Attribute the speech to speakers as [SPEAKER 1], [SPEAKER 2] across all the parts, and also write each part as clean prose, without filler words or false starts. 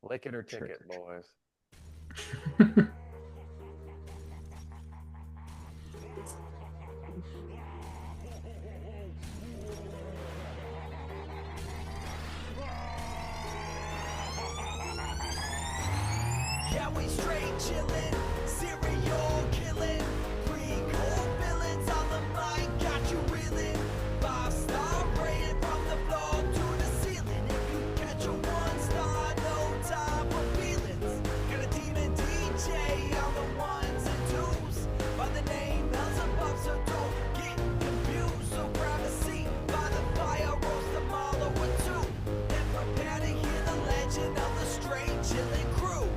[SPEAKER 1] Lick it or
[SPEAKER 2] Trick
[SPEAKER 1] ticket, boys.
[SPEAKER 3] Yeah, we straight chillin', serial killing, pre-cold villains on the mic, got you reeling. 5-star rated from the floor to the ceiling. If you catch a 1-star, no time for feelings. Got a demon DJ on the ones and twos, by the name Beelzebub, so don't get confused. So grab a seat by the fire, roast them all over two, and prepare to hear the legend of the straight chillin' crew.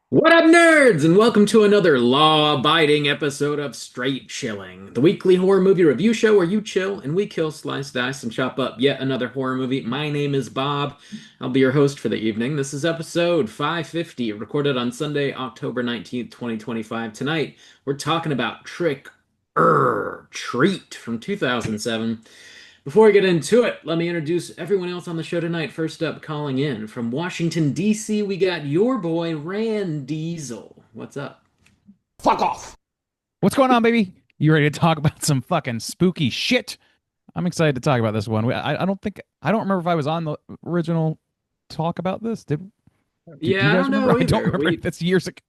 [SPEAKER 4] What up, nerds, and welcome to another law-abiding episode of Straight Chilling, the weekly horror movie review show where you chill and we kill, slice, dice, and chop up yet another horror movie. My name is Bob. I'll be your host for the evening. This is episode 550, recorded on Sunday, October 19th, 2025. Tonight, we're talking about Trick or Treat from 2007. Before we get into it, let me introduce everyone else on the show tonight. First up, calling in from Washington, D.C., we got your boy, Rand Diesel. What's up?
[SPEAKER 2] Fuck off.
[SPEAKER 5] What's going on, baby? You ready to talk about some fucking spooky shit? I'm excited to talk about this one. I don't remember if I was on the original talk about this. Do you
[SPEAKER 4] Yeah, I
[SPEAKER 5] guys
[SPEAKER 4] don't know
[SPEAKER 5] remember? I don't
[SPEAKER 4] either.
[SPEAKER 5] remember. That's years ago.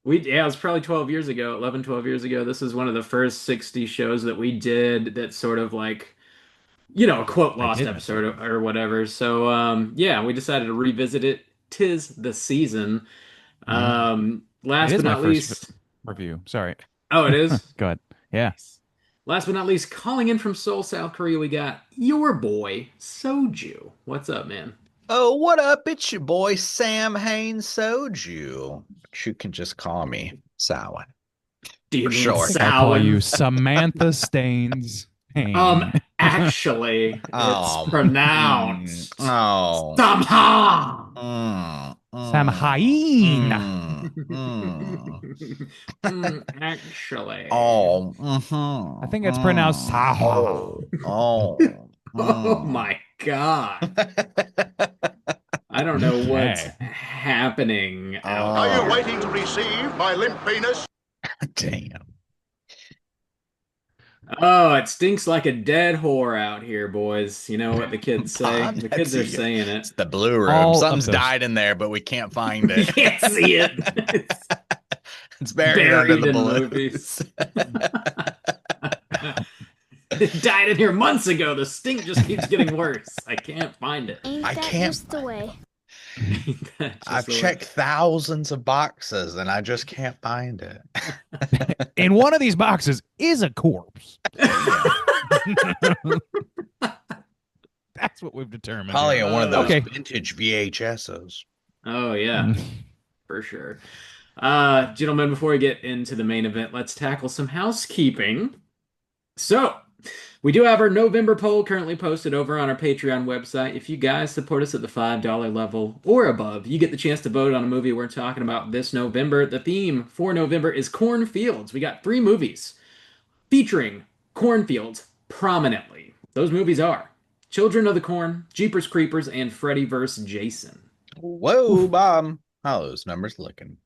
[SPEAKER 4] Yeah, it was probably 12 years ago, 11, 12 years ago. This is one of the first 60 shows that we did that's sort of like, a quote
[SPEAKER 5] I
[SPEAKER 4] lost
[SPEAKER 5] did.
[SPEAKER 4] episode or whatever. So, yeah, we decided to revisit it. 'Tis the season. Last
[SPEAKER 5] It is
[SPEAKER 4] but
[SPEAKER 5] my
[SPEAKER 4] not
[SPEAKER 5] first
[SPEAKER 4] least,
[SPEAKER 5] review. Sorry.
[SPEAKER 4] oh, it is?
[SPEAKER 5] Go ahead. Yeah.
[SPEAKER 4] Last but not least, calling in from Seoul, South Korea, we got your boy, Soju. What's up, man?
[SPEAKER 2] Oh, what up? It's your boy Sam Hain Soju. But you can just call me Samhain.
[SPEAKER 4] Do you
[SPEAKER 2] For
[SPEAKER 4] mean
[SPEAKER 2] sure.
[SPEAKER 5] I think I'll call
[SPEAKER 4] Samhain?
[SPEAKER 5] you Samantha Staines. Hain.
[SPEAKER 4] Actually,
[SPEAKER 2] Oh,
[SPEAKER 4] it's pronounced
[SPEAKER 2] Oh.
[SPEAKER 4] Samha.
[SPEAKER 5] Samhain.
[SPEAKER 4] Actually.
[SPEAKER 2] Oh.
[SPEAKER 5] I think it's pronounced Saho.
[SPEAKER 2] Oh.
[SPEAKER 4] Oh my God. I don't know what's
[SPEAKER 5] Okay.
[SPEAKER 4] happening out
[SPEAKER 2] Are you
[SPEAKER 4] there.
[SPEAKER 6] Waiting to receive my limp penis?
[SPEAKER 2] Damn.
[SPEAKER 4] Oh, it stinks like a dead whore out here, boys. You know what the kids say?
[SPEAKER 2] Bob,
[SPEAKER 4] The kids are
[SPEAKER 2] that's it.
[SPEAKER 4] saying
[SPEAKER 2] It's
[SPEAKER 4] it.
[SPEAKER 2] the blue room.
[SPEAKER 5] All of
[SPEAKER 2] Something's
[SPEAKER 5] those.
[SPEAKER 2] died in there, but we can't find
[SPEAKER 4] You
[SPEAKER 2] it.
[SPEAKER 4] can't see it. It's
[SPEAKER 2] It's buried under
[SPEAKER 4] buried
[SPEAKER 2] the
[SPEAKER 4] in
[SPEAKER 2] balloons.
[SPEAKER 4] movies. It died in here months ago. The stink just keeps getting worse. I can't find it.
[SPEAKER 7] Ain't
[SPEAKER 2] I
[SPEAKER 7] that
[SPEAKER 2] can't
[SPEAKER 7] just the way?
[SPEAKER 4] That's just
[SPEAKER 2] I've
[SPEAKER 4] the way-
[SPEAKER 2] checked thousands of boxes and I just can't find it.
[SPEAKER 5] In one of these boxes is a corpse. That's what we've determined.
[SPEAKER 2] Probably
[SPEAKER 5] here.
[SPEAKER 2] in one of those
[SPEAKER 5] Okay.
[SPEAKER 2] vintage VHSs.
[SPEAKER 4] Oh yeah, for sure. Gentlemen, before we get into the main event, let's tackle some housekeeping. So, we do have our November poll currently posted over on our Patreon website. If you guys support us at the $5 level or above, you get the chance to vote on a movie we're talking about this November. The theme for November is cornfields. We got 3 movies featuring cornfields prominently. Those movies are Children of the Corn, Jeepers Creepers, and Freddy vs. Jason.
[SPEAKER 2] Whoa, Bob. How are those numbers looking?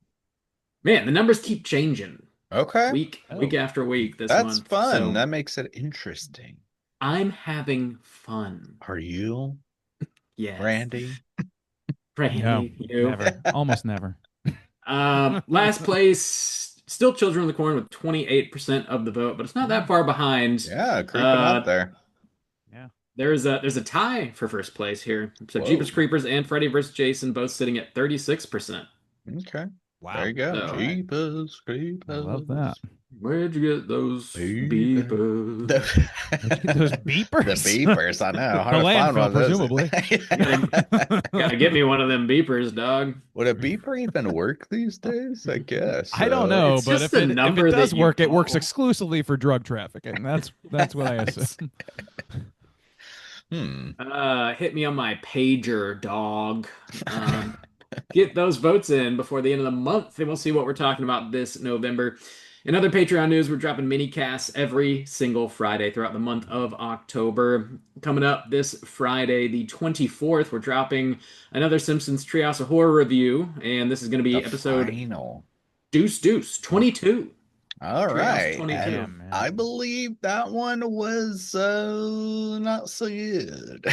[SPEAKER 4] Man, the numbers keep changing
[SPEAKER 2] Okay.
[SPEAKER 4] week after week this
[SPEAKER 2] That's
[SPEAKER 4] month.
[SPEAKER 2] fun.
[SPEAKER 4] So
[SPEAKER 2] That makes it interesting.
[SPEAKER 4] I'm having fun.
[SPEAKER 2] Are you,
[SPEAKER 4] Yes.
[SPEAKER 2] Randy?
[SPEAKER 4] Randy,
[SPEAKER 5] No,
[SPEAKER 4] you.
[SPEAKER 5] never. Almost never.
[SPEAKER 4] Last place, still Children of the Corn with 28% of the vote, but it's not that far behind.
[SPEAKER 2] Yeah, creeping up there.
[SPEAKER 4] There's a tie for first place here. So
[SPEAKER 2] Whoa.
[SPEAKER 4] Jeepers Creepers and Freddy vs. Jason both sitting at 36%.
[SPEAKER 2] Okay.
[SPEAKER 5] Wow.
[SPEAKER 2] There you go.
[SPEAKER 4] So-
[SPEAKER 2] Jeepers,
[SPEAKER 5] I
[SPEAKER 2] creepers.
[SPEAKER 5] love that.
[SPEAKER 4] Where'd you get those
[SPEAKER 2] Beepers.
[SPEAKER 4] beepers?
[SPEAKER 5] Those beepers.
[SPEAKER 2] The beepers, I know. Hard
[SPEAKER 5] The
[SPEAKER 2] to find one of those.
[SPEAKER 5] landfill,
[SPEAKER 4] Gotta get me one of them beepers, dog.
[SPEAKER 2] Would a beeper even work these days? I guess.
[SPEAKER 5] I don't know,
[SPEAKER 4] It's
[SPEAKER 5] but
[SPEAKER 4] just
[SPEAKER 5] if
[SPEAKER 4] the
[SPEAKER 5] it
[SPEAKER 4] number that
[SPEAKER 5] does
[SPEAKER 4] you
[SPEAKER 5] work, it works
[SPEAKER 4] call.
[SPEAKER 5] exclusively for drug trafficking. That's what I assume.
[SPEAKER 4] Hit me on my pager, dog. Get those votes in before the end of the month, and we'll see what we're talking about this November. In other Patreon news, we're dropping mini casts every single Friday throughout the month of October. Coming up this Friday, the 24th, we're dropping another Simpsons Treehouse of Horror review, and this is going to be
[SPEAKER 2] The
[SPEAKER 4] episode
[SPEAKER 2] final.
[SPEAKER 4] Deuce 22.
[SPEAKER 2] All
[SPEAKER 4] Treehouse
[SPEAKER 2] right.
[SPEAKER 4] 22.
[SPEAKER 2] And I believe that one was not so good.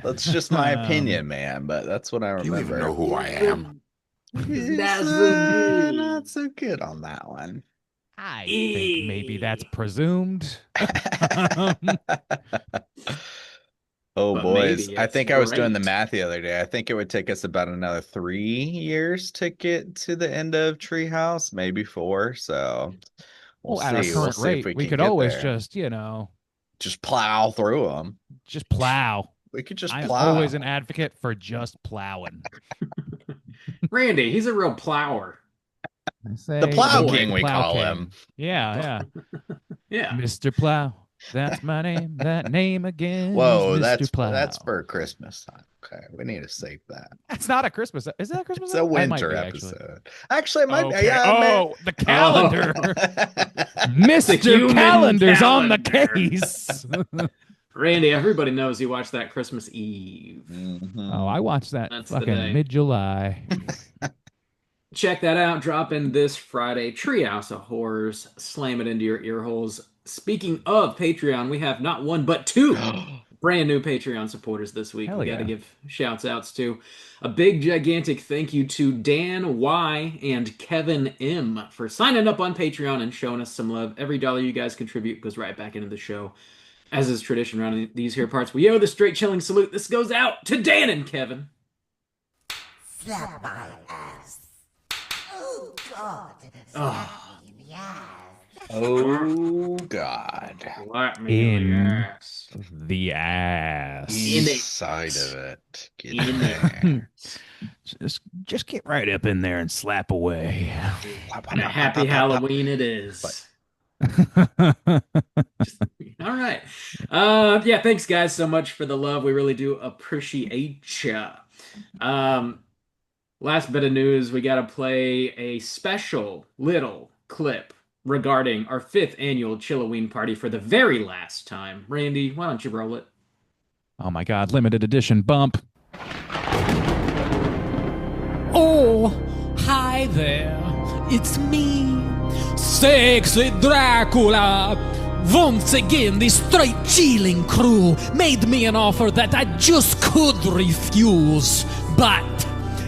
[SPEAKER 2] That's just my opinion, man, but that's what I
[SPEAKER 6] Do you
[SPEAKER 2] remember.
[SPEAKER 6] even know who I am?
[SPEAKER 2] It's, not so good on that one.
[SPEAKER 5] I think maybe that's presumed.
[SPEAKER 2] Oh,
[SPEAKER 4] But
[SPEAKER 2] boys.
[SPEAKER 4] maybe
[SPEAKER 2] I
[SPEAKER 4] it's
[SPEAKER 2] think I was doing the
[SPEAKER 4] great.
[SPEAKER 2] math the other day. I think it would take us about another 3 years to get to the end of Treehouse, maybe 4. So we'll
[SPEAKER 5] At our
[SPEAKER 2] see. We'll
[SPEAKER 5] current
[SPEAKER 2] see
[SPEAKER 5] rate,
[SPEAKER 2] if we
[SPEAKER 5] we
[SPEAKER 2] can
[SPEAKER 5] could
[SPEAKER 2] get
[SPEAKER 5] always
[SPEAKER 2] there.
[SPEAKER 5] just
[SPEAKER 2] plow through them.
[SPEAKER 5] just plow.
[SPEAKER 2] We could just
[SPEAKER 5] I'm
[SPEAKER 2] plow.
[SPEAKER 5] always an advocate for just plowing.
[SPEAKER 4] Randy, he's a real plower.
[SPEAKER 5] I say,
[SPEAKER 2] The Plow
[SPEAKER 4] Boy,
[SPEAKER 2] King, we
[SPEAKER 5] Plow
[SPEAKER 2] call
[SPEAKER 5] King.
[SPEAKER 2] him.
[SPEAKER 5] Yeah,
[SPEAKER 4] Yeah.
[SPEAKER 5] Mr. Plow. That's my name. That name again.
[SPEAKER 2] Whoa,
[SPEAKER 5] is Mr.
[SPEAKER 2] that's
[SPEAKER 5] Plow.
[SPEAKER 2] for Christmas time. Okay, we need to save that.
[SPEAKER 5] That's not a Christmas. Is that a Christmas?
[SPEAKER 2] It's a
[SPEAKER 5] song? It might
[SPEAKER 2] winter
[SPEAKER 5] be, actually.
[SPEAKER 2] episode. Actually, it might be.
[SPEAKER 5] Okay.
[SPEAKER 2] Yeah,
[SPEAKER 5] Oh, the calendar.
[SPEAKER 4] The
[SPEAKER 5] Mr.
[SPEAKER 4] human
[SPEAKER 5] Calendar's on the
[SPEAKER 4] calendar.
[SPEAKER 5] case.
[SPEAKER 4] Randy, everybody knows you watched that Christmas Eve.
[SPEAKER 2] Mhm.
[SPEAKER 5] Oh, I watched that
[SPEAKER 4] That's the day.
[SPEAKER 5] fucking mid-July.
[SPEAKER 4] Check that out. Drop in this Friday. Treehouse of Horrors. Slam it into your ear holes. Speaking of Patreon, we have not one but 2 brand new Patreon supporters this week.
[SPEAKER 5] Hell
[SPEAKER 4] We got to
[SPEAKER 5] yeah.
[SPEAKER 4] give shouts outs to. A big, gigantic thank you to Dan Y and Kevin M for signing up on Patreon and showing us some love. Every dollar you guys contribute goes right back into the show. As is tradition around these here parts, we owe the straight chilling salute. This goes out to Dan and Kevin.
[SPEAKER 1] Slap my ass. Oh, God.
[SPEAKER 4] Oh.
[SPEAKER 1] Slap me in the ass.
[SPEAKER 2] Oh God.
[SPEAKER 4] Slap me in the
[SPEAKER 5] In.
[SPEAKER 4] ass.
[SPEAKER 5] The ass.
[SPEAKER 4] In it.
[SPEAKER 2] Inside of it. Get
[SPEAKER 4] In
[SPEAKER 2] in
[SPEAKER 4] it.
[SPEAKER 2] there.
[SPEAKER 5] Just get right up in there and slap away.
[SPEAKER 4] And a happy Halloween it is. All right. Yeah, thanks guys so much for the love. We really do appreciate ya. Last bit of news, we got to play a special little clip regarding our 5th annual Chilloween party for the very last time. Randy, why don't you roll it?
[SPEAKER 5] Oh my god, limited edition bump.
[SPEAKER 7] Oh, hi there. It's me, Sexy Dracula. Once again, the straight chilling crew made me an offer that I just could refuse. But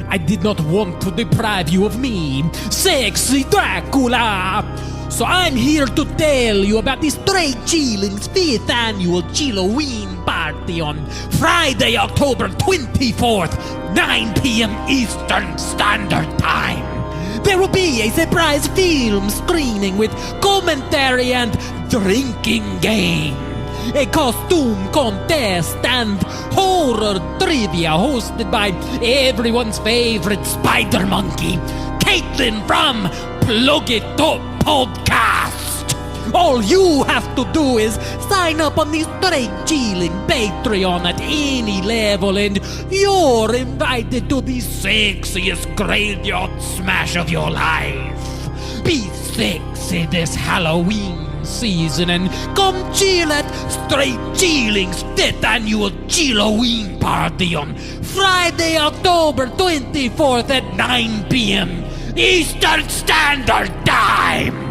[SPEAKER 7] I did not want to deprive you of me, Sexy Dracula. So I'm here to tell you about the Straight Chilling's 5th annual Chilloween party on Friday, October 24th, 9 p.m. Eastern Standard Time. There will be a surprise film screening with commentary and drinking game, a costume contest, and horror trivia hosted by everyone's favorite spider monkey, Caitlin from Plug It Up Podcast. All you have to do is sign up on the Straight Chilling Patreon at any level, and you're invited to the sexiest graveyard smash of your life. Be sexy this Halloween season and come chill at Straight Chilling's 5th annual Chilloween party on Friday, October 24th at 9 p.m. Eastern Standard Time.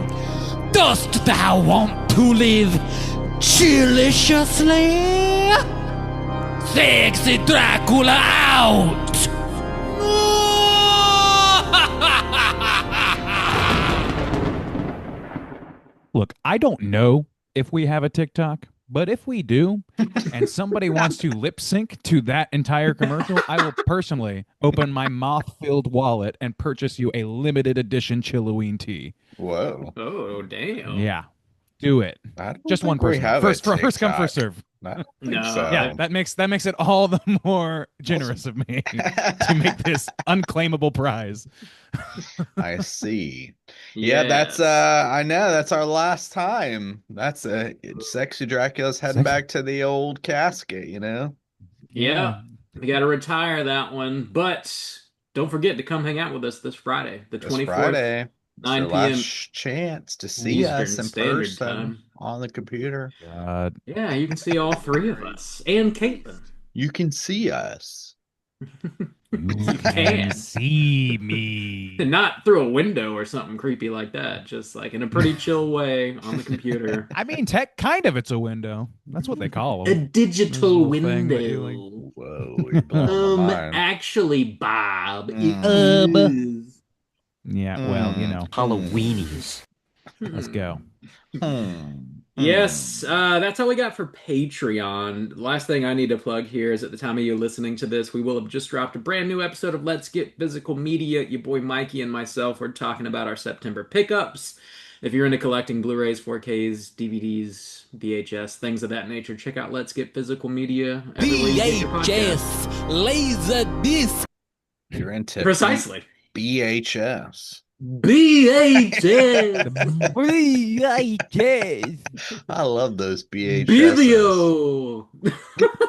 [SPEAKER 7] Dost thou want to live chilliciously? Sexy Dracula out!
[SPEAKER 5] Look, I don't know if we have a TikTok, but if we do, and somebody wants to lip sync to that entire commercial, I will personally open my moth-filled wallet and purchase you a limited edition Chilloween tee.
[SPEAKER 2] Whoa.
[SPEAKER 4] Oh, damn.
[SPEAKER 5] Yeah, do it.
[SPEAKER 2] I don't
[SPEAKER 5] Just one
[SPEAKER 2] think we
[SPEAKER 5] person.
[SPEAKER 2] have a
[SPEAKER 5] First come, first
[SPEAKER 2] TikTok.
[SPEAKER 5] serve.
[SPEAKER 2] I don't think
[SPEAKER 4] No.
[SPEAKER 2] so.
[SPEAKER 5] Yeah, that makes it all the more generous of me to make this unclaimable prize.
[SPEAKER 2] I see. Yeah, that's I know that's our last time. That's Sexy Dracula's heading
[SPEAKER 5] Sexy-
[SPEAKER 2] back to the old casket, you know?
[SPEAKER 4] Yeah. We got to retire that one. But don't forget to come hang out with us this Friday, the
[SPEAKER 2] This
[SPEAKER 4] 24th,
[SPEAKER 2] Friday. It's
[SPEAKER 4] 9
[SPEAKER 2] your
[SPEAKER 4] p.m.
[SPEAKER 2] last chance to see
[SPEAKER 4] Eastern
[SPEAKER 2] us in
[SPEAKER 4] Standard
[SPEAKER 2] person
[SPEAKER 4] Time.
[SPEAKER 2] on the computer.
[SPEAKER 5] God.
[SPEAKER 4] Yeah, you can see all three of us and Caitlin.
[SPEAKER 2] You can see us.
[SPEAKER 5] You
[SPEAKER 4] can.
[SPEAKER 5] see me.
[SPEAKER 4] And not through a window or something creepy like that, just like in a pretty chill way on the computer.
[SPEAKER 5] I mean, tech kind of it's a window. That's what they call
[SPEAKER 4] A
[SPEAKER 5] them.
[SPEAKER 4] digital
[SPEAKER 5] This little thing that you,
[SPEAKER 4] window.
[SPEAKER 2] Whoa, you're blowing my mind.
[SPEAKER 4] Actually, Bob, it is.
[SPEAKER 5] Yeah, well, you know.
[SPEAKER 1] Halloweenies.
[SPEAKER 5] Let's go.
[SPEAKER 4] Yes, that's all we got for Patreon. Last thing I need to plug here is at the time of you listening to this, we will have just dropped a brand new episode of Let's Get Physical Media. Your boy Mikey and myself are talking about our September pickups. If you're into collecting Blu-rays, 4Ks, DVDs, VHS, things of that nature, check out Let's Get Physical Media. everywhere you get your podcasts.
[SPEAKER 7] VHS, laser disc.
[SPEAKER 2] You're into
[SPEAKER 4] Precisely.
[SPEAKER 2] BHS.
[SPEAKER 4] VHS.
[SPEAKER 2] I love those BHS.
[SPEAKER 4] Video.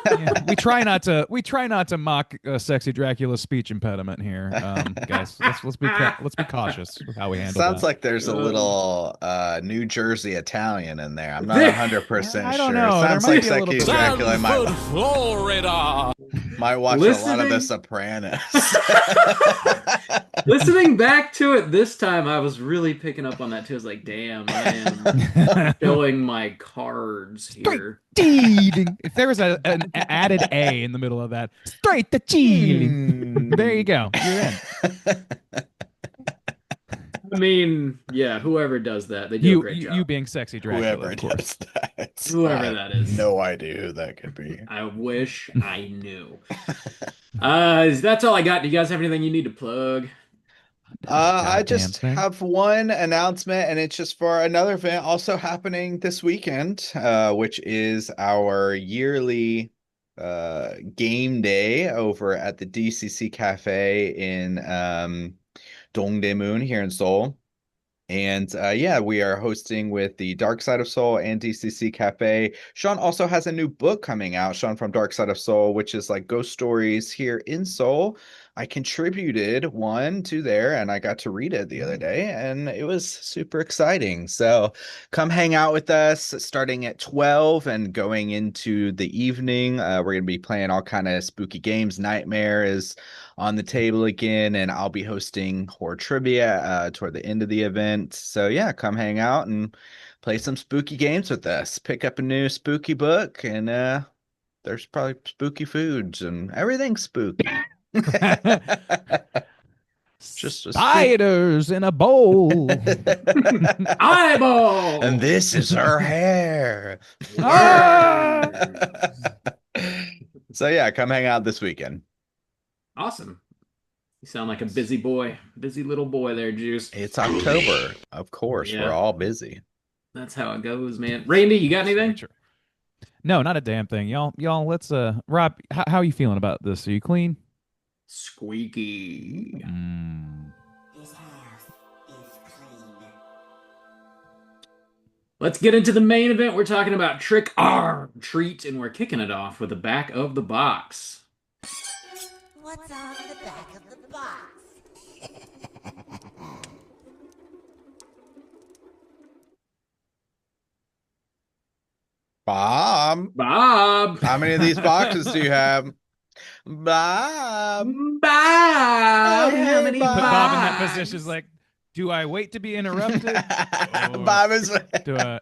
[SPEAKER 5] Yeah, we try not to mock Sexy Dracula's speech impediment here, guys. Let's be cautious with how we handle
[SPEAKER 2] Sounds
[SPEAKER 5] that.
[SPEAKER 2] like there's a little New Jersey Italian in there. I'm not 100%
[SPEAKER 5] I
[SPEAKER 2] sure.
[SPEAKER 5] don't know.
[SPEAKER 2] Sounds
[SPEAKER 5] There
[SPEAKER 2] like
[SPEAKER 5] might be a
[SPEAKER 2] Seki
[SPEAKER 5] little
[SPEAKER 2] Dracula
[SPEAKER 7] Sanford, Florida.
[SPEAKER 2] might watch a lot of The
[SPEAKER 4] Listening-
[SPEAKER 2] Sopranos.
[SPEAKER 4] Listening back to it this time, I was really picking up on that too. I was like, damn, I am showing my cards here.
[SPEAKER 5] Cheating. If there was an added A in the middle of that, straight to cheating. There you go. You're in.
[SPEAKER 4] I mean, yeah, whoever does that, they do a great job.
[SPEAKER 5] You being Sexy Dracula,
[SPEAKER 2] Whoever
[SPEAKER 5] of course.
[SPEAKER 2] does that.
[SPEAKER 4] Whoever
[SPEAKER 2] I have
[SPEAKER 4] that is.
[SPEAKER 2] No idea who that could be.
[SPEAKER 4] I wish I knew. That's all I got. Do you guys have anything you need to plug?
[SPEAKER 2] I
[SPEAKER 5] Goddamn
[SPEAKER 2] just
[SPEAKER 5] thing.
[SPEAKER 2] have one announcement, and it's just for another event also happening this weekend, which is our yearly game day over at the DCC Cafe in Dongdaemun here in Seoul. And yeah, we are hosting with the Dark Side of Seoul and DCC Cafe. Sean also has a new book coming out, Sean from Dark Side of Seoul, which is like ghost stories here in Seoul. I contributed one to there and I got to read it the other day and it was super exciting. So come hang out with us starting at 12 and going into the evening. We're going to be playing all kind of spooky games. Nightmare is on the table again, and I'll be hosting horror trivia toward the end of the event. So yeah, come hang out and play some spooky games with us. Pick up a new spooky book, and there's probably spooky foods and everything's spooky. Just a
[SPEAKER 5] Spiders in a bowl.
[SPEAKER 4] Eyeball.
[SPEAKER 2] and this is her hair.
[SPEAKER 5] Ah!
[SPEAKER 2] So yeah, come hang out this weekend.
[SPEAKER 4] Awesome. You sound like a busy boy, busy little boy there, Juice.
[SPEAKER 2] It's October, of course.
[SPEAKER 4] Yeah.
[SPEAKER 2] We're all busy.
[SPEAKER 4] That's how it goes, man. Randy, you got anything?
[SPEAKER 5] No, not a damn thing. Y'all, let's Rob, how are you feeling about this? Are you clean?
[SPEAKER 4] Squeaky.
[SPEAKER 1] This house is clean.
[SPEAKER 4] Let's get into the main event. We're talking about Trick or Treat, and we're kicking it off with the back of the box.
[SPEAKER 1] What's on the back of the box?
[SPEAKER 2] Bob,
[SPEAKER 4] Bob.
[SPEAKER 2] how many of these boxes do you have? Bob.
[SPEAKER 4] Bob.
[SPEAKER 2] Hey,
[SPEAKER 4] How many
[SPEAKER 2] Bob.
[SPEAKER 5] Put Bob in that
[SPEAKER 4] boxes?
[SPEAKER 5] position is like, do I wait to be interrupted?
[SPEAKER 2] Bob is.
[SPEAKER 5] Do I?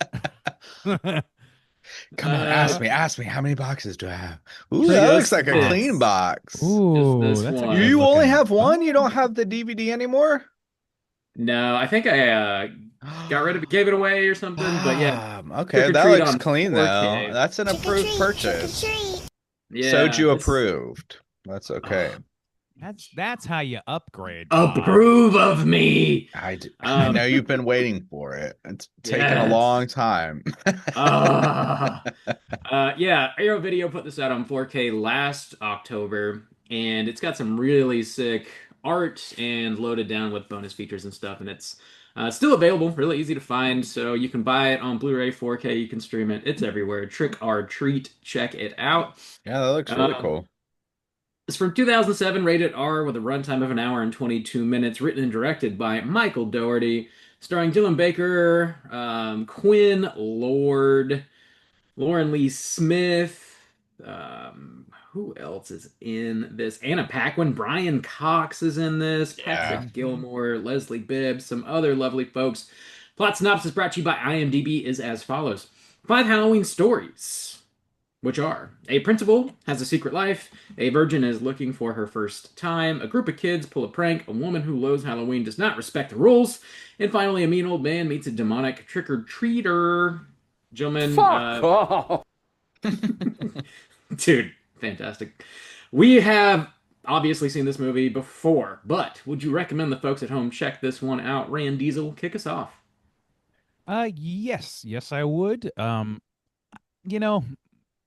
[SPEAKER 2] Come on, ask me. How many boxes do I have? Ooh,
[SPEAKER 4] Just
[SPEAKER 2] that looks like a
[SPEAKER 4] this.
[SPEAKER 2] clean box.
[SPEAKER 5] Ooh,
[SPEAKER 4] Just this
[SPEAKER 5] that's a
[SPEAKER 4] one.
[SPEAKER 5] good
[SPEAKER 2] You only
[SPEAKER 5] looking-
[SPEAKER 2] have one? You don't have the DVD anymore?
[SPEAKER 4] No, I think I got rid of it, gave it away or something. But yeah,
[SPEAKER 2] Bob, okay,
[SPEAKER 4] Trick or
[SPEAKER 2] that
[SPEAKER 4] treat
[SPEAKER 2] looks
[SPEAKER 4] on
[SPEAKER 2] clean
[SPEAKER 4] 4K.
[SPEAKER 2] though. That's an approved purchase.
[SPEAKER 4] yeah.
[SPEAKER 2] Soju
[SPEAKER 4] it's-
[SPEAKER 2] approved. That's okay.
[SPEAKER 5] That's how you upgrade. Bob.
[SPEAKER 4] Approve of me.
[SPEAKER 2] I know you've been waiting for it. It's taken a
[SPEAKER 4] Yes.
[SPEAKER 2] long time.
[SPEAKER 4] Yeah, Arrow Video put this out on 4K last October, and it's got some really sick art and loaded down with bonus features and stuff, and it's still available, really easy to find, so you can buy it on Blu-ray, 4K, you can stream it, it's everywhere. Trick or Treat, check it out.
[SPEAKER 2] Yeah, that looks really
[SPEAKER 4] Um,
[SPEAKER 2] cool.
[SPEAKER 4] It's from 2007, rated R, with a runtime of an hour and 22 minutes, written and directed by Michael Dougherty, starring Dylan Baker, Quinn Lord, Lauren Lee Smith. Who else is in this? Anna Paquin, Brian Cox is in this, Patrick Gilmore, Leslie Bibb, some other lovely folks. Plot synopsis brought to you by IMDb is as follows. 5 Halloween stories, which are: a principal has a secret life, a virgin is looking for her first time, a group of kids pull a prank, a woman who loathes Halloween does not respect the rules, and finally a mean old man meets a demonic trick-or-treater. Gentlemen, dude, fantastic. We have obviously seen this movie before, but would you recommend the folks at home check this one out? Rand Diesel, kick us off.
[SPEAKER 5] Yes, I would. You know,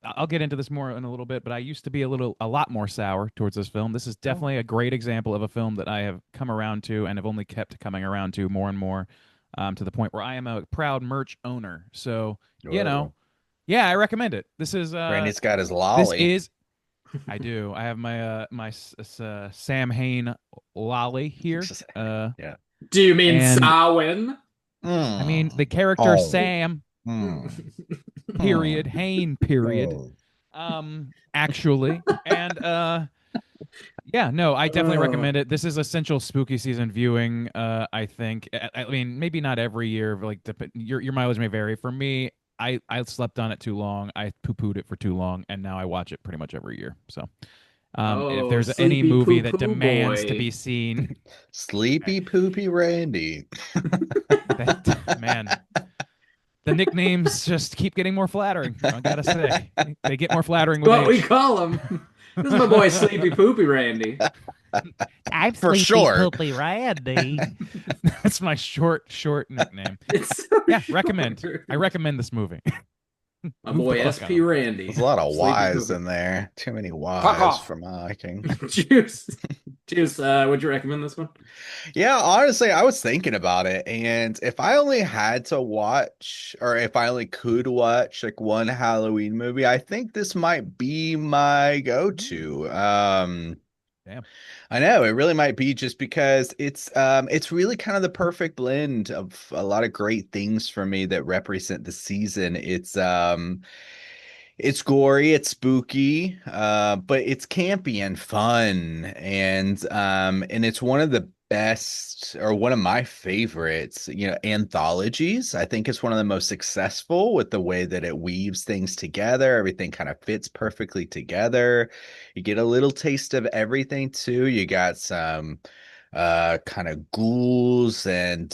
[SPEAKER 5] I'll get into this more in a little bit, but I used to be a lot more sour towards this film. This is definitely a great example of a film that I have come around to and have only kept coming around to more and more, to the point where I am a proud merch owner. So, yeah, I recommend it. This is
[SPEAKER 2] Randy's got his lolly.
[SPEAKER 5] I do. I have my Sam Hain lolly here.
[SPEAKER 2] Yeah.
[SPEAKER 4] Do you mean Samhain?
[SPEAKER 5] I mean the character
[SPEAKER 2] Oh.
[SPEAKER 5] Sam. Period. Hain. Period. Actually, and yeah, no, I definitely recommend it. This is essential spooky season viewing. I think. I mean, maybe not every year. But like, your mileage may vary. For me, I slept on it too long. I poo-pooed it for too long, and now I watch it pretty much every year. So, if there's any
[SPEAKER 4] sleepy
[SPEAKER 5] movie that
[SPEAKER 4] poo-poo
[SPEAKER 5] demands to
[SPEAKER 4] boy.
[SPEAKER 5] be seen,
[SPEAKER 2] Sleepy Poopy Randy.
[SPEAKER 5] man, the nicknames just keep getting more flattering. I gotta say, they get more flattering with
[SPEAKER 4] What we
[SPEAKER 5] age.
[SPEAKER 4] call him. This is my boy Sleepy Poopy Randy.
[SPEAKER 5] I'm
[SPEAKER 2] For sure.
[SPEAKER 5] Poopy Randy. That's my short nickname.
[SPEAKER 4] It's so
[SPEAKER 5] Yeah,
[SPEAKER 4] short.
[SPEAKER 5] recommend. I recommend this movie.
[SPEAKER 4] My boy
[SPEAKER 5] Fuck
[SPEAKER 4] SP Randy.
[SPEAKER 2] There's a lot of
[SPEAKER 4] Sleepy
[SPEAKER 2] Y's
[SPEAKER 4] Poopy.
[SPEAKER 2] in there. Too many Y's
[SPEAKER 3] off.
[SPEAKER 2] for my liking.
[SPEAKER 4] Juice. Would you recommend this one?
[SPEAKER 2] Yeah, honestly, I was thinking about it, and if I only had to watch, or if I only could watch like one Halloween movie, I think this might be my go-to.
[SPEAKER 5] Damn.
[SPEAKER 2] I know it really might be, just because it's really kind of the perfect blend of a lot of great things for me that represent the season. It's gory, it's spooky, but it's campy and fun, and it's one of the best, or one of my favorites, anthologies. I think it's one of the most successful with the way that it weaves things together. Everything kind of fits perfectly together. You get a little taste of everything too. You got some kind of ghouls and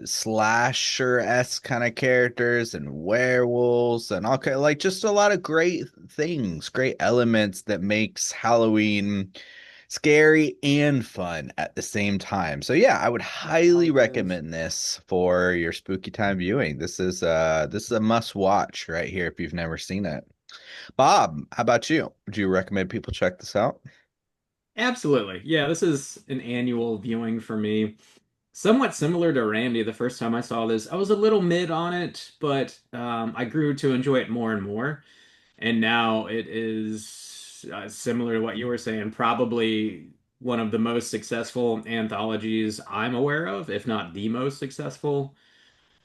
[SPEAKER 2] slasher-esque kind of characters and werewolves and all kind of, like, just a lot of great things, great elements that makes Halloween scary and fun at the same time. So yeah, I would highly recommend this for your spooky time viewing. This is a must watch right here if you've never seen it. Bob, how about you? Would you recommend people check this out?
[SPEAKER 4] Absolutely. Yeah, this is an annual viewing for me. Somewhat similar to Randy, the first time I saw this, I was a little mid on it, but I grew to enjoy it more and more. And now it is similar to what you were saying, probably one of the most successful anthologies I'm aware of, if not the most successful.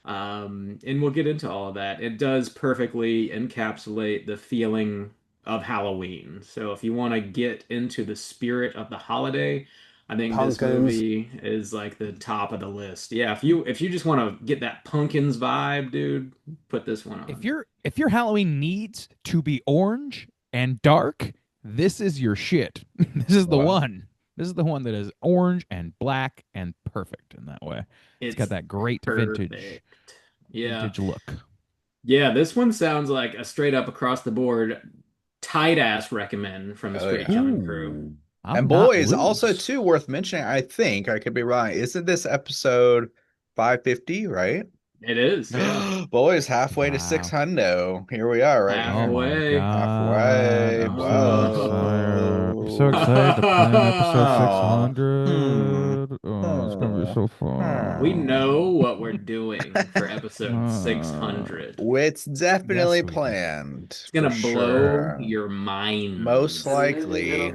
[SPEAKER 4] And we'll get into all of that. It does perfectly encapsulate the feeling of Halloween. So if you want to get into the spirit of the holiday, I think this
[SPEAKER 3] Pumpkins.
[SPEAKER 4] movie is like the top of the list. Yeah, if you just want to get that pumpkins vibe, dude, put this one on.
[SPEAKER 5] If your Halloween needs to be orange and dark, this is your shit. This is the
[SPEAKER 2] Wow.
[SPEAKER 5] one. This is the one that is orange and black and perfect in that way. It's got that great vintage
[SPEAKER 4] perfect. Yeah.
[SPEAKER 5] vintage look.
[SPEAKER 4] Yeah, this one sounds like a straight up across the board tight ass recommend from the
[SPEAKER 2] Oh,
[SPEAKER 4] Straight
[SPEAKER 2] yeah.
[SPEAKER 4] Killing crew.
[SPEAKER 5] I'm
[SPEAKER 2] And
[SPEAKER 5] not
[SPEAKER 2] boys, also
[SPEAKER 5] loose.
[SPEAKER 2] too worth mentioning, I think I could be wrong. Isn't this episode 550, right?
[SPEAKER 4] It is. Yeah.
[SPEAKER 2] Boys, halfway to
[SPEAKER 5] Wow.
[SPEAKER 2] 600. Here we are, right
[SPEAKER 5] Oh my
[SPEAKER 2] here.
[SPEAKER 4] Halfway.
[SPEAKER 2] Halfway.
[SPEAKER 5] God,
[SPEAKER 2] Whoa.
[SPEAKER 5] I'm so excited to plan episode
[SPEAKER 2] Oh.
[SPEAKER 5] 600. Oh, It's gonna be so fun.
[SPEAKER 4] We know what we're doing for episode 600.
[SPEAKER 2] It's definitely
[SPEAKER 5] Yes, we do.
[SPEAKER 2] planned.
[SPEAKER 4] It's gonna
[SPEAKER 2] for
[SPEAKER 4] blow
[SPEAKER 2] sure.
[SPEAKER 4] your mind.
[SPEAKER 2] Most likely.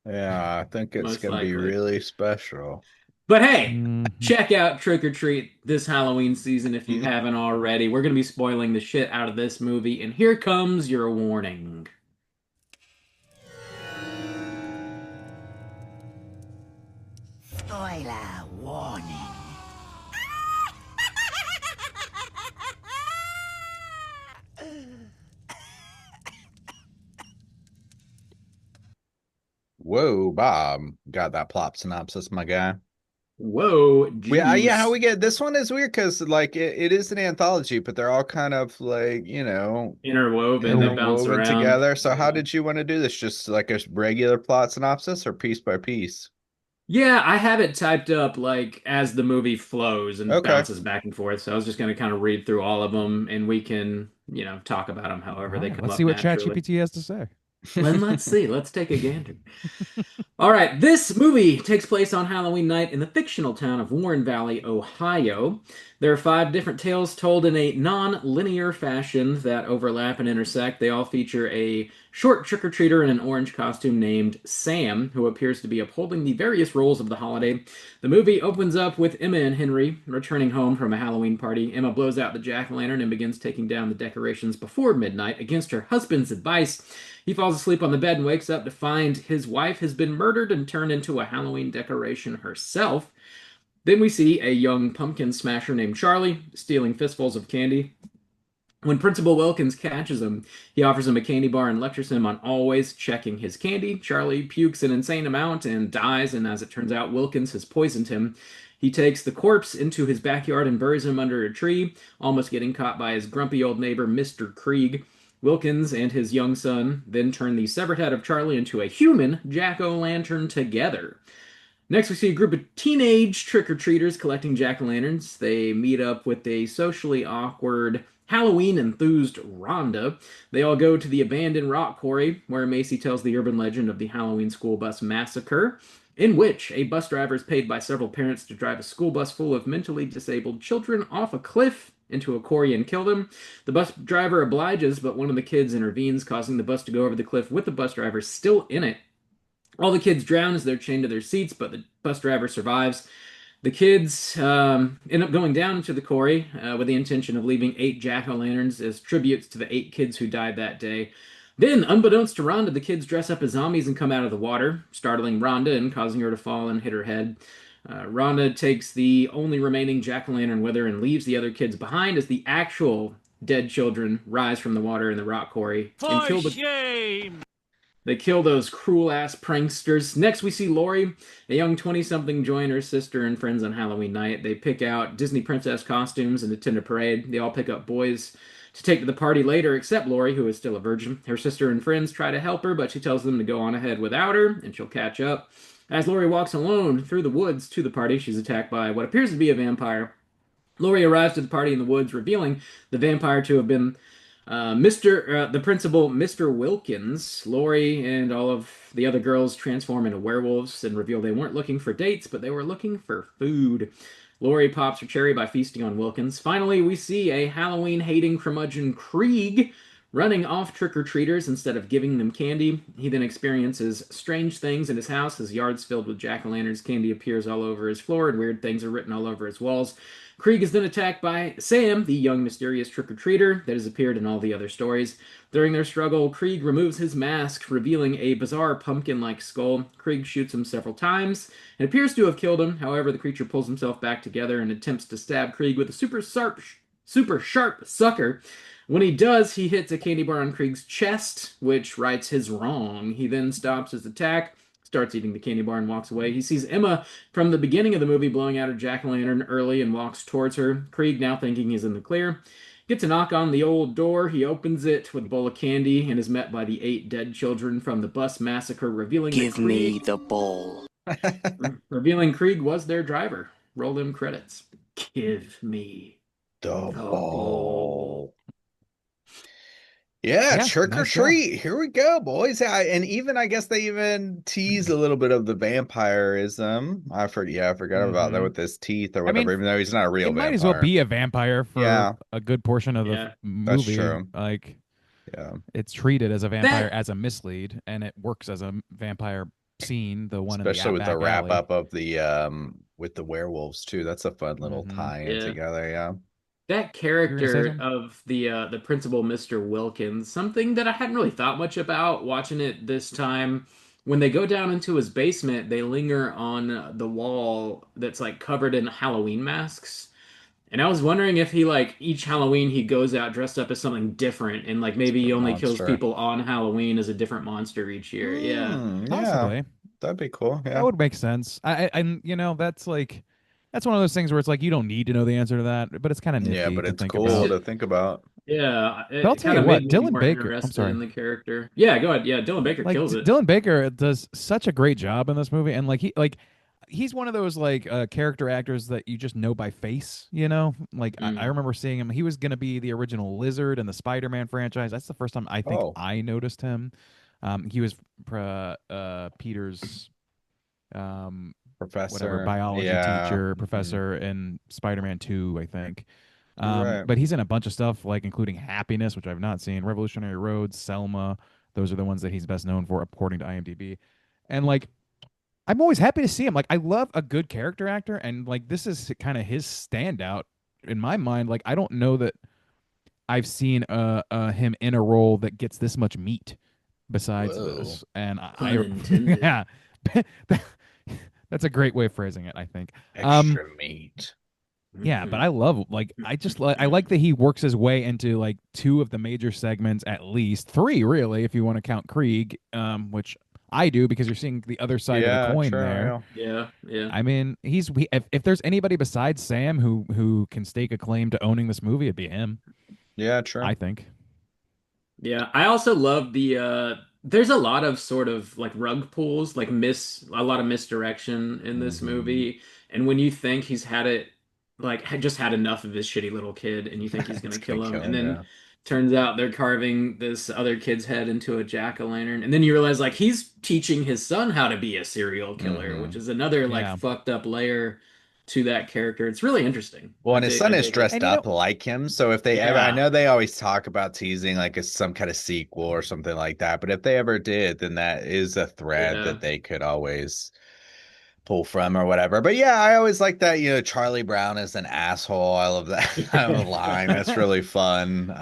[SPEAKER 2] Yeah, I think it's
[SPEAKER 4] Most
[SPEAKER 2] gonna be
[SPEAKER 4] likely.
[SPEAKER 2] really special.
[SPEAKER 4] But hey,
[SPEAKER 5] Mhm.
[SPEAKER 4] check out Trick or Treat this Halloween season if you haven't already. We're going to be spoiling the shit out of this movie, and here comes your warning.
[SPEAKER 1] Spoiler warning.
[SPEAKER 2] Whoa, Bob. Got that plot synopsis, my guy.
[SPEAKER 4] Whoa,
[SPEAKER 2] Yeah, how
[SPEAKER 4] jeez.
[SPEAKER 2] we get this one is weird because like it is an anthology, but they're all kind of like,
[SPEAKER 4] Interwoven, they bounce
[SPEAKER 2] interwoven
[SPEAKER 4] around.
[SPEAKER 2] together. So how
[SPEAKER 4] Yeah.
[SPEAKER 2] did you want to do this? Just like a regular plot synopsis or piece by piece?
[SPEAKER 4] Yeah, I have it typed up like as the movie flows and
[SPEAKER 2] Okay.
[SPEAKER 4] bounces back and forth. So I was just going to kind of read through all of them, and we can, talk about them however
[SPEAKER 5] All
[SPEAKER 4] they
[SPEAKER 5] right,
[SPEAKER 4] come
[SPEAKER 5] let's
[SPEAKER 4] up
[SPEAKER 5] see what
[SPEAKER 4] naturally.
[SPEAKER 5] ChatGPT has to say.
[SPEAKER 4] Then let's see. Let's take a gander. All right, this movie takes place on Halloween night in the fictional town of Warren Valley, Ohio. There are 5 different tales told in a non-linear fashion that overlap and intersect. They all feature a short trick-or-treater in an orange costume named Sam, who appears to be upholding the various roles of the holiday. The movie opens up with Emma and Henry returning home from a Halloween party. Emma blows out the jack-o'-lantern and begins taking down the decorations before midnight against her husband's advice. He falls asleep on the bed and wakes up to find his wife has been murdered and turned into a Halloween decoration herself. Then we see a young pumpkin smasher named Charlie stealing fistfuls of candy. When Principal Wilkins catches him, he offers him a candy bar and lectures him on always checking his candy. Charlie pukes an insane amount and dies, and as it turns out, Wilkins has poisoned him. He takes the corpse into his backyard and buries him under a tree, almost getting caught by his grumpy old neighbor, Mr. Krieg. Wilkins and his young son then turn the severed head of Charlie into a human jack-o'-lantern together. Next, we see a group of teenage trick-or-treaters collecting jack-o'-lanterns. They meet up with a socially awkward, Halloween-enthused Rhonda. They all go to the abandoned rock quarry, where Macy tells the urban legend of the Halloween school bus massacre, in which a bus driver is paid by several parents to drive a school bus full of mentally disabled children off a cliff into a quarry and kill them. The bus driver obliges, but one of the kids intervenes, causing the bus to go over the cliff with the bus driver still in it. All the kids drown as they're chained to their seats, but the bus driver survives. The kids end up going down into the quarry with the intention of leaving 8 jack-o'-lanterns as tributes to the 8 kids who died that day. Then, unbeknownst to Rhonda, the kids dress up as zombies and come out of the water, startling Rhonda and causing her to fall and hit her head. Rhonda takes the only remaining jack-o'-lantern with her and leaves the other kids behind as the actual dead children rise from the water in the rock quarry and kill the...
[SPEAKER 7] shame!
[SPEAKER 4] They kill those cruel-ass pranksters. Next, we see Lori, a young 20-something, join her sister and friends on Halloween night. They pick out Disney princess costumes and attend a parade. They all pick up boys to take to the party later, except Lori, who is still a virgin. Her sister and friends try to help her, but she tells them to go on ahead without her, and she'll catch up. As Lori walks alone through the woods to the party, she's attacked by what appears to be a vampire. Lori arrives at the party in the woods, revealing the vampire to have been the principal, Mr. Wilkins. Lori and all of the other girls transform into werewolves and reveal they weren't looking for dates, but they were looking for food. Lori pops her cherry by feasting on Wilkins. Finally, we see a Halloween-hating curmudgeon Krieg running off trick-or-treaters instead of giving them candy. He then experiences strange things in his house. His yard's filled with jack-o'-lanterns. Candy appears all over his floor, and weird things are written all over his walls. Krieg is then attacked by Sam, the young mysterious trick-or-treater that has appeared in all the other stories. During their struggle, Krieg removes his mask, revealing a bizarre pumpkin-like skull. Krieg shoots him several times and appears to have killed him. However, the creature pulls himself back together and attempts to stab Krieg with a super sharp sucker. When he does, he hits a candy bar on Krieg's chest, which rights his wrong. He then stops his attack, starts eating the candy bar, and walks away. He sees Emma from the beginning of the movie blowing out her jack-o'-lantern early and walks towards her. Krieg, now thinking he's in the clear, gets a knock on the old door. He opens it with a bowl of candy and is met by the 8 dead children from the bus massacre, revealing
[SPEAKER 8] Give me the bowl.
[SPEAKER 4] revealing Krieg was their driver. Roll them credits. Give me
[SPEAKER 2] The
[SPEAKER 4] the bowl.
[SPEAKER 2] Yeah,
[SPEAKER 5] Yeah,
[SPEAKER 2] trick or
[SPEAKER 5] nice job.
[SPEAKER 2] treat. Here we go, boys. Yeah, and even I guess they even tease a little bit of the vampirism. I forgot about that
[SPEAKER 5] Mhm.
[SPEAKER 2] with his teeth or
[SPEAKER 5] I
[SPEAKER 2] whatever,
[SPEAKER 5] mean,
[SPEAKER 2] even though he's not a real
[SPEAKER 5] it might as well
[SPEAKER 2] vampire.
[SPEAKER 5] be a vampire for
[SPEAKER 2] Yeah,
[SPEAKER 5] a good portion of the
[SPEAKER 4] Yeah.
[SPEAKER 2] that's
[SPEAKER 5] movie.
[SPEAKER 2] true.
[SPEAKER 5] Like,
[SPEAKER 2] Yeah,
[SPEAKER 5] it's treated as a vampire
[SPEAKER 4] That
[SPEAKER 5] as a mislead, and it works as a vampire scene, the one in the
[SPEAKER 2] especially with the
[SPEAKER 5] back
[SPEAKER 2] wrap
[SPEAKER 5] alley.
[SPEAKER 2] up of the with the werewolves too. That's a fun little
[SPEAKER 5] Hmm.
[SPEAKER 2] tie in
[SPEAKER 4] yeah.
[SPEAKER 2] together. Yeah.
[SPEAKER 4] That
[SPEAKER 5] You were gonna say
[SPEAKER 4] character
[SPEAKER 5] something?
[SPEAKER 4] of the principal, Mr. Wilkins, something that I hadn't really thought much about watching it this time. When they go down into his basement, they linger on the wall that's like covered in Halloween masks. And I was wondering if he like each Halloween he goes out dressed up as something different and like maybe he
[SPEAKER 2] Different
[SPEAKER 4] only kills
[SPEAKER 2] monster.
[SPEAKER 4] people on Halloween as a different monster each year. Yeah.
[SPEAKER 2] Yeah,
[SPEAKER 5] Possibly.
[SPEAKER 2] that'd be cool.
[SPEAKER 5] That
[SPEAKER 2] Yeah.
[SPEAKER 5] would make sense. And that's like that's one of those things where it's like you don't need to know the answer to that, but it's kind of
[SPEAKER 2] Yeah,
[SPEAKER 5] nifty
[SPEAKER 2] but
[SPEAKER 5] to
[SPEAKER 2] it's
[SPEAKER 5] think
[SPEAKER 2] cool
[SPEAKER 5] about.
[SPEAKER 2] to think about.
[SPEAKER 4] Yeah,
[SPEAKER 5] But I'll
[SPEAKER 4] it
[SPEAKER 5] tell
[SPEAKER 4] kind
[SPEAKER 5] you
[SPEAKER 4] of made
[SPEAKER 5] what,
[SPEAKER 4] me
[SPEAKER 5] Dylan
[SPEAKER 4] more
[SPEAKER 5] Baker. I'm
[SPEAKER 4] interested
[SPEAKER 5] sorry.
[SPEAKER 4] in the character. Yeah, go ahead. Yeah, Dylan Baker
[SPEAKER 5] Like
[SPEAKER 4] kills it.
[SPEAKER 5] Dylan Baker does such a great job in this movie, and he's one of those character actors that you just know by face. Like I
[SPEAKER 4] Mm.
[SPEAKER 5] remember seeing him. He was gonna be the original Lizard in the Spider-Man franchise. That's the first time I think
[SPEAKER 2] Oh,
[SPEAKER 5] I noticed him. He was Peter's whatever
[SPEAKER 2] professor.
[SPEAKER 5] biology
[SPEAKER 2] Yeah.
[SPEAKER 5] teacher
[SPEAKER 2] Mhm.
[SPEAKER 5] professor in Spider-Man 2, I think.
[SPEAKER 2] You're right.
[SPEAKER 5] But he's in a bunch of stuff like including Happiness, which I've not seen, Revolutionary Road, Selma. Those are the ones that he's best known for according to IMDb. And like I'm always happy to see him. Like I love a good character actor, and like this is kind of his standout in my mind. Like I don't know that I've seen him in a role that gets this much meat besides
[SPEAKER 2] Whoa.
[SPEAKER 5] this. And
[SPEAKER 4] Pun intended.
[SPEAKER 5] yeah. That's a great way of phrasing it, I think.
[SPEAKER 2] Extra meat.
[SPEAKER 5] Yeah, but
[SPEAKER 4] Mhm.
[SPEAKER 5] I love I like that he works his way into like two of the major segments, at least three really, if you want to count Krieg, which I do because you're seeing the other side of the
[SPEAKER 2] Yeah,
[SPEAKER 5] coin
[SPEAKER 2] true.
[SPEAKER 5] there.
[SPEAKER 2] Yeah.
[SPEAKER 4] Yeah, yeah.
[SPEAKER 5] I mean, if there's anybody besides Sam who can stake a claim to owning this movie, it'd be him.
[SPEAKER 2] Yeah, true.
[SPEAKER 5] I think.
[SPEAKER 4] Yeah, I also love the there's a lot of sort of like rug pulls, like a lot of misdirection in this
[SPEAKER 2] Mhm.
[SPEAKER 4] movie. And when you think he's had it just had enough of his shitty little kid and you think he's
[SPEAKER 2] It's
[SPEAKER 4] gonna
[SPEAKER 2] gonna
[SPEAKER 4] kill him,
[SPEAKER 2] kill
[SPEAKER 4] and
[SPEAKER 2] him.
[SPEAKER 4] then
[SPEAKER 2] Yeah.
[SPEAKER 4] turns out they're carving this other kid's head into a jack-o'-lantern. And then you realize like he's teaching his son how to be a serial killer, which
[SPEAKER 2] Hmm.
[SPEAKER 4] is another like
[SPEAKER 5] Yeah.
[SPEAKER 4] fucked up layer to that character. It's really interesting.
[SPEAKER 2] Well, and his son
[SPEAKER 4] I
[SPEAKER 2] is
[SPEAKER 4] dig it.
[SPEAKER 2] dressed
[SPEAKER 5] And
[SPEAKER 2] up like him, so if they ever, I
[SPEAKER 4] Yeah.
[SPEAKER 2] know they always talk about teasing like a, some kind of sequel or something like that, but if they ever did, then that is a thread
[SPEAKER 4] Yeah.
[SPEAKER 2] that they could always pull from or whatever. But yeah, I always like that, Charlie Brown is an asshole. I love that kind of line. That's really fun.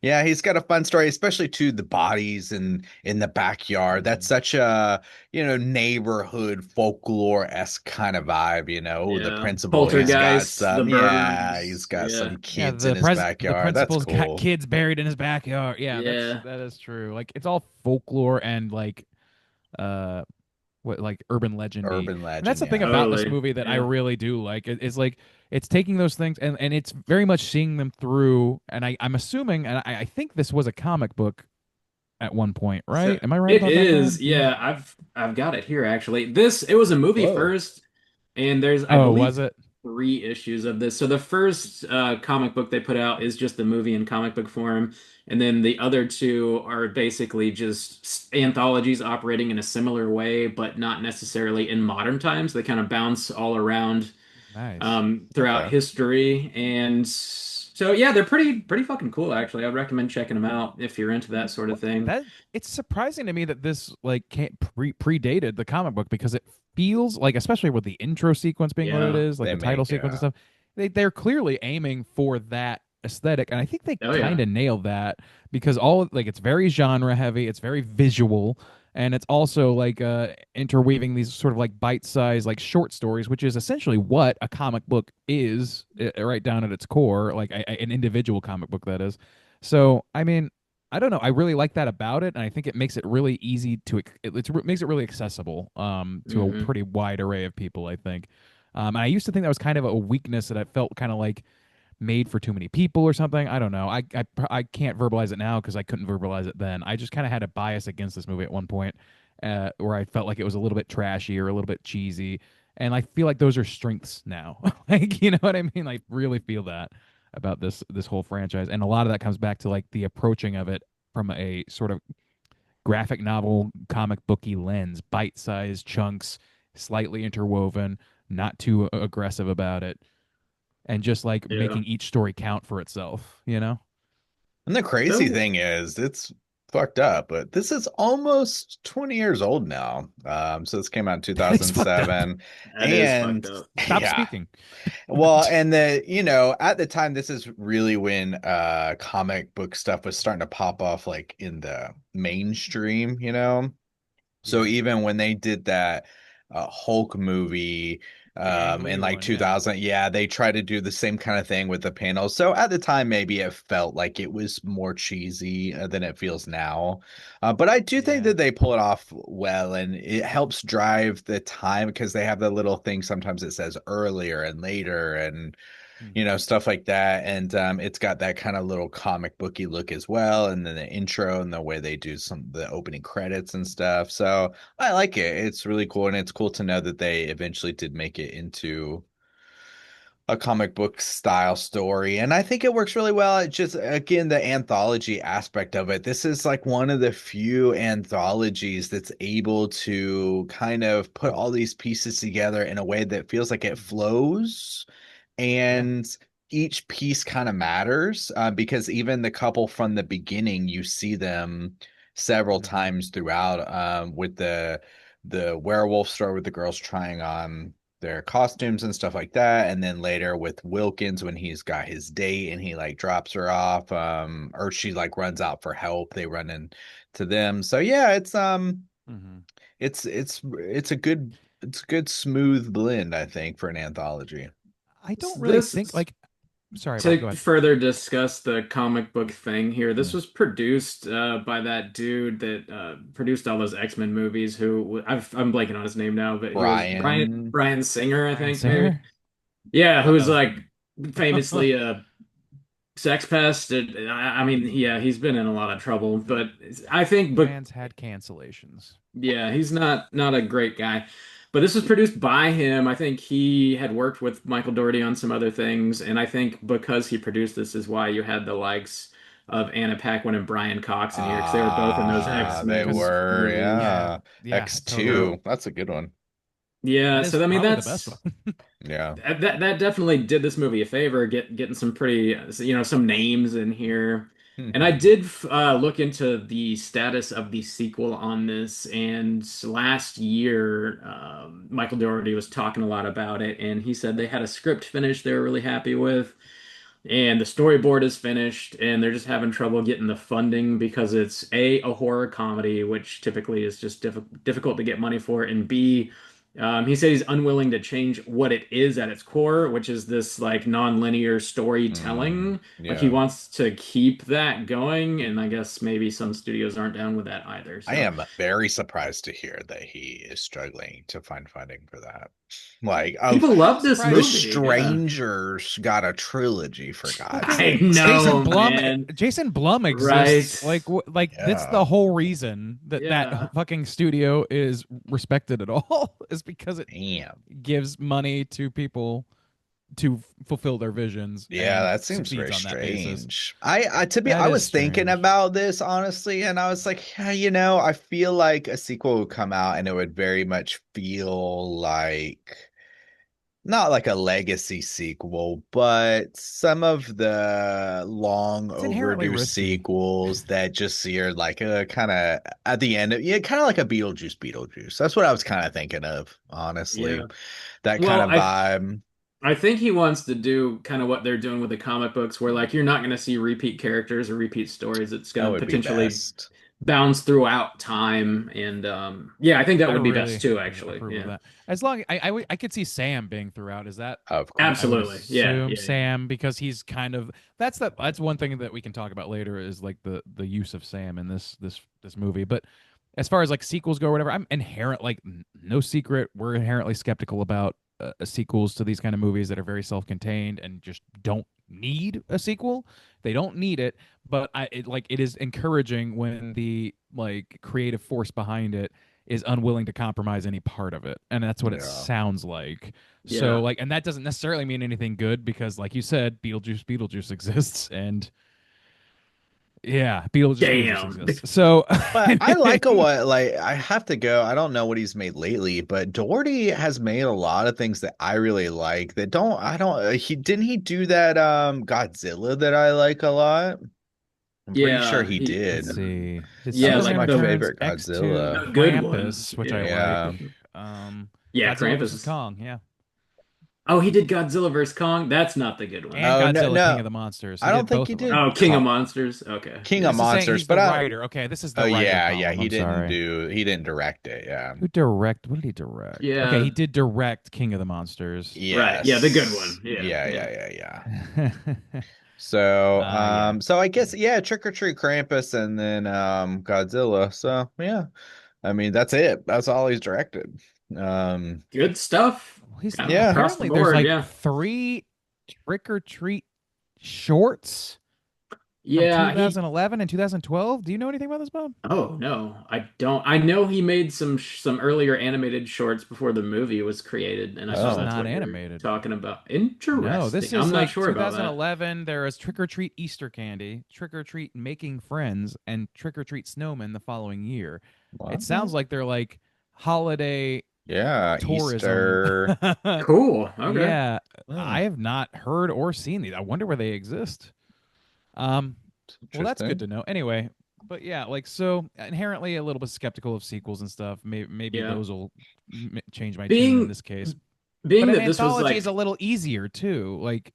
[SPEAKER 2] Yeah, he's got a fun story, especially to the bodies in the backyard. That's such a, neighborhood folklore-esque kind of vibe, the
[SPEAKER 4] Yeah.
[SPEAKER 2] principal, he's got
[SPEAKER 4] Poltergeist, the
[SPEAKER 2] some, yeah, he's
[SPEAKER 4] birds.
[SPEAKER 2] got
[SPEAKER 4] Yeah.
[SPEAKER 2] some
[SPEAKER 5] Yeah,
[SPEAKER 2] kids in his
[SPEAKER 5] the
[SPEAKER 2] backyard. That's
[SPEAKER 5] principal's got
[SPEAKER 2] cool.
[SPEAKER 5] kids buried in his backyard. Yeah,
[SPEAKER 4] Yeah.
[SPEAKER 5] that is true. Like it's all folklore and uh what like urban legendy.
[SPEAKER 2] Urban
[SPEAKER 5] And that's
[SPEAKER 2] legend,
[SPEAKER 5] the thing
[SPEAKER 2] yeah.
[SPEAKER 5] about this
[SPEAKER 4] Totally.
[SPEAKER 5] movie that I
[SPEAKER 4] Yeah.
[SPEAKER 5] really do like. It's like it's taking those things and it's very much seeing them through. And I'm assuming, and I think this was a comic book at one point,
[SPEAKER 4] So
[SPEAKER 5] right? Am I right
[SPEAKER 4] it
[SPEAKER 5] about that, Brad?
[SPEAKER 4] is, yeah, I've got it here actually. It was a movie
[SPEAKER 2] Whoa.
[SPEAKER 4] first, and there's I
[SPEAKER 5] Oh, was
[SPEAKER 4] believe
[SPEAKER 5] it?
[SPEAKER 4] three issues of this. So the first comic book they put out is just the movie in comic book form, and then the other two are basically just anthologies operating in a similar way, but not necessarily in modern times. They kind of bounce all around
[SPEAKER 5] Nice.
[SPEAKER 4] throughout
[SPEAKER 2] Okay.
[SPEAKER 4] history, and so yeah, they're pretty fucking cool actually. I'd recommend checking them out if you're into that sort of thing.
[SPEAKER 5] That it's surprising to me that this like can't predated the comic book because it feels like, especially with the intro sequence being what it
[SPEAKER 4] Yeah.
[SPEAKER 5] is, like
[SPEAKER 2] They
[SPEAKER 5] the title
[SPEAKER 2] make
[SPEAKER 5] sequence and stuff, they're clearly aiming for that aesthetic, and I think they
[SPEAKER 4] Oh yeah.
[SPEAKER 5] kind of nailed that because all like it's very genre heavy, it's very visual, and it's also like interweaving these sort of like bite-sized like short stories, which is essentially what a comic book is, right down at its core, like an individual comic book that is. So I mean, I don't know. I really like that about it, and I think it makes it really easy to it makes it really accessible to a
[SPEAKER 4] Hmm.
[SPEAKER 5] pretty wide array of people. I think. And I used to think that was kind of a weakness that I felt kind of like made for too many people or something. I don't know. I can't verbalize it now because I couldn't verbalize it then. I just kind of had a bias against this movie at one point, where I felt like it was a little bit trashy or a little bit cheesy, and I feel like those are strengths now. Like you know what I mean? I really feel that. about this whole franchise, and a lot of that comes back to like the approaching of it from a sort of graphic novel, comic booky lens, bite-sized chunks, slightly interwoven, not too aggressive about it, and just like
[SPEAKER 4] Yeah.
[SPEAKER 5] making each story count for itself, you know?
[SPEAKER 2] And the crazy
[SPEAKER 4] So-
[SPEAKER 2] thing is, it's fucked up, but this is almost 20 years old now. So this came out in
[SPEAKER 5] It's fucked up.
[SPEAKER 2] 2007.
[SPEAKER 4] That is
[SPEAKER 2] And
[SPEAKER 4] fucked up.
[SPEAKER 5] Stop
[SPEAKER 2] yeah.
[SPEAKER 5] speaking.
[SPEAKER 2] Well, and at the time, this is really when comic book stuff was starting to pop off like in the mainstream, you know? So
[SPEAKER 5] Yeah.
[SPEAKER 2] even when they did that Hulk movie
[SPEAKER 5] Ang Lee
[SPEAKER 2] in like
[SPEAKER 5] one,
[SPEAKER 2] 2000, yeah, they tried to do the same kind of thing with the panels. So at the time, maybe it felt like it was more cheesy than it feels now. But I do think
[SPEAKER 5] Yeah.
[SPEAKER 2] that they pull it off well, and it helps drive the time because they have the little thing sometimes it says earlier and later and stuff like that. And it's got that kind of little comic booky look as well. And then the intro and the way they do the opening credits and stuff. So I like it. It's really cool. And it's cool to know that they eventually did make it into a comic book style story. And I think it works really well. It just, again, the anthology aspect of it. This is like one of the few anthologies that's able to kind of put all these pieces together in a way that feels like it flows, and each piece kind of matters because even the couple from the beginning, you see them several times throughout with the werewolf story with the girls trying on their costumes and stuff like that, and then later with Wilkins when he's got his date and he like drops her off or she like runs out for help, they run into them. So yeah, it's a good smooth blend, I think, for an anthology.
[SPEAKER 5] I don't really
[SPEAKER 4] This-
[SPEAKER 5] think like. Sorry, Bob, go
[SPEAKER 4] To
[SPEAKER 5] ahead.
[SPEAKER 4] further discuss the comic book thing here, this
[SPEAKER 5] Hmm.
[SPEAKER 4] was produced by that dude that produced all those X-Men movies. I'm blanking on his name now, but he was Brian Singer, I think. Maybe.
[SPEAKER 5] Singer?
[SPEAKER 4] Yeah, who's
[SPEAKER 5] Uh-oh.
[SPEAKER 4] like famously a sex pest. I mean, yeah, he's been in a lot of trouble, but I think,
[SPEAKER 5] Fans had cancellations.
[SPEAKER 4] yeah, he's not a great guy. But this was produced by him. I think he had worked with Michael Dougherty on some other things, and I think because he produced this is why you had the likes of Anna Paquin and Brian Cox in here, because they were both in those X-Men.
[SPEAKER 2] They were,
[SPEAKER 4] movies.
[SPEAKER 2] yeah.
[SPEAKER 5] Yeah,
[SPEAKER 2] X2.
[SPEAKER 5] totally.
[SPEAKER 2] That's a good one.
[SPEAKER 4] Yeah,
[SPEAKER 5] That is
[SPEAKER 4] so I mean
[SPEAKER 5] probably
[SPEAKER 4] that's
[SPEAKER 5] the best one.
[SPEAKER 2] Yeah.
[SPEAKER 4] that definitely did this movie a favor, getting some pretty some names in here. And I did look into the status of the sequel on this, and last year Michael Dougherty was talking a lot about it, and he said they had a script finished they were really happy with, and the storyboard is finished, and they're just having trouble getting the funding because it's a horror comedy, which typically is just difficult to get money for, and B, he said he's unwilling to change what it is at its core, which is this like non-linear storytelling. Like he
[SPEAKER 2] yeah.
[SPEAKER 4] wants to keep that going, and I guess maybe some studios aren't down with that either. So.
[SPEAKER 2] I am very surprised to hear that he is struggling to find funding for that. Like,
[SPEAKER 4] People love this
[SPEAKER 2] The
[SPEAKER 4] movie.
[SPEAKER 2] Strangers got a trilogy, for God's
[SPEAKER 4] I
[SPEAKER 2] sake.
[SPEAKER 4] know, man.
[SPEAKER 5] Jason Blum exists.
[SPEAKER 4] Right.
[SPEAKER 5] That's
[SPEAKER 2] Yeah.
[SPEAKER 5] the whole reason that
[SPEAKER 4] Yeah.
[SPEAKER 5] that fucking studio is respected at all is because it
[SPEAKER 2] Damn.
[SPEAKER 5] gives money to people to fulfill their visions.
[SPEAKER 2] Yeah,
[SPEAKER 5] and
[SPEAKER 2] that seems very
[SPEAKER 5] succeeds on that basis.
[SPEAKER 2] strange. I
[SPEAKER 5] That
[SPEAKER 2] was
[SPEAKER 5] is
[SPEAKER 2] thinking
[SPEAKER 5] strange.
[SPEAKER 2] about this honestly, and I was like, yeah, I feel like a sequel would come out and it would very much feel like not like a legacy sequel, but some of the long
[SPEAKER 5] It's inherently
[SPEAKER 2] overdue
[SPEAKER 5] risky.
[SPEAKER 2] sequels that just are like a kind of at the end of, kind of like a Beetlejuice. That's what I was kind of thinking of, honestly.
[SPEAKER 4] Yeah.
[SPEAKER 2] That
[SPEAKER 4] Well,
[SPEAKER 2] kind of vibe.
[SPEAKER 4] I think he wants to do kind of what they're doing with the comic books, where like you're not going to see repeat characters or repeat stories. It's
[SPEAKER 2] That
[SPEAKER 4] going to
[SPEAKER 2] would be
[SPEAKER 4] potentially
[SPEAKER 2] best.
[SPEAKER 4] bounce throughout time, and yeah, I think that
[SPEAKER 5] I
[SPEAKER 4] would be
[SPEAKER 5] really
[SPEAKER 4] best too. Actually,
[SPEAKER 5] approve of
[SPEAKER 4] yeah,
[SPEAKER 5] that. As long I could see Sam being throughout. Is that
[SPEAKER 2] Of course.
[SPEAKER 5] I would
[SPEAKER 4] absolutely, yeah,
[SPEAKER 5] assume
[SPEAKER 4] yeah.
[SPEAKER 5] Sam, because he's kind of that's one thing that we can talk about later is like the use of Sam in this movie. But as far as like sequels go or whatever, I'm no secret we're inherently skeptical about sequels to these kind of movies that are very self-contained and just don't need a sequel. They don't need it, but it is encouraging when the like creative force behind it is unwilling to compromise any part of it, and that's what it
[SPEAKER 2] Yeah.
[SPEAKER 5] sounds like.
[SPEAKER 4] Yeah.
[SPEAKER 5] So like, and that doesn't necessarily mean anything good because, like you said, Beetlejuice exists, and yeah, Beetlejuice
[SPEAKER 4] Damn.
[SPEAKER 5] exists. So,
[SPEAKER 2] But I like what, like, I have to go. I don't know what he's made lately, but Doherty has made a lot of things that I really like that don't, I don't, didn't he do that Godzilla that I like a lot? I'm pretty
[SPEAKER 4] Yeah,
[SPEAKER 2] sure he
[SPEAKER 4] he-
[SPEAKER 2] did.
[SPEAKER 5] let's see.
[SPEAKER 4] Yeah,
[SPEAKER 2] was
[SPEAKER 4] like
[SPEAKER 2] my
[SPEAKER 4] the-
[SPEAKER 2] favorite
[SPEAKER 5] X2
[SPEAKER 2] Godzilla.
[SPEAKER 4] A good one.
[SPEAKER 5] Krampus, which I
[SPEAKER 2] Yeah.
[SPEAKER 5] like.
[SPEAKER 4] Yeah,
[SPEAKER 5] Godzilla
[SPEAKER 4] Krampus
[SPEAKER 5] vs.
[SPEAKER 4] is-
[SPEAKER 5] Kong, yeah.
[SPEAKER 4] Oh, he did Godzilla vs. Kong? That's not the good one.
[SPEAKER 5] And
[SPEAKER 2] Oh, no,
[SPEAKER 5] Godzilla
[SPEAKER 2] no.
[SPEAKER 5] King of the Monsters.
[SPEAKER 2] I don't think
[SPEAKER 5] both
[SPEAKER 2] he
[SPEAKER 5] of them.
[SPEAKER 2] did.
[SPEAKER 4] Oh, King of
[SPEAKER 2] Kong.
[SPEAKER 4] Monsters. Okay.
[SPEAKER 2] King
[SPEAKER 5] This
[SPEAKER 2] of
[SPEAKER 5] is saying
[SPEAKER 2] Monsters,
[SPEAKER 5] he's
[SPEAKER 2] but
[SPEAKER 5] the
[SPEAKER 2] I,
[SPEAKER 5] writer. Okay, this is the
[SPEAKER 2] oh
[SPEAKER 5] writer
[SPEAKER 2] yeah,
[SPEAKER 5] column,
[SPEAKER 2] yeah,
[SPEAKER 5] I'm
[SPEAKER 2] he
[SPEAKER 5] sorry.
[SPEAKER 2] he didn't direct it, yeah.
[SPEAKER 5] Who direct? What did he direct?
[SPEAKER 4] Yeah.
[SPEAKER 5] Okay, he did direct King of the Monsters.
[SPEAKER 4] Right, yeah, the good one. Yeah.
[SPEAKER 2] Yeah. So,
[SPEAKER 5] Yeah.
[SPEAKER 2] so I guess yeah, Trick or Treat Krampus and then Godzilla. So yeah, I mean that's it. That's all he's directed.
[SPEAKER 4] Good stuff.
[SPEAKER 5] He's
[SPEAKER 4] Kind of
[SPEAKER 2] Yeah.
[SPEAKER 4] across the
[SPEAKER 5] apparently
[SPEAKER 4] board,
[SPEAKER 5] there's like
[SPEAKER 4] yeah.
[SPEAKER 5] 3 Trick or Treat shorts from
[SPEAKER 4] Yeah,
[SPEAKER 5] 2011 and 2012. Do you know anything about this, Bob?
[SPEAKER 4] Oh no, I don't. I know he made some earlier animated shorts before the movie was created, and I
[SPEAKER 2] This
[SPEAKER 4] thought
[SPEAKER 2] is
[SPEAKER 4] that's
[SPEAKER 5] not
[SPEAKER 4] what you were
[SPEAKER 5] animated.
[SPEAKER 4] talking about. Interesting.
[SPEAKER 5] No, this is
[SPEAKER 4] I'm not
[SPEAKER 5] like
[SPEAKER 4] sure about that.
[SPEAKER 5] 2011. There is Trick or Treat Easter Candy, Trick or Treat Making Friends, and Trick or Treat Snowman the following year. It sounds like they're like holiday
[SPEAKER 2] yeah,
[SPEAKER 5] tourism.
[SPEAKER 2] Easter.
[SPEAKER 4] Cool. Okay.
[SPEAKER 5] Yeah,
[SPEAKER 2] Hmm.
[SPEAKER 5] I have not heard or seen these. I wonder where they exist. Well, that's good to know. Anyway, but yeah, like so inherently a little bit skeptical of sequels and stuff. Maybe
[SPEAKER 4] Yeah.
[SPEAKER 5] those will change my
[SPEAKER 4] Being-
[SPEAKER 5] tune in this case.
[SPEAKER 4] Being
[SPEAKER 5] But
[SPEAKER 4] that
[SPEAKER 5] an
[SPEAKER 4] this was
[SPEAKER 5] anthology
[SPEAKER 4] like
[SPEAKER 5] is a little easier too, like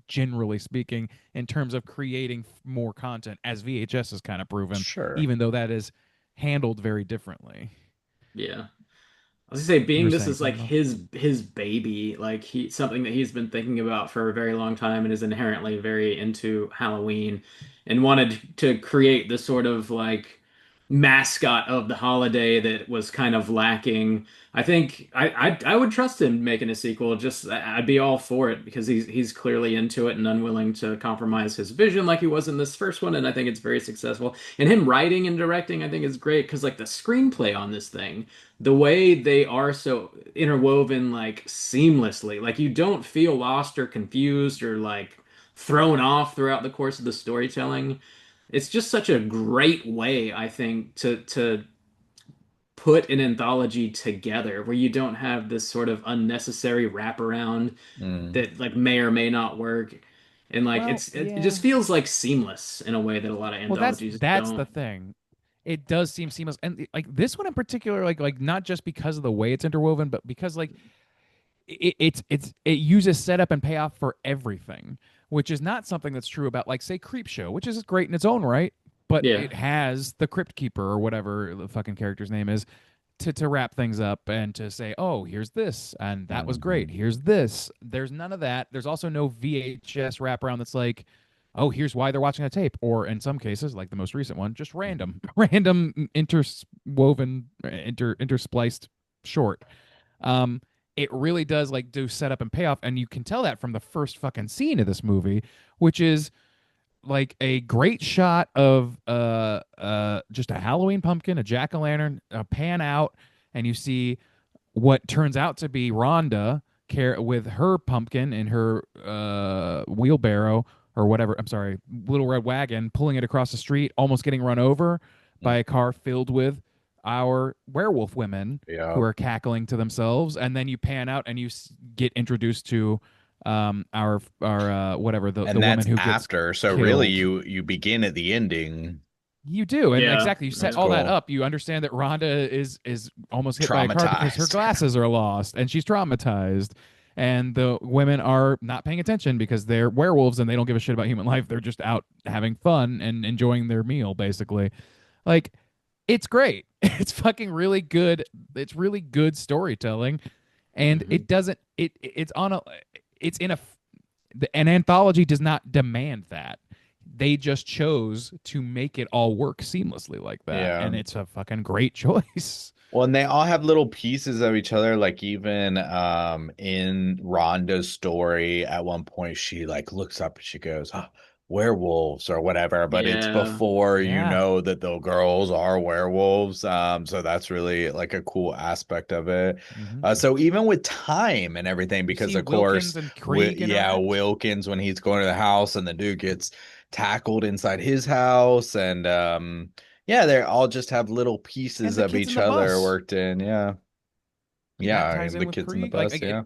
[SPEAKER 5] generally speaking, in terms of creating more content, as VHS has kind of proven.
[SPEAKER 2] Sure.
[SPEAKER 5] Even though that is handled very differently.
[SPEAKER 4] Yeah. I was gonna say, being
[SPEAKER 5] were
[SPEAKER 4] this
[SPEAKER 5] saying
[SPEAKER 4] is like
[SPEAKER 5] something,
[SPEAKER 4] his baby, like something that he's been thinking about for a very long time and is inherently very into Halloween and wanted to create this sort of like mascot of the holiday that was kind of lacking. I think I would trust him making a sequel. Just I'd be all for it because he's clearly into it and unwilling to compromise his vision like he was in this first one, and I think it's very successful. And him writing and directing, I think is great because like the screenplay on this thing, the way they are so interwoven like seamlessly, like you don't feel lost or confused or like thrown off throughout the course of the storytelling. It's just such a great way, I think, to put an anthology together where you don't have this sort of unnecessary wraparound
[SPEAKER 2] Mm.
[SPEAKER 4] that like may or may not work. And like
[SPEAKER 5] Well,
[SPEAKER 4] it
[SPEAKER 5] yeah.
[SPEAKER 4] just feels like seamless in a way that a lot of
[SPEAKER 5] Well,
[SPEAKER 4] anthologies
[SPEAKER 5] that's
[SPEAKER 4] don't.
[SPEAKER 5] the thing. It does seem seamless, and like this one in particular, like not just because of the way it's interwoven, but because like it uses setup and payoff for everything, which is not something that's true about like say Creepshow, which is great in its own right, but
[SPEAKER 4] Yeah.
[SPEAKER 5] it has the Crypt Keeper or whatever the fucking character's name is to wrap things up and to say, oh, here's this and that was great. Here's this. There's none of that. There's also no VHS wraparound that's like, oh, here's why they're watching a tape, or in some cases, like the most recent one, just random interwoven, interspliced short. It really does like do setup and payoff, and you can tell that from the first fucking scene of this movie, which is like a great shot of just a Halloween pumpkin, a jack-o'-lantern, a pan out, and you see what turns out to be Rhonda with her pumpkin in her wheelbarrow or whatever. I'm sorry, little red wagon, pulling it across the street, almost getting run over by a car filled with our werewolf women
[SPEAKER 2] Yeah.
[SPEAKER 5] who are cackling to themselves, and then you pan out and you get introduced to our whatever the
[SPEAKER 2] And
[SPEAKER 5] woman
[SPEAKER 2] that's
[SPEAKER 5] who gets
[SPEAKER 2] after. So really
[SPEAKER 5] killed.
[SPEAKER 2] you begin at the ending.
[SPEAKER 5] You do, and
[SPEAKER 4] Yeah,
[SPEAKER 5] exactly. You set
[SPEAKER 2] that's
[SPEAKER 5] all that
[SPEAKER 2] cool.
[SPEAKER 5] up. You understand that Rhonda is almost hit by a car because her
[SPEAKER 2] Traumatized.
[SPEAKER 5] glasses are lost, and she's traumatized. And the women are not paying attention because they're werewolves and they don't give a shit about human life. They're just out having fun and enjoying their meal, basically. Like, it's great. It's fucking really good. It's really good storytelling, and it doesn't. It's on a. It's in a. An anthology does not demand that. They just chose to make it all work seamlessly like that,
[SPEAKER 2] Yeah.
[SPEAKER 5] and it's a fucking great choice.
[SPEAKER 2] Well, and they all have little pieces of each other. Like even in Rhonda's story, at one point she like looks up and she goes, "Oh, werewolves or whatever, but it's
[SPEAKER 4] Yeah.
[SPEAKER 2] before you
[SPEAKER 5] Yeah.
[SPEAKER 2] know that the girls are werewolves. So that's really like a cool aspect of it.
[SPEAKER 5] Mhm.
[SPEAKER 2] So even with time and everything,
[SPEAKER 5] You
[SPEAKER 2] because
[SPEAKER 5] see
[SPEAKER 2] of course,
[SPEAKER 5] Wilkins and Krieg interact.
[SPEAKER 2] Wilkins when he's going to the house and the dude gets tackled inside his house, and yeah, they all just have little
[SPEAKER 5] And
[SPEAKER 2] pieces
[SPEAKER 5] the
[SPEAKER 2] of
[SPEAKER 5] kids in
[SPEAKER 2] each
[SPEAKER 5] the
[SPEAKER 2] other
[SPEAKER 5] bus.
[SPEAKER 2] worked in. Yeah.
[SPEAKER 5] That
[SPEAKER 2] Yeah,
[SPEAKER 5] ties
[SPEAKER 2] and
[SPEAKER 5] in
[SPEAKER 2] the
[SPEAKER 5] with
[SPEAKER 2] kids in the
[SPEAKER 5] Krieg. Like
[SPEAKER 2] bus,
[SPEAKER 5] it
[SPEAKER 2] yeah.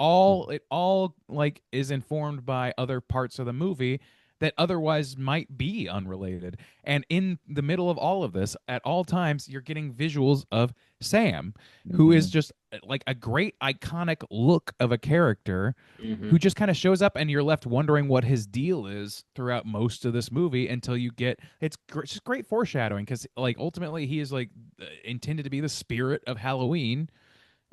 [SPEAKER 5] all like is informed by other parts of the movie that otherwise might be unrelated. And in the middle of all of this, at all times, you're getting visuals of Sam, who is
[SPEAKER 2] Mhm.
[SPEAKER 5] just like a great iconic look of a character
[SPEAKER 4] Mhm.
[SPEAKER 5] who just kind of shows up and you're left wondering what his deal is throughout most of this movie until you get it's just great foreshadowing because like ultimately he is like intended to be the spirit of Halloween,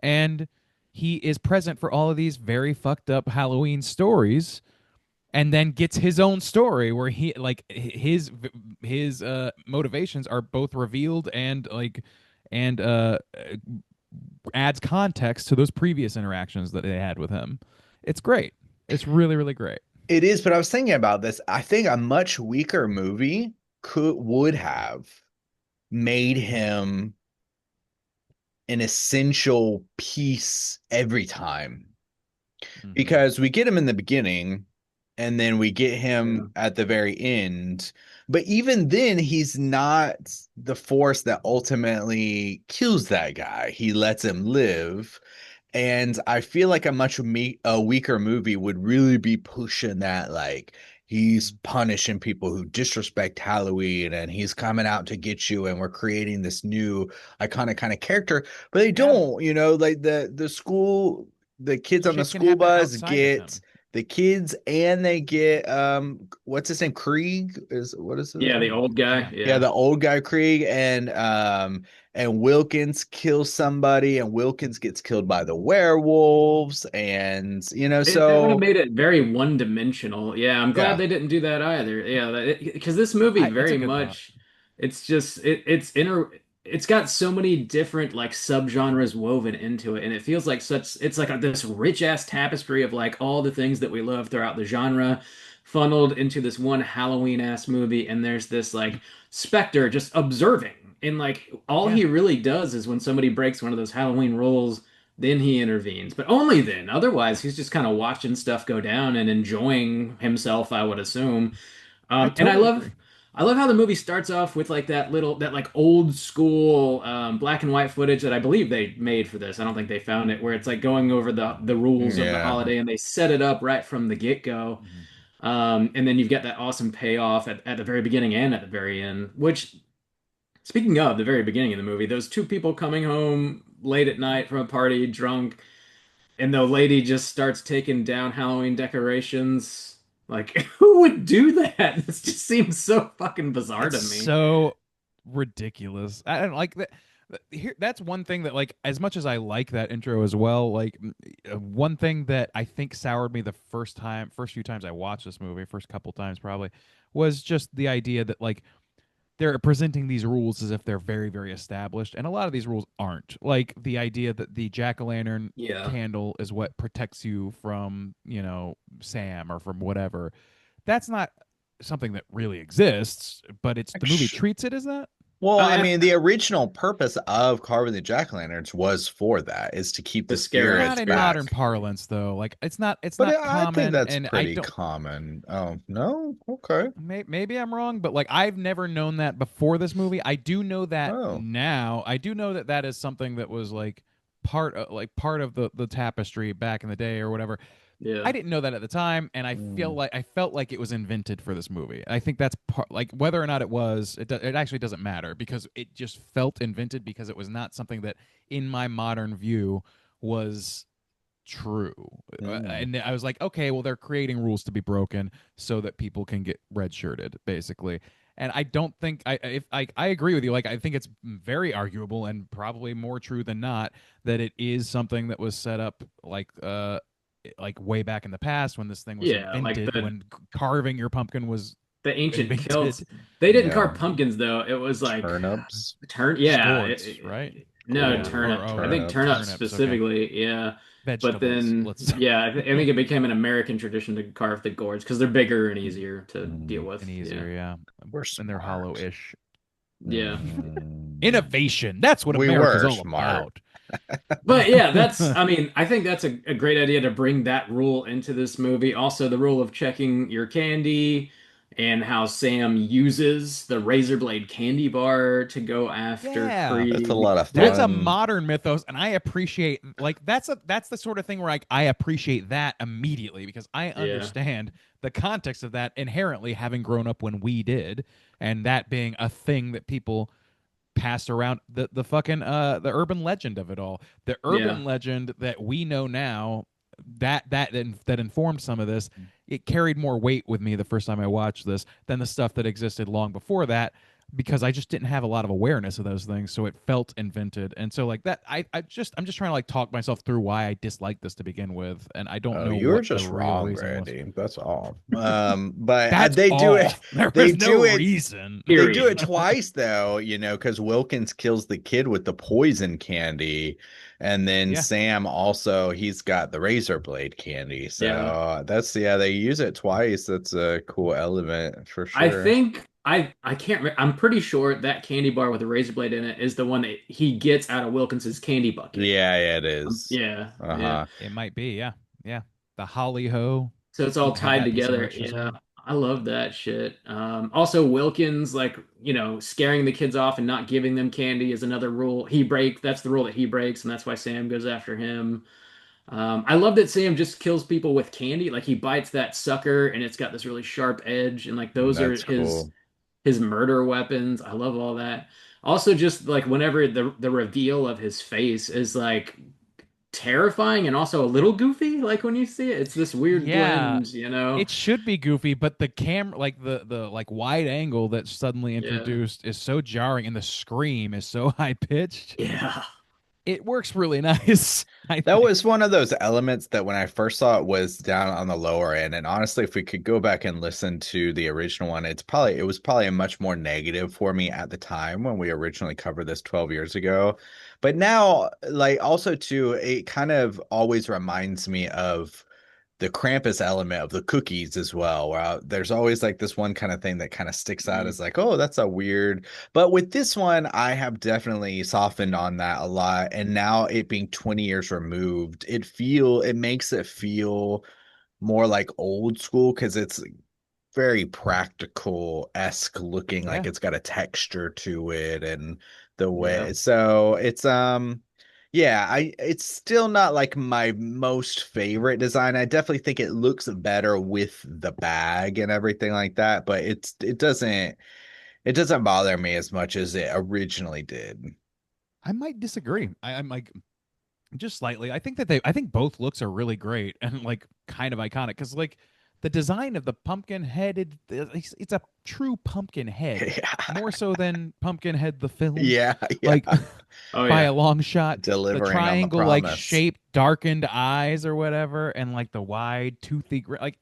[SPEAKER 5] and he is present for all of these very fucked up Halloween stories, and then gets his own story where he like his motivations are both revealed and like and adds context to those previous interactions that they had with him. It's great. It's really really great.
[SPEAKER 2] It is, but I was thinking about this. I think a much weaker movie would have made him an essential piece every time,
[SPEAKER 5] Mhm.
[SPEAKER 2] because we get him in the beginning and then we get
[SPEAKER 4] Yeah.
[SPEAKER 2] him at the very end. But even then, he's not the force that ultimately kills that guy. He lets him live. And I feel like a weaker movie would really be pushing that, like he's punishing people who disrespect Halloween and he's coming out to get you, and we're creating this new iconic kind of character. But they don't, like the kids on the
[SPEAKER 5] Shit can
[SPEAKER 2] school
[SPEAKER 5] happen
[SPEAKER 2] bus
[SPEAKER 5] outside of him.
[SPEAKER 2] get the kids, and they get what's his name? Krieg is what is his
[SPEAKER 4] Yeah, the
[SPEAKER 2] name?
[SPEAKER 4] old guy.
[SPEAKER 2] Yeah, the old guy Krieg, and Wilkins kills somebody, and Wilkins gets killed by the werewolves, and
[SPEAKER 4] That would have
[SPEAKER 2] so
[SPEAKER 4] made it very one-dimensional. Yeah, I'm glad
[SPEAKER 2] yeah.
[SPEAKER 4] they didn't do that either. Yeah, because this movie
[SPEAKER 5] It's a
[SPEAKER 4] very
[SPEAKER 5] good thought.
[SPEAKER 4] much, it's just it's got so many different like subgenres woven into it, and it feels like it's like this rich-ass tapestry of like all the things that we love throughout the genre, funneled into this one Halloween-ass movie, and there's this like specter just observing, and like all
[SPEAKER 5] Yeah.
[SPEAKER 4] he really does is when somebody breaks one of those Halloween rules, then he intervenes, but only then. Otherwise, he's just kind of watching stuff go down and enjoying himself, I would assume.
[SPEAKER 5] I
[SPEAKER 4] And
[SPEAKER 5] totally agree.
[SPEAKER 4] I love how the movie starts off with like that like old school black and white footage that I believe they made for this. I don't think they found it, where it's like going over the rules of the
[SPEAKER 2] Yeah.
[SPEAKER 4] holiday, and they set it up right from the get-go.
[SPEAKER 5] Mhm.
[SPEAKER 4] And then you've got that awesome payoff at the very beginning and at the very end, which, speaking of the very beginning of the movie, those two people coming home late at night from a party, drunk, and the lady just starts taking down Halloween decorations. Like, who would do that? This just seems so fucking bizarre
[SPEAKER 5] It's
[SPEAKER 4] to me.
[SPEAKER 5] so ridiculous. I don't like that. Here, that's one thing that, like, as much as I like that intro as well, like, one thing that I think soured me the first few times I watched this movie, first couple times probably, was just the idea that, like, they're presenting these rules as if they're very, very established, and a lot of these rules aren't. Like the idea that the jack-o'-lantern
[SPEAKER 4] Yeah.
[SPEAKER 5] candle is what protects you from, Sam or from whatever. That's not something that really exists, but it's the movie treats it as that.
[SPEAKER 2] Well, I
[SPEAKER 4] I-
[SPEAKER 2] mean, the original purpose of carving the jack-o'-lanterns was for that, is to keep
[SPEAKER 4] To
[SPEAKER 2] the
[SPEAKER 4] scare
[SPEAKER 2] spirits
[SPEAKER 5] Not in
[SPEAKER 2] back.
[SPEAKER 5] modern parlance, though. Like it's not
[SPEAKER 2] But
[SPEAKER 5] not
[SPEAKER 2] I
[SPEAKER 5] common,
[SPEAKER 2] think that's
[SPEAKER 5] and I
[SPEAKER 2] pretty
[SPEAKER 5] don't.
[SPEAKER 2] common. Oh, no? Okay.
[SPEAKER 5] Maybe I'm wrong, but like I've never known that before this movie. I do know that
[SPEAKER 2] Oh.
[SPEAKER 5] now. I do know that that is something that was like part of the tapestry back in the day or whatever.
[SPEAKER 4] Yeah.
[SPEAKER 5] I didn't know that at the time, and I felt like it was invented for this movie. I think that's part, like whether or not it was, it actually doesn't matter because it just felt invented because it was not something that in my modern view was true. And I was like, okay, well they're creating rules to be broken so that people can get red shirted, basically. And I don't think I agree with you. Like I think it's very arguable and probably more true than not that it is something that was set up like way back in the past when this thing was
[SPEAKER 4] Yeah, like
[SPEAKER 5] invented, when carving your pumpkin was
[SPEAKER 4] the ancient
[SPEAKER 5] invented.
[SPEAKER 4] Celts. They didn't
[SPEAKER 2] Yeah.
[SPEAKER 4] carve pumpkins though. It was like
[SPEAKER 2] Turnips.
[SPEAKER 4] yeah.
[SPEAKER 5] Squirts, right?
[SPEAKER 4] No,
[SPEAKER 5] Yeah.
[SPEAKER 4] turnip.
[SPEAKER 5] Or
[SPEAKER 4] I think
[SPEAKER 2] turnips.
[SPEAKER 4] turnips
[SPEAKER 5] Turnips, okay.
[SPEAKER 4] specifically. Yeah.
[SPEAKER 5] Vegetables.
[SPEAKER 4] But then,
[SPEAKER 5] let's
[SPEAKER 4] yeah, I think it became an American tradition to carve the gourds because they're bigger and easier to deal with.
[SPEAKER 5] and easier, yeah.
[SPEAKER 2] We're
[SPEAKER 5] And they're
[SPEAKER 2] smart.
[SPEAKER 5] hollow-ish.
[SPEAKER 4] Yeah.
[SPEAKER 5] Innovation. That's what
[SPEAKER 2] We
[SPEAKER 5] America's
[SPEAKER 2] were
[SPEAKER 5] all
[SPEAKER 2] smart.
[SPEAKER 5] about.
[SPEAKER 4] But yeah, I mean, I think that's a great idea to bring that rule into this movie. Also, the rule of checking your candy and how Sam uses the razor blade candy bar to go after
[SPEAKER 5] Yeah.
[SPEAKER 4] Krieg.
[SPEAKER 2] That's a lot of fun.
[SPEAKER 5] That's a modern mythos, and I appreciate that's the sort of thing where I appreciate that immediately because I understand the context of that inherently having grown up when we did, and that being a thing that people passed around the fucking the urban legend of it all. The urban legend that we know now that informed some of this. It carried more weight with me the first time I watched this than the stuff that existed long before that, because I just didn't have a lot of awareness of those things, so it felt invented. And so like that, I'm just trying to like talk myself through why I disliked this to begin with, and I don't know.
[SPEAKER 2] You were
[SPEAKER 5] what
[SPEAKER 2] just
[SPEAKER 5] the real
[SPEAKER 2] wrong,
[SPEAKER 5] reason was.
[SPEAKER 2] Randy. That's all. But
[SPEAKER 5] That's
[SPEAKER 2] they do
[SPEAKER 5] all.
[SPEAKER 2] it.
[SPEAKER 5] There
[SPEAKER 2] They
[SPEAKER 5] was
[SPEAKER 2] do
[SPEAKER 5] no
[SPEAKER 2] it.
[SPEAKER 5] reason.
[SPEAKER 2] They do
[SPEAKER 4] Period.
[SPEAKER 2] it twice though, because Wilkins kills the kid with the poison candy, and then
[SPEAKER 5] Yeah.
[SPEAKER 2] Sam also he's got the razor blade candy. So
[SPEAKER 4] Yeah.
[SPEAKER 2] they use it twice. That's a cool element for sure.
[SPEAKER 4] I think I can't. I'm pretty sure that candy bar with the razor blade in it is the one that he gets out of Wilkins's candy bucket.
[SPEAKER 2] Yeah, it is.
[SPEAKER 4] Yeah.
[SPEAKER 2] Uh-huh.
[SPEAKER 5] It might be, yeah. The Holly Ho.
[SPEAKER 4] So it's all
[SPEAKER 5] Had
[SPEAKER 4] tied
[SPEAKER 5] that piece of
[SPEAKER 4] together.
[SPEAKER 5] merch as
[SPEAKER 4] Yeah.
[SPEAKER 5] well.
[SPEAKER 4] I love that shit. Also Wilkins, like, scaring the kids off and not giving them candy is another rule. That's the rule that he breaks, and that's why Sam goes after him. I love that Sam just kills people with candy. Like he bites that sucker and it's got this really sharp edge, and like those
[SPEAKER 2] That's
[SPEAKER 4] are
[SPEAKER 2] cool.
[SPEAKER 4] his murder weapons. I love all that. Also, just like whenever the reveal of his face is like terrifying and also a little goofy, like when you see it, it's this weird
[SPEAKER 5] Yeah.
[SPEAKER 4] blend,
[SPEAKER 5] It should be goofy, but the camera, like the like wide angle that's suddenly introduced, is so jarring, and the scream is so high pitched.
[SPEAKER 4] Yeah.
[SPEAKER 5] It works really nice.
[SPEAKER 2] That was one of those elements that when I first saw it was down on the lower end. And honestly, if we could go back and listen to the original one, it was probably a much more negative for me at the time when we originally covered this 12 years ago. But now, like also too, it kind of always reminds me of the Krampus element of the cookies as well, where there's always like this one kind of thing that kind of sticks out as like, oh, that's a weird. But with this one, I have definitely softened on that a lot. And now it being 20 years removed, it makes it feel more like old school because it's very practical-esque looking, like it's got a texture to it and the way. So it's it's still not like my most favorite design. I definitely think it looks better with the bag and everything like that, but it doesn't bother me as much as it originally did.
[SPEAKER 5] I might disagree. I'm like just slightly. I think both looks are really great and like kind of iconic because like the design of the pumpkin headed, it's a true pumpkin head, more so than Pumpkinhead the film.
[SPEAKER 2] Yeah.
[SPEAKER 5] Like
[SPEAKER 4] Oh,
[SPEAKER 5] by
[SPEAKER 4] yeah.
[SPEAKER 5] a long shot.
[SPEAKER 2] Delivering
[SPEAKER 5] the
[SPEAKER 2] on the
[SPEAKER 5] triangle like
[SPEAKER 2] promise.
[SPEAKER 5] shaped darkened eyes or whatever, and like the wide toothy like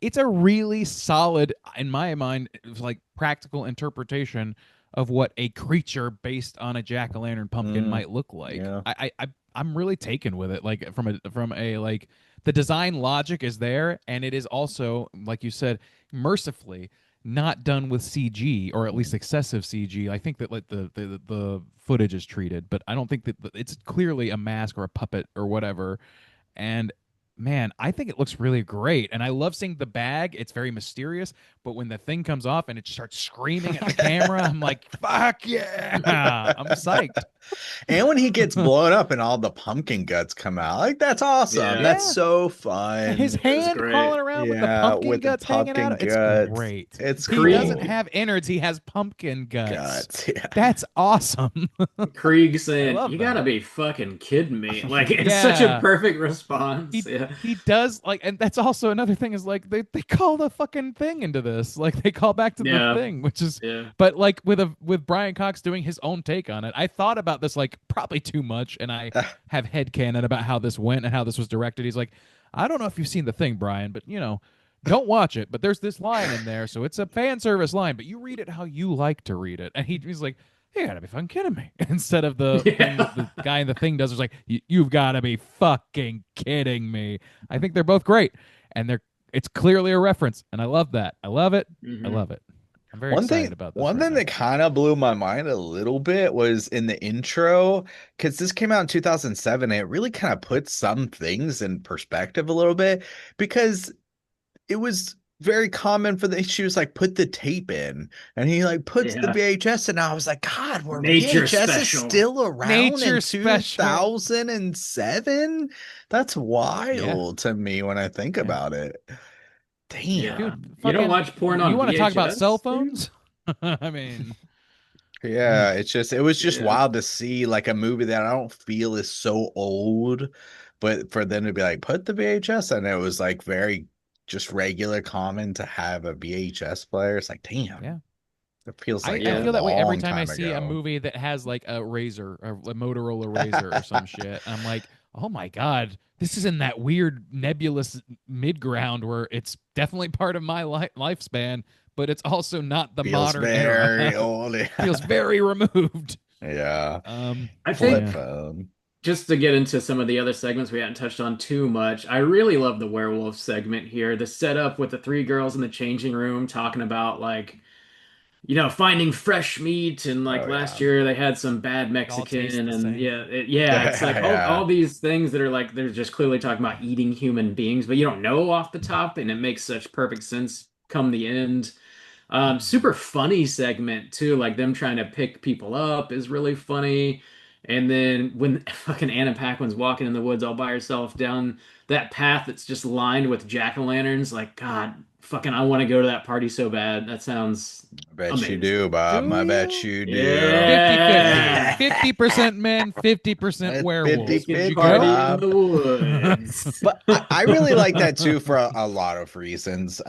[SPEAKER 5] it's a really solid, in my mind, like practical interpretation of what a creature based on a jack-o'-lantern pumpkin might look like.
[SPEAKER 2] Yeah.
[SPEAKER 5] I'm really taken with it. Like from a like the design logic is there, and it is also, like you said, mercifully not done with CG, or at least excessive CG. I think that like the footage is treated, but I don't think that it's clearly a mask or a puppet or whatever. And man, I think it looks really great. And I love seeing the bag. It's very mysterious, but when the thing comes off and it starts screaming at the camera, I'm like, fuck yeah. I'm psyched.
[SPEAKER 2] And when he gets blown up and all the pumpkin guts come out, like that's awesome.
[SPEAKER 4] Yeah.
[SPEAKER 2] That's so fun.
[SPEAKER 5] His hand
[SPEAKER 4] great.
[SPEAKER 5] crawling around with the
[SPEAKER 2] Yeah,
[SPEAKER 5] pumpkin
[SPEAKER 2] with the
[SPEAKER 5] guts hanging out.
[SPEAKER 2] pumpkin
[SPEAKER 5] It's
[SPEAKER 2] guts.
[SPEAKER 5] great.
[SPEAKER 2] It's
[SPEAKER 5] He
[SPEAKER 2] cool.
[SPEAKER 5] doesn't have innards. He has pumpkin guts.
[SPEAKER 2] Guts, yeah.
[SPEAKER 5] That's awesome.
[SPEAKER 4] Krieg saying,
[SPEAKER 5] love
[SPEAKER 4] "You
[SPEAKER 5] that.
[SPEAKER 4] gotta be fucking kidding me!" Like it's such a
[SPEAKER 5] Yeah.
[SPEAKER 4] perfect response.
[SPEAKER 5] He does like, and that's also another thing is like they call the fucking thing into this. Like they call back to
[SPEAKER 4] Yeah.
[SPEAKER 5] the thing, which is
[SPEAKER 4] Yeah.
[SPEAKER 5] but like with Brian Cox doing his own take on it. I thought about this like probably too much, and I have headcanon about how this went and how this was directed. He's like, I don't know if you've seen the thing, Brian, but don't watch it. But there's this line in there, so it's a fan service line, but you read it how you like to read it. And he's like, you gotta be fucking kidding me. Instead of the
[SPEAKER 4] Yeah.
[SPEAKER 5] thing that the guy in the thing does, is like, you've gotta be fucking kidding me. I think they're both great, and it's clearly a reference, and I love that. I love it. I
[SPEAKER 4] Mhm.
[SPEAKER 5] love it. I'm very
[SPEAKER 2] One
[SPEAKER 5] excited
[SPEAKER 2] thing,
[SPEAKER 5] about this.
[SPEAKER 2] one
[SPEAKER 5] right
[SPEAKER 2] thing
[SPEAKER 5] now.
[SPEAKER 2] that kind of blew my mind a little bit was in the intro, because this came out in 2007. And it really kind of put some things in perspective a little bit, because it was very common for she was like, put the tape in, and he like puts the
[SPEAKER 4] Yeah.
[SPEAKER 2] VHS, and I was like, God, were
[SPEAKER 4] Nature
[SPEAKER 2] VHS is
[SPEAKER 4] special.
[SPEAKER 2] still around
[SPEAKER 5] Nature
[SPEAKER 2] in
[SPEAKER 5] special.
[SPEAKER 2] 2007? That's wild to me when I think
[SPEAKER 5] Yeah.
[SPEAKER 2] about it. Damn.
[SPEAKER 4] Yeah.
[SPEAKER 5] Dude,
[SPEAKER 4] You
[SPEAKER 5] fucking,
[SPEAKER 4] don't watch porn on
[SPEAKER 5] You want to talk about
[SPEAKER 4] VHS,
[SPEAKER 5] cell
[SPEAKER 4] dude?
[SPEAKER 5] phones? I mean,
[SPEAKER 2] Yeah, it was just
[SPEAKER 4] Yeah.
[SPEAKER 2] wild to see like a movie that I don't feel is so old, but for them to be like, put the VHS, and it was like very just regular common to have a VHS player. It's like, damn.
[SPEAKER 5] Yeah.
[SPEAKER 2] It feels
[SPEAKER 5] I
[SPEAKER 2] like
[SPEAKER 4] Yeah.
[SPEAKER 2] a
[SPEAKER 5] feel that way every
[SPEAKER 2] long
[SPEAKER 5] time I
[SPEAKER 2] time
[SPEAKER 5] see a
[SPEAKER 2] ago.
[SPEAKER 5] movie that has like a Razor, a Motorola Razor or some shit. I'm like, oh my God, this is in that weird nebulous mid ground where it's definitely part of my lifespan, but it's also not the
[SPEAKER 2] Feels
[SPEAKER 5] modern
[SPEAKER 2] very
[SPEAKER 5] era.
[SPEAKER 2] old.
[SPEAKER 5] Feels very removed.
[SPEAKER 2] Yeah.
[SPEAKER 4] I
[SPEAKER 2] Flip
[SPEAKER 4] think
[SPEAKER 2] phone.
[SPEAKER 4] just to get into some of the other segments we hadn't touched on too much, I really love the werewolf segment here. The setup with the three girls in the changing room talking about like, finding fresh meat, and like
[SPEAKER 2] Oh,
[SPEAKER 4] last
[SPEAKER 2] yeah.
[SPEAKER 4] year they had some bad
[SPEAKER 5] all taste
[SPEAKER 4] Mexican,
[SPEAKER 5] the
[SPEAKER 4] and
[SPEAKER 5] same.
[SPEAKER 4] it's like
[SPEAKER 2] Yeah.
[SPEAKER 4] all these things that are like they're just clearly talking about eating human beings, but you don't know off the top, and it makes such perfect sense come the end. Super funny segment too, like them trying to pick people up is really funny. And then when fucking Anna Paquin's walking in the woods all by herself down that path that's just lined with jack-o'-lanterns, like God, fucking I want to go to that party so bad. That sounds
[SPEAKER 2] I bet you
[SPEAKER 4] amazing.
[SPEAKER 2] do, Bob.
[SPEAKER 5] Do
[SPEAKER 2] I bet
[SPEAKER 5] you?
[SPEAKER 2] you do.
[SPEAKER 4] Yeah.
[SPEAKER 5] 50% men, 50%
[SPEAKER 2] It's
[SPEAKER 5] werewolves.
[SPEAKER 2] 50-50,
[SPEAKER 5] There you
[SPEAKER 4] Party
[SPEAKER 5] go.
[SPEAKER 4] in the woods.
[SPEAKER 2] But I really like that too for a lot of reasons.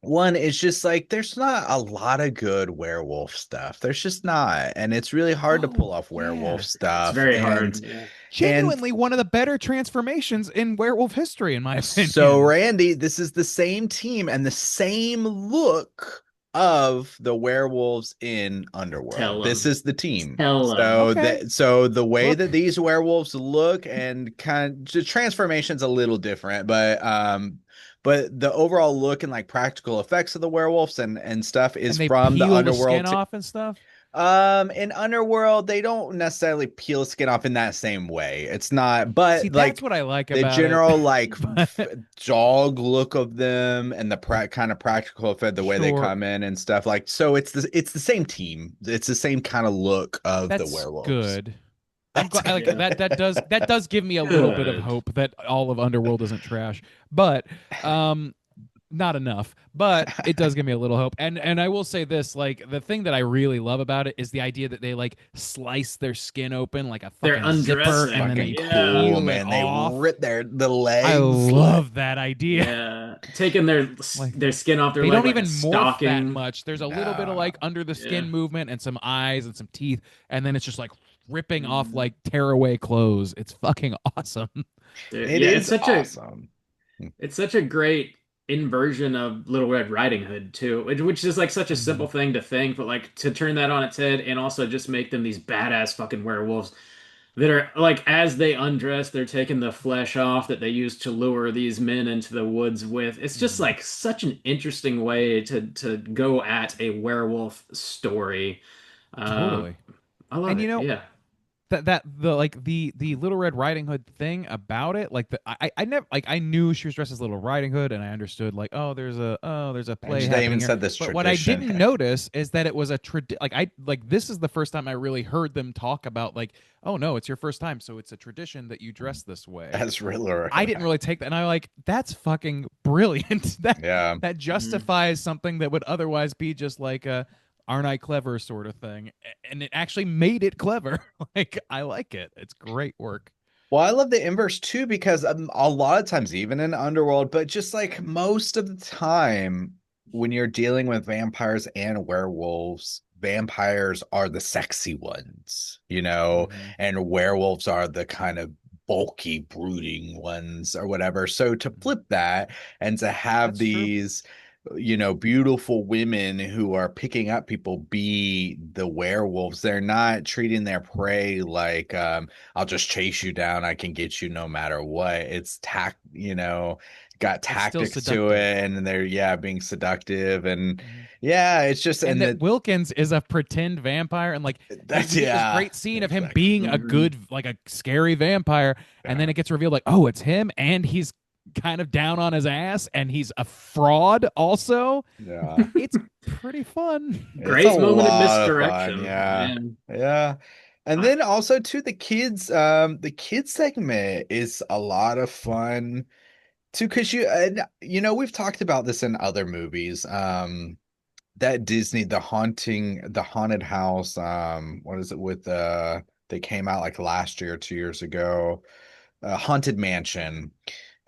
[SPEAKER 2] One is just like there's not a lot of good werewolf stuff. There's just not, and it's really hard to pull off werewolf
[SPEAKER 5] yeah.
[SPEAKER 2] stuff.
[SPEAKER 4] It's very
[SPEAKER 2] and,
[SPEAKER 4] hard. Yeah.
[SPEAKER 5] Genuinely one of the better transformations in werewolf history, in my opinion.
[SPEAKER 2] So, Randy, this is the same team and the same look of the werewolves in Underworld.
[SPEAKER 4] Tell 'em.
[SPEAKER 2] This is the team.
[SPEAKER 4] Tell 'em.
[SPEAKER 2] So
[SPEAKER 5] Okay.
[SPEAKER 2] so the way
[SPEAKER 5] Look.
[SPEAKER 2] that these werewolves look and kind of the transformation's a little different, but the overall look and like practical effects of the werewolves and stuff
[SPEAKER 5] And
[SPEAKER 2] is
[SPEAKER 5] they
[SPEAKER 2] from the
[SPEAKER 5] peel
[SPEAKER 2] Underworld.
[SPEAKER 5] skin off and stuff.
[SPEAKER 2] In Underworld, they don't necessarily peel skin off in that same way. It's not, but
[SPEAKER 5] See,
[SPEAKER 2] like
[SPEAKER 5] that's what I like
[SPEAKER 2] the
[SPEAKER 5] about
[SPEAKER 2] general
[SPEAKER 5] it.
[SPEAKER 2] like dog look of them and the kind of practical effect, the way they
[SPEAKER 5] Sure.
[SPEAKER 2] come in and stuff. Like, so it's the same team. It's the same kind of look of
[SPEAKER 5] That's
[SPEAKER 2] the werewolves.
[SPEAKER 5] good. I'm
[SPEAKER 2] That's
[SPEAKER 5] glad, like
[SPEAKER 4] good.
[SPEAKER 5] that does give me a little bit of
[SPEAKER 4] Good.
[SPEAKER 5] hope that all of Underworld isn't trash, but not enough. But it does give me a little hope. And I will say this, like the thing that I really love about it is the idea that they like slice their skin open like a
[SPEAKER 4] They're
[SPEAKER 5] fucking zipper,
[SPEAKER 4] undressing.
[SPEAKER 5] and then they
[SPEAKER 2] Fucking
[SPEAKER 4] Yeah.
[SPEAKER 5] peel
[SPEAKER 2] cool,
[SPEAKER 5] it
[SPEAKER 2] man. They
[SPEAKER 5] off.
[SPEAKER 2] rip the legs.
[SPEAKER 5] I love that idea.
[SPEAKER 4] Yeah, taking their skin off their
[SPEAKER 5] They
[SPEAKER 4] leg
[SPEAKER 5] don't
[SPEAKER 4] like
[SPEAKER 5] even
[SPEAKER 4] a
[SPEAKER 5] morph
[SPEAKER 4] stocking.
[SPEAKER 5] that much. There's a little bit of like under the skin
[SPEAKER 4] Yeah.
[SPEAKER 5] movement and some eyes and some teeth, and then it's just like ripping off
[SPEAKER 4] Mhm.
[SPEAKER 5] like tearaway clothes. It's fucking awesome.
[SPEAKER 4] Dude,
[SPEAKER 2] It
[SPEAKER 4] yeah,
[SPEAKER 2] is awesome.
[SPEAKER 4] it's such a great inversion of Little Red Riding Hood too, which is like such a simple thing to think, but like to turn that on its head and also just make them these badass fucking werewolves that are like as they undress, they're taking the flesh off that they use to lure these men into the woods with. It's just like such an interesting way to go at a werewolf story.
[SPEAKER 5] Totally.
[SPEAKER 4] I love
[SPEAKER 5] And
[SPEAKER 4] it.
[SPEAKER 5] you know,
[SPEAKER 4] yeah.
[SPEAKER 5] that the like the Little Red Riding Hood thing about it, like I never like I knew she was dressed as Little Riding Hood, and I understood like there's a play
[SPEAKER 2] They
[SPEAKER 5] happening
[SPEAKER 2] even
[SPEAKER 5] here.
[SPEAKER 2] said this
[SPEAKER 5] But what I
[SPEAKER 2] tradition.
[SPEAKER 5] didn't notice is that it was a this is the first time I really heard them talk about like, oh no, it's your first time, so it's a tradition that you dress this way.
[SPEAKER 2] As Riddler.
[SPEAKER 5] I didn't really take that, and I like that's fucking brilliant.
[SPEAKER 2] Yeah.
[SPEAKER 5] That justifies something that would otherwise be just like a aren't I clever sort of thing, and it actually made it clever. Like I like it. It's great work.
[SPEAKER 2] Well, I love the inverse too because a lot of times, even in Underworld, but just like most of the time, when you're dealing with vampires and werewolves, vampires are the sexy ones, and werewolves are the kind of bulky, brooding ones or whatever. So to flip that and to have
[SPEAKER 5] That's true.
[SPEAKER 2] these beautiful women who are picking up people be the werewolves. They're not treating their prey like, I'll just chase you down. I can get you no matter what. It's got
[SPEAKER 5] It's still
[SPEAKER 2] tactics to
[SPEAKER 5] seductive.
[SPEAKER 2] it, and they're being seductive, and
[SPEAKER 5] Mhm.
[SPEAKER 2] it's just
[SPEAKER 5] And that Wilkins is a pretend vampire, and like
[SPEAKER 2] that's
[SPEAKER 5] we get this great scene of him
[SPEAKER 2] exactly.
[SPEAKER 5] being a
[SPEAKER 4] Mhm.
[SPEAKER 5] good, like a scary vampire, and then it gets revealed like, oh, it's him, and he's kind of down on his ass, and he's a fraud also.
[SPEAKER 2] Yeah.
[SPEAKER 5] It's pretty fun.
[SPEAKER 4] Great
[SPEAKER 2] It's a
[SPEAKER 4] moment of
[SPEAKER 2] lot of
[SPEAKER 4] misdirection.
[SPEAKER 2] fun, yeah.
[SPEAKER 4] Man.
[SPEAKER 2] Yeah. And then also too the kids segment is a lot of fun too, because we've talked about this in other movies. That Disney, the haunted house, what is it with they came out like last year, 2 years ago, Haunted Mansion.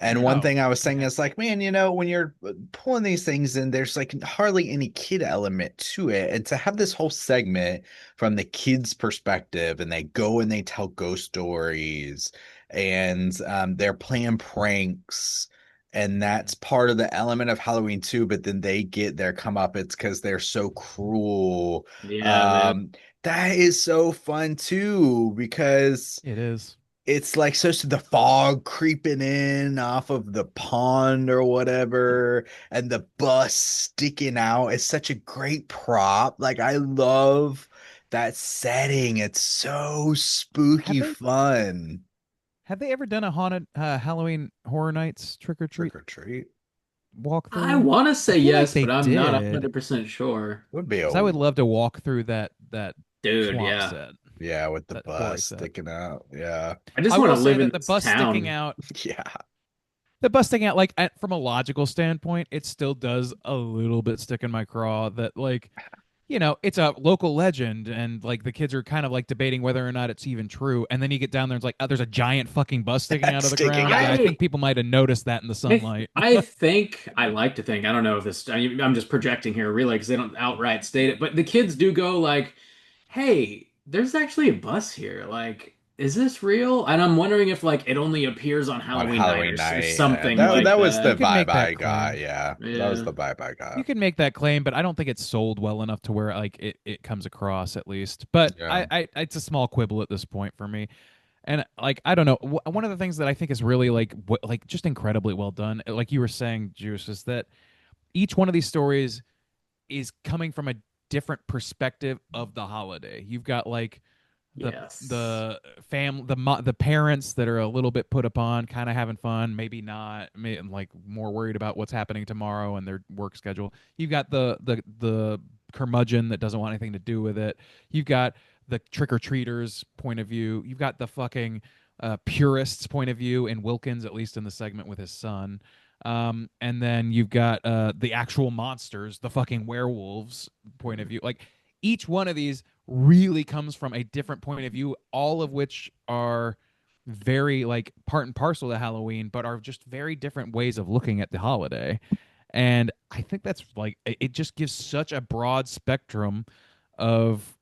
[SPEAKER 2] And one
[SPEAKER 5] Oh,
[SPEAKER 2] thing I was saying
[SPEAKER 5] yeah.
[SPEAKER 2] is like, man, when you're pulling these things in, there's like hardly any kid element to it. And to have this whole segment from the kids' perspective, and they go and they tell ghost stories, and they're playing pranks. And that's part of the element of Halloween too. But then they get their comeuppance because they're so cruel.
[SPEAKER 4] Yeah, man.
[SPEAKER 2] That is so fun too, because
[SPEAKER 5] It is.
[SPEAKER 2] it's like the fog creeping in off of the pond or whatever, and the bus sticking out. It's such a great prop. Like, I love that setting. It's so spooky
[SPEAKER 5] Have they-
[SPEAKER 2] fun.
[SPEAKER 5] Have they ever done a haunted Halloween Horror Nights trick or treat
[SPEAKER 2] Trick or treat
[SPEAKER 5] walkthrough?
[SPEAKER 4] I want to say
[SPEAKER 5] feel like
[SPEAKER 4] yes,
[SPEAKER 5] they
[SPEAKER 4] but I'm not
[SPEAKER 5] did.
[SPEAKER 4] 100% sure.
[SPEAKER 2] would be
[SPEAKER 5] 'Cause I would love to walk through that
[SPEAKER 4] Dude,
[SPEAKER 5] swamp
[SPEAKER 4] yeah.
[SPEAKER 5] set.
[SPEAKER 2] yeah, with the
[SPEAKER 5] that horror
[SPEAKER 2] bus
[SPEAKER 5] set.
[SPEAKER 2] sticking out. Yeah.
[SPEAKER 4] I just
[SPEAKER 5] I
[SPEAKER 4] want
[SPEAKER 5] will
[SPEAKER 4] to
[SPEAKER 5] say
[SPEAKER 4] live in
[SPEAKER 5] that the
[SPEAKER 4] this
[SPEAKER 5] bus
[SPEAKER 4] town.
[SPEAKER 5] sticking out,
[SPEAKER 2] Yeah.
[SPEAKER 5] the bus sticking out, like from a logical standpoint, it still does a little bit stick in my craw that like, it's a local legend, and like the kids are kind of like debating whether or not it's even true. And then you get down there and it's like, oh, there's a giant fucking bus sticking out of the
[SPEAKER 2] Sticking
[SPEAKER 5] ground. Yeah, I
[SPEAKER 4] out.
[SPEAKER 5] think people might have noticed that in the sunlight.
[SPEAKER 4] I think, I like to think, I don't know if this, I'm just projecting here really because they don't outright state it, but the kids do go like, hey, there's actually a bus here. Like, is this real? And I'm wondering if like it only appears on
[SPEAKER 2] On
[SPEAKER 4] Halloween
[SPEAKER 2] Halloween
[SPEAKER 4] night or
[SPEAKER 2] night.
[SPEAKER 4] something
[SPEAKER 2] That,
[SPEAKER 4] like
[SPEAKER 2] that was
[SPEAKER 4] that.
[SPEAKER 2] the
[SPEAKER 5] You can make
[SPEAKER 2] vibe
[SPEAKER 5] that
[SPEAKER 2] I got.
[SPEAKER 5] claim.
[SPEAKER 2] Yeah. That
[SPEAKER 4] Yeah.
[SPEAKER 2] was the vibe I got.
[SPEAKER 5] You can make that claim, but I don't think it's sold well enough to where like it comes across at least. But
[SPEAKER 2] Yeah.
[SPEAKER 5] I it's a small quibble at this point for me. And like I don't know, one of the things that I think is really like just incredibly well done, like you were saying, Juice, is that each one of these stories is coming from a different perspective of the holiday. You've got like
[SPEAKER 4] Yes.
[SPEAKER 5] the the parents that are a little bit put upon, kind of having fun, maybe not, like more worried about what's happening tomorrow and their work schedule. You've got the curmudgeon that doesn't want anything to do with it. You've got the trick-or-treaters point of view. You've got the fucking purists point of view in Wilkins, at least in the segment with his son. And then you've got the actual monsters, the fucking werewolves point of view. Like each one of these really comes from a different point of view, all of which are very like part and parcel to Halloween, but are just very different ways of looking at the holiday. And I think that's like it just gives such a broad spectrum of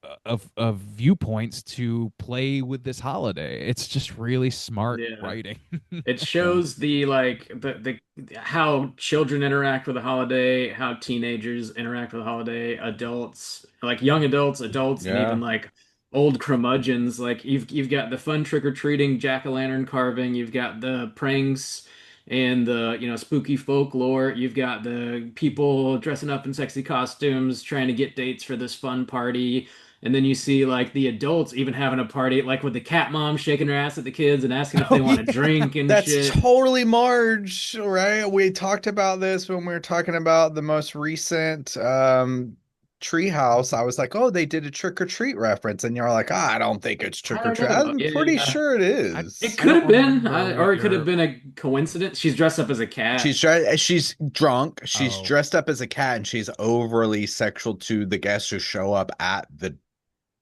[SPEAKER 5] viewpoints to play with this holiday. It's just really smart
[SPEAKER 4] Yeah.
[SPEAKER 5] writing.
[SPEAKER 4] It shows the like the how children interact with the holiday, how teenagers interact with the holiday, adults, like young adults, and
[SPEAKER 2] Yeah.
[SPEAKER 4] even like old curmudgeons. Like you've got the fun trick-or-treating, jack-o'-lantern carving, you've got the pranks and the spooky folklore, you've got the people dressing up in sexy costumes trying to get dates for this fun party. And then you see like the adults even having a party, like with the cat mom shaking her ass at the kids and asking if they want a drink and
[SPEAKER 2] That's
[SPEAKER 4] shit.
[SPEAKER 2] totally Marge, right? We talked about this when we were talking about the most recent Treehouse. I was like, oh, they did a trick or treat reference, and you're like, I don't think it's trick or treat. I'm
[SPEAKER 4] Yeah.
[SPEAKER 2] pretty sure it is.
[SPEAKER 4] It
[SPEAKER 5] I
[SPEAKER 4] could have
[SPEAKER 5] don't
[SPEAKER 4] been,
[SPEAKER 5] remember
[SPEAKER 4] or
[SPEAKER 5] what
[SPEAKER 4] it could have
[SPEAKER 5] your-
[SPEAKER 4] been a coincidence. She's dressed up as a cat.
[SPEAKER 2] She's drunk. She's
[SPEAKER 5] Oh.
[SPEAKER 2] dressed up as a cat, and she's overly sexual to the guests who show up at the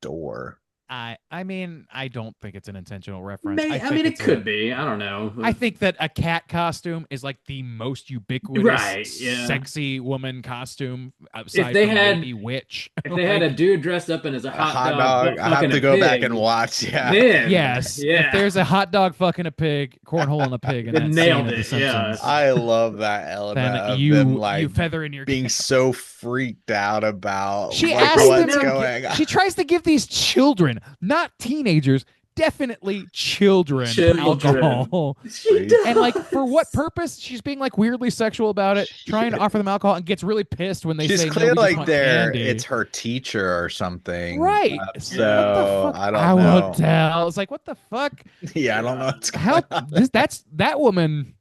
[SPEAKER 2] door.
[SPEAKER 5] I mean, I don't think it's an intentional reference.
[SPEAKER 4] I
[SPEAKER 5] think
[SPEAKER 4] mean, it
[SPEAKER 5] it's
[SPEAKER 4] could be. I don't know.
[SPEAKER 5] I think that a cat costume is like the most ubiquitous,
[SPEAKER 4] Right, yeah.
[SPEAKER 5] sexy woman costume outside
[SPEAKER 4] they
[SPEAKER 5] from
[SPEAKER 4] had-
[SPEAKER 5] maybe Witch.
[SPEAKER 4] if they had a dude dressed up in as a
[SPEAKER 2] A
[SPEAKER 4] hot,
[SPEAKER 2] hot
[SPEAKER 4] dog,
[SPEAKER 2] dog.
[SPEAKER 4] but
[SPEAKER 2] I have
[SPEAKER 4] fucking
[SPEAKER 2] to
[SPEAKER 4] a
[SPEAKER 2] go back
[SPEAKER 4] pig,
[SPEAKER 2] and watch. Yeah.
[SPEAKER 4] then,
[SPEAKER 5] yes,
[SPEAKER 4] yeah.
[SPEAKER 5] if there's a hot dog fucking a pig, cornhole in a pig, and
[SPEAKER 4] It
[SPEAKER 5] that
[SPEAKER 4] nailed
[SPEAKER 5] scene of The
[SPEAKER 4] it, yeah.
[SPEAKER 5] Simpsons,
[SPEAKER 2] I love that element
[SPEAKER 5] then
[SPEAKER 2] of
[SPEAKER 5] you
[SPEAKER 2] them like
[SPEAKER 5] you feather in your
[SPEAKER 2] being
[SPEAKER 5] cap.
[SPEAKER 2] so freaked out about
[SPEAKER 5] She
[SPEAKER 2] like
[SPEAKER 5] asked
[SPEAKER 2] what's
[SPEAKER 5] them-
[SPEAKER 2] going on.
[SPEAKER 5] She tries to give these children, not teenagers, definitely children, alcohol.
[SPEAKER 4] She does.
[SPEAKER 5] And like, for what purpose? She's being like weirdly sexual about it, trying to offer them alcohol, and gets really pissed when they
[SPEAKER 2] She's
[SPEAKER 5] say,
[SPEAKER 2] clear
[SPEAKER 5] "No, we just
[SPEAKER 2] like
[SPEAKER 5] want
[SPEAKER 2] they're
[SPEAKER 5] candy."
[SPEAKER 2] it's her teacher or something.
[SPEAKER 5] Right.
[SPEAKER 2] So
[SPEAKER 5] What the fuck?
[SPEAKER 2] I don't
[SPEAKER 5] I
[SPEAKER 2] know.
[SPEAKER 5] won't tell. It's like, what the fuck?
[SPEAKER 2] Yeah, I don't know what's going
[SPEAKER 5] How
[SPEAKER 2] on.
[SPEAKER 5] that's that woman.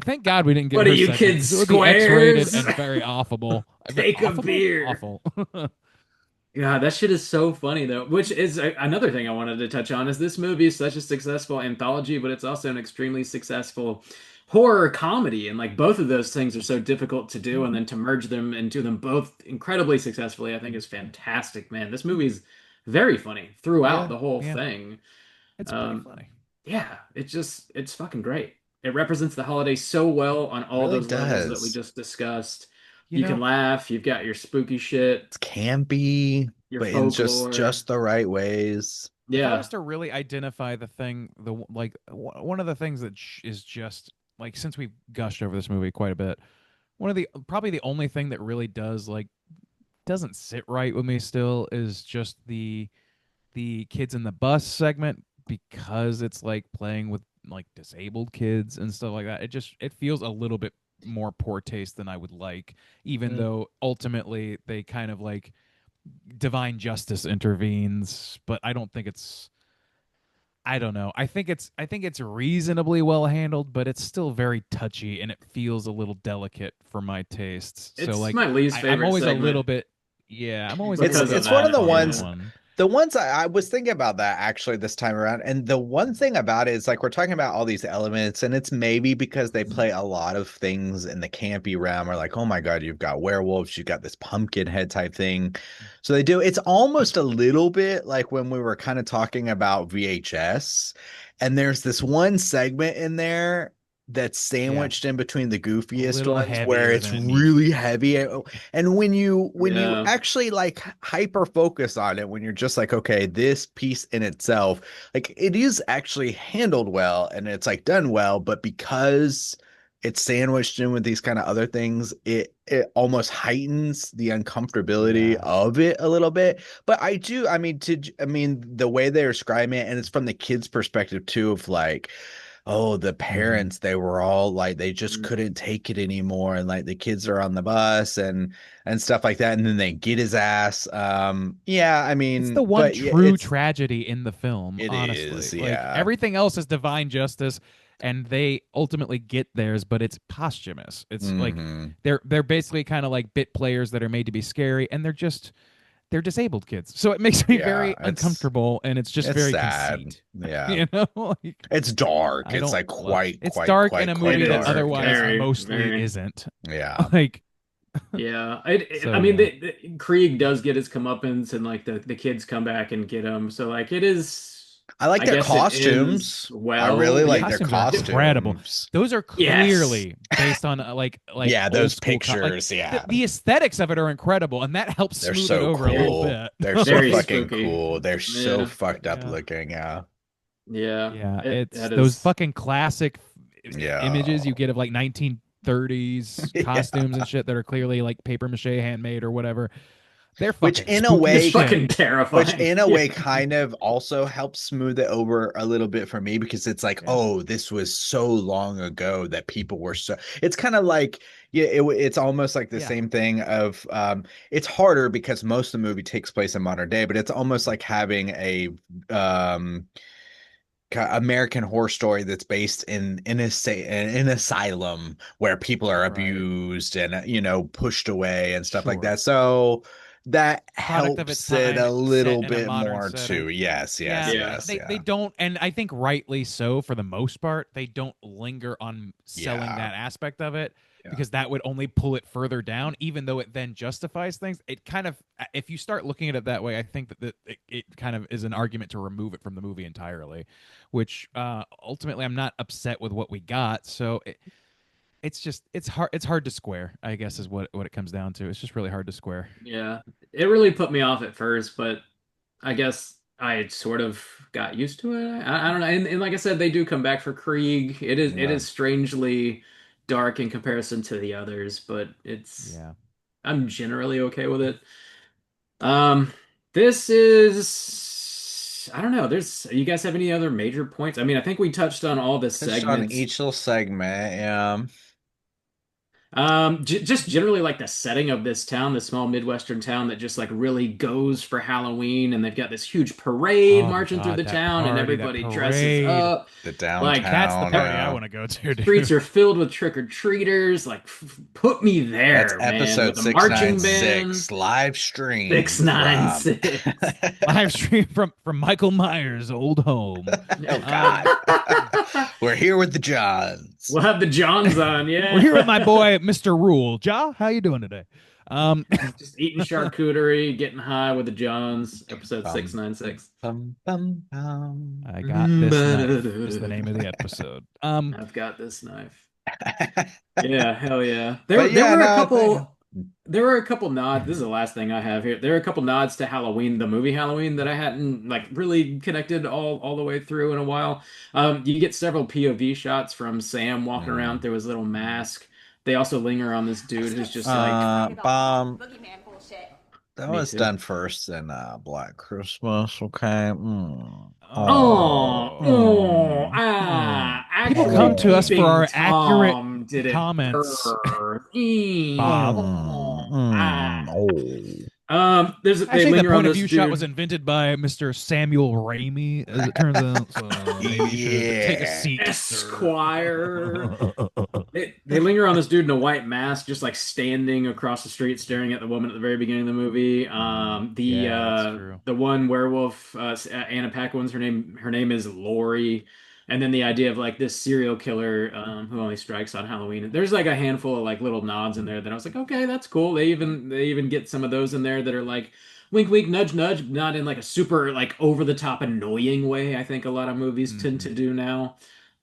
[SPEAKER 5] Thank God we didn't get
[SPEAKER 4] What
[SPEAKER 5] her
[SPEAKER 4] are you
[SPEAKER 5] segment,
[SPEAKER 4] kids,
[SPEAKER 5] 'cause it would be X-rated
[SPEAKER 4] squares?
[SPEAKER 5] and very awful.
[SPEAKER 4] Take a
[SPEAKER 5] Awful?
[SPEAKER 4] beer.
[SPEAKER 5] Awful.
[SPEAKER 4] Yeah, that shit is so funny though. Which is another thing I wanted to touch on is this movie is such a successful anthology, but it's also an extremely successful horror comedy, and like both of those things are so difficult to do, and then to merge them and do them both incredibly successfully, I think is fantastic. Man, this movie's very funny throughout
[SPEAKER 5] Yeah,
[SPEAKER 4] the whole
[SPEAKER 5] yeah.
[SPEAKER 4] thing.
[SPEAKER 5] It's pretty
[SPEAKER 4] Um,
[SPEAKER 5] funny.
[SPEAKER 4] Yeah, it's fucking great. It represents the holiday so well on all
[SPEAKER 2] Really
[SPEAKER 4] those levels that we
[SPEAKER 2] does.
[SPEAKER 4] just discussed.
[SPEAKER 5] You
[SPEAKER 4] You
[SPEAKER 5] know,
[SPEAKER 4] can laugh. You've got your spooky shit.
[SPEAKER 2] It's campy,
[SPEAKER 4] Your
[SPEAKER 2] but in
[SPEAKER 4] folklore.
[SPEAKER 2] just the right ways.
[SPEAKER 5] if I
[SPEAKER 4] Yeah.
[SPEAKER 5] was to really identify the thing, one of the things that is just like, since we've gushed over this movie quite a bit, one of the probably the only thing that really doesn't sit right with me still is just the kids in the bus segment, because it's like playing with like disabled kids and stuff like that. It feels a little bit more poor taste than I would like, even though ultimately they kind of like divine justice intervenes, but I don't think it's I don't know. I think it's reasonably well handled, but it's still very touchy and it feels a little delicate for my tastes.
[SPEAKER 4] It's
[SPEAKER 5] so like
[SPEAKER 4] my least
[SPEAKER 5] I'm
[SPEAKER 4] favorite
[SPEAKER 5] always
[SPEAKER 4] segment.
[SPEAKER 5] a little bit I'm always
[SPEAKER 4] Because
[SPEAKER 5] a
[SPEAKER 4] of
[SPEAKER 5] little
[SPEAKER 2] it's
[SPEAKER 5] bit
[SPEAKER 2] one of the
[SPEAKER 5] on that
[SPEAKER 2] ones-
[SPEAKER 5] one.
[SPEAKER 2] The ones I was thinking about that actually this time around, and the one thing about it is like we're talking about all these elements, and it's maybe because they play a lot of things in the campy realm, or like, oh my god, you've got werewolves, you've got this pumpkin head type thing. So they do. It's almost a little bit like when we were kind of talking about VHS, and there's this one segment in there that's sandwiched in between the goofiest
[SPEAKER 5] little
[SPEAKER 2] ones
[SPEAKER 5] heavier
[SPEAKER 2] where it's
[SPEAKER 5] than it needs
[SPEAKER 2] really heavy. And when you
[SPEAKER 4] Yeah.
[SPEAKER 2] actually like hyper focus on it, when you're just like, okay, this piece in itself, like it is actually handled well and it's like done well, but because it's sandwiched in with these kind of other things, it almost heightens the uncomfortability of it a little bit. But I mean the way they're describing it, and it's from the kids' perspective too, of like, oh, the parents, they were all like, they just couldn't take it anymore, and like the kids are on the bus and stuff like that, and then they get his ass. Yeah, I mean,
[SPEAKER 5] It's the one
[SPEAKER 2] but yeah,
[SPEAKER 5] true
[SPEAKER 2] it's-
[SPEAKER 5] tragedy in the film,
[SPEAKER 2] It
[SPEAKER 5] honestly.
[SPEAKER 2] is,
[SPEAKER 5] Like,
[SPEAKER 2] yeah.
[SPEAKER 5] everything else is divine justice, and they ultimately get theirs, but it's posthumous. It's like
[SPEAKER 2] Mhm.
[SPEAKER 5] they're basically kind of like bit players that are made to be scary, and they're disabled kids. So it makes me
[SPEAKER 2] Yeah,
[SPEAKER 5] very
[SPEAKER 2] it's-
[SPEAKER 5] uncomfortable, and it's just
[SPEAKER 2] it's
[SPEAKER 5] very
[SPEAKER 2] sad.
[SPEAKER 5] conceit.
[SPEAKER 2] Yeah.
[SPEAKER 5] You know, like,
[SPEAKER 2] It's dark.
[SPEAKER 5] I
[SPEAKER 2] It's
[SPEAKER 5] don't
[SPEAKER 2] like
[SPEAKER 5] love-
[SPEAKER 2] quite
[SPEAKER 5] it's
[SPEAKER 2] quite,
[SPEAKER 5] dark
[SPEAKER 2] quite,
[SPEAKER 5] in a
[SPEAKER 2] quite
[SPEAKER 5] movie that
[SPEAKER 2] dark.
[SPEAKER 5] otherwise
[SPEAKER 4] Very,
[SPEAKER 5] mostly
[SPEAKER 4] very.
[SPEAKER 5] isn't.
[SPEAKER 2] Yeah.
[SPEAKER 5] Like,
[SPEAKER 4] Yeah,
[SPEAKER 5] So,
[SPEAKER 4] I mean,
[SPEAKER 5] yeah.
[SPEAKER 4] Krieg does get his comeuppance, and like the kids come back and get him. So like it is.
[SPEAKER 2] I like their
[SPEAKER 4] guess it
[SPEAKER 2] costumes.
[SPEAKER 4] ends well.
[SPEAKER 2] I really
[SPEAKER 4] The
[SPEAKER 2] like their
[SPEAKER 5] costumes are
[SPEAKER 2] costumes.
[SPEAKER 5] incredible. Those are
[SPEAKER 4] Yes.
[SPEAKER 5] clearly based on like
[SPEAKER 2] yeah,
[SPEAKER 5] old
[SPEAKER 2] those
[SPEAKER 5] school
[SPEAKER 2] pictures. yeah,
[SPEAKER 5] the aesthetics of it are incredible, and that helps
[SPEAKER 2] they're
[SPEAKER 5] smooth
[SPEAKER 2] so
[SPEAKER 5] it over a little
[SPEAKER 2] cool.
[SPEAKER 5] bit.
[SPEAKER 2] They're so
[SPEAKER 4] Very
[SPEAKER 2] fucking
[SPEAKER 4] spooky.
[SPEAKER 2] cool. They're so
[SPEAKER 4] Yeah.
[SPEAKER 2] fucked up
[SPEAKER 5] Yeah.
[SPEAKER 2] looking. Yeah.
[SPEAKER 4] Yeah,
[SPEAKER 5] Yeah, it's
[SPEAKER 4] that
[SPEAKER 5] those
[SPEAKER 4] is-
[SPEAKER 5] fucking classic
[SPEAKER 2] Yeah.
[SPEAKER 5] images you get of like 1930s
[SPEAKER 2] Yeah.
[SPEAKER 5] costumes and shit that are clearly like paper mache handmade or whatever. They're
[SPEAKER 2] Which
[SPEAKER 5] fucking
[SPEAKER 2] in a
[SPEAKER 5] spooky
[SPEAKER 2] way-
[SPEAKER 5] as
[SPEAKER 4] It's
[SPEAKER 5] shit.
[SPEAKER 4] fucking terrifying.
[SPEAKER 2] Which in a way kind of also helps smooth it over a little bit for me, because it's like, oh, this was so long ago that people were so, it's kind of like, yeah, it's almost like the
[SPEAKER 5] Yeah.
[SPEAKER 2] same thing of it's harder because most of the movie takes place in modern day, but it's almost like having a American Horror Story that's based in an asylum where people are
[SPEAKER 5] Right.
[SPEAKER 2] abused and pushed away and stuff like
[SPEAKER 5] Sure.
[SPEAKER 2] that. So that
[SPEAKER 5] Product of its
[SPEAKER 2] helps it
[SPEAKER 5] time,
[SPEAKER 2] a little
[SPEAKER 5] set in a
[SPEAKER 2] bit
[SPEAKER 5] modern
[SPEAKER 2] more
[SPEAKER 5] setting.
[SPEAKER 2] too. Yes, yes,
[SPEAKER 5] Yeah,
[SPEAKER 2] yes.
[SPEAKER 5] they don't, and I think rightly so for the most part, they don't linger on selling
[SPEAKER 2] Yeah.
[SPEAKER 5] that aspect of it.
[SPEAKER 2] Yeah.
[SPEAKER 5] because that would only pull it further down, even though it then justifies things. It kind of, if you start looking at it that way, I think that it kind of is an argument to remove it from the movie entirely, which ultimately I'm not upset with what we got. So it's hard to square, I guess, is what it comes down to. It's just really hard to square.
[SPEAKER 4] Yeah, it really put me off at first, but I guess I sort of got used to it. I don't know. And like I said, they do come back for Krieg. It
[SPEAKER 2] Yeah.
[SPEAKER 4] is strangely dark in comparison to the others, but
[SPEAKER 5] Yeah.
[SPEAKER 4] I'm generally okay with it. This is, I don't know. You guys have any other major points? I mean, I think we touched on all the
[SPEAKER 2] Touched on
[SPEAKER 4] segments.
[SPEAKER 2] each little segment. Yeah.
[SPEAKER 4] Just generally like the setting of this town, the small Midwestern town that just like really goes for Halloween, and they've got this huge parade
[SPEAKER 5] Oh my
[SPEAKER 4] marching through
[SPEAKER 5] God,
[SPEAKER 4] the
[SPEAKER 5] that
[SPEAKER 4] town, and
[SPEAKER 5] party, that
[SPEAKER 4] everybody dresses
[SPEAKER 5] parade.
[SPEAKER 4] up.
[SPEAKER 2] The downtown.
[SPEAKER 4] Like,
[SPEAKER 5] That's the party I
[SPEAKER 2] yeah.
[SPEAKER 5] want to go to, dude.
[SPEAKER 4] Streets are filled with trick-or-treaters. Like, put me there,
[SPEAKER 2] That's
[SPEAKER 4] man.
[SPEAKER 2] episode
[SPEAKER 4] With a marching
[SPEAKER 2] 696 live stream.
[SPEAKER 4] 696.
[SPEAKER 5] Live stream from Michael Myers' old home.
[SPEAKER 2] Oh God. We're here with the Johns.
[SPEAKER 4] We'll have the Johns on, yeah.
[SPEAKER 5] We're here with my boy, Mr. Rule. Ja, how you doing today?
[SPEAKER 4] Just eating charcuterie, getting high with the Johns. Episode 696.
[SPEAKER 2] Bum, bum, bum.
[SPEAKER 5] I got this knife is the name of the episode.
[SPEAKER 4] I've got this knife. Yeah, hell yeah.
[SPEAKER 2] But yeah,
[SPEAKER 4] There were a couple nods. This is the last thing I have here. There were a couple nods to Halloween, the movie Halloween, that I hadn't like really connected all the way through in a while. You get several POV shots from Sam walking around through his little mask. They also linger on this dude who's just like
[SPEAKER 1] Boogeyman bullshit.
[SPEAKER 2] that
[SPEAKER 4] Me
[SPEAKER 2] was
[SPEAKER 4] too.
[SPEAKER 2] done first in Black Christmas. Okay.
[SPEAKER 5] People
[SPEAKER 4] actually
[SPEAKER 5] come to us for our
[SPEAKER 4] Peeping Tom did it
[SPEAKER 5] comments.
[SPEAKER 4] first.
[SPEAKER 5] Bob.
[SPEAKER 4] They
[SPEAKER 5] Actually, the
[SPEAKER 4] linger on
[SPEAKER 5] point of
[SPEAKER 4] this
[SPEAKER 5] view
[SPEAKER 4] dude.
[SPEAKER 5] shot was invented by Mr. Samuel Raimi, as it turns out. So maybe you should take a seat, sir.
[SPEAKER 4] Esquire. They linger on this dude in a white mask, just like standing across the street, staring at the woman at the very beginning of the movie.
[SPEAKER 5] Yeah, that's true.
[SPEAKER 4] The one werewolf, Anna Paquin's her name is Lori, and then the idea of like this serial killer who only strikes on Halloween. There's like a handful of like little nods in there that I was like, okay, that's cool. They even get some of those in there that are like wink, wink, nudge, nudge, not in like a super like over the top annoying way. I think a lot of movies tend to do now.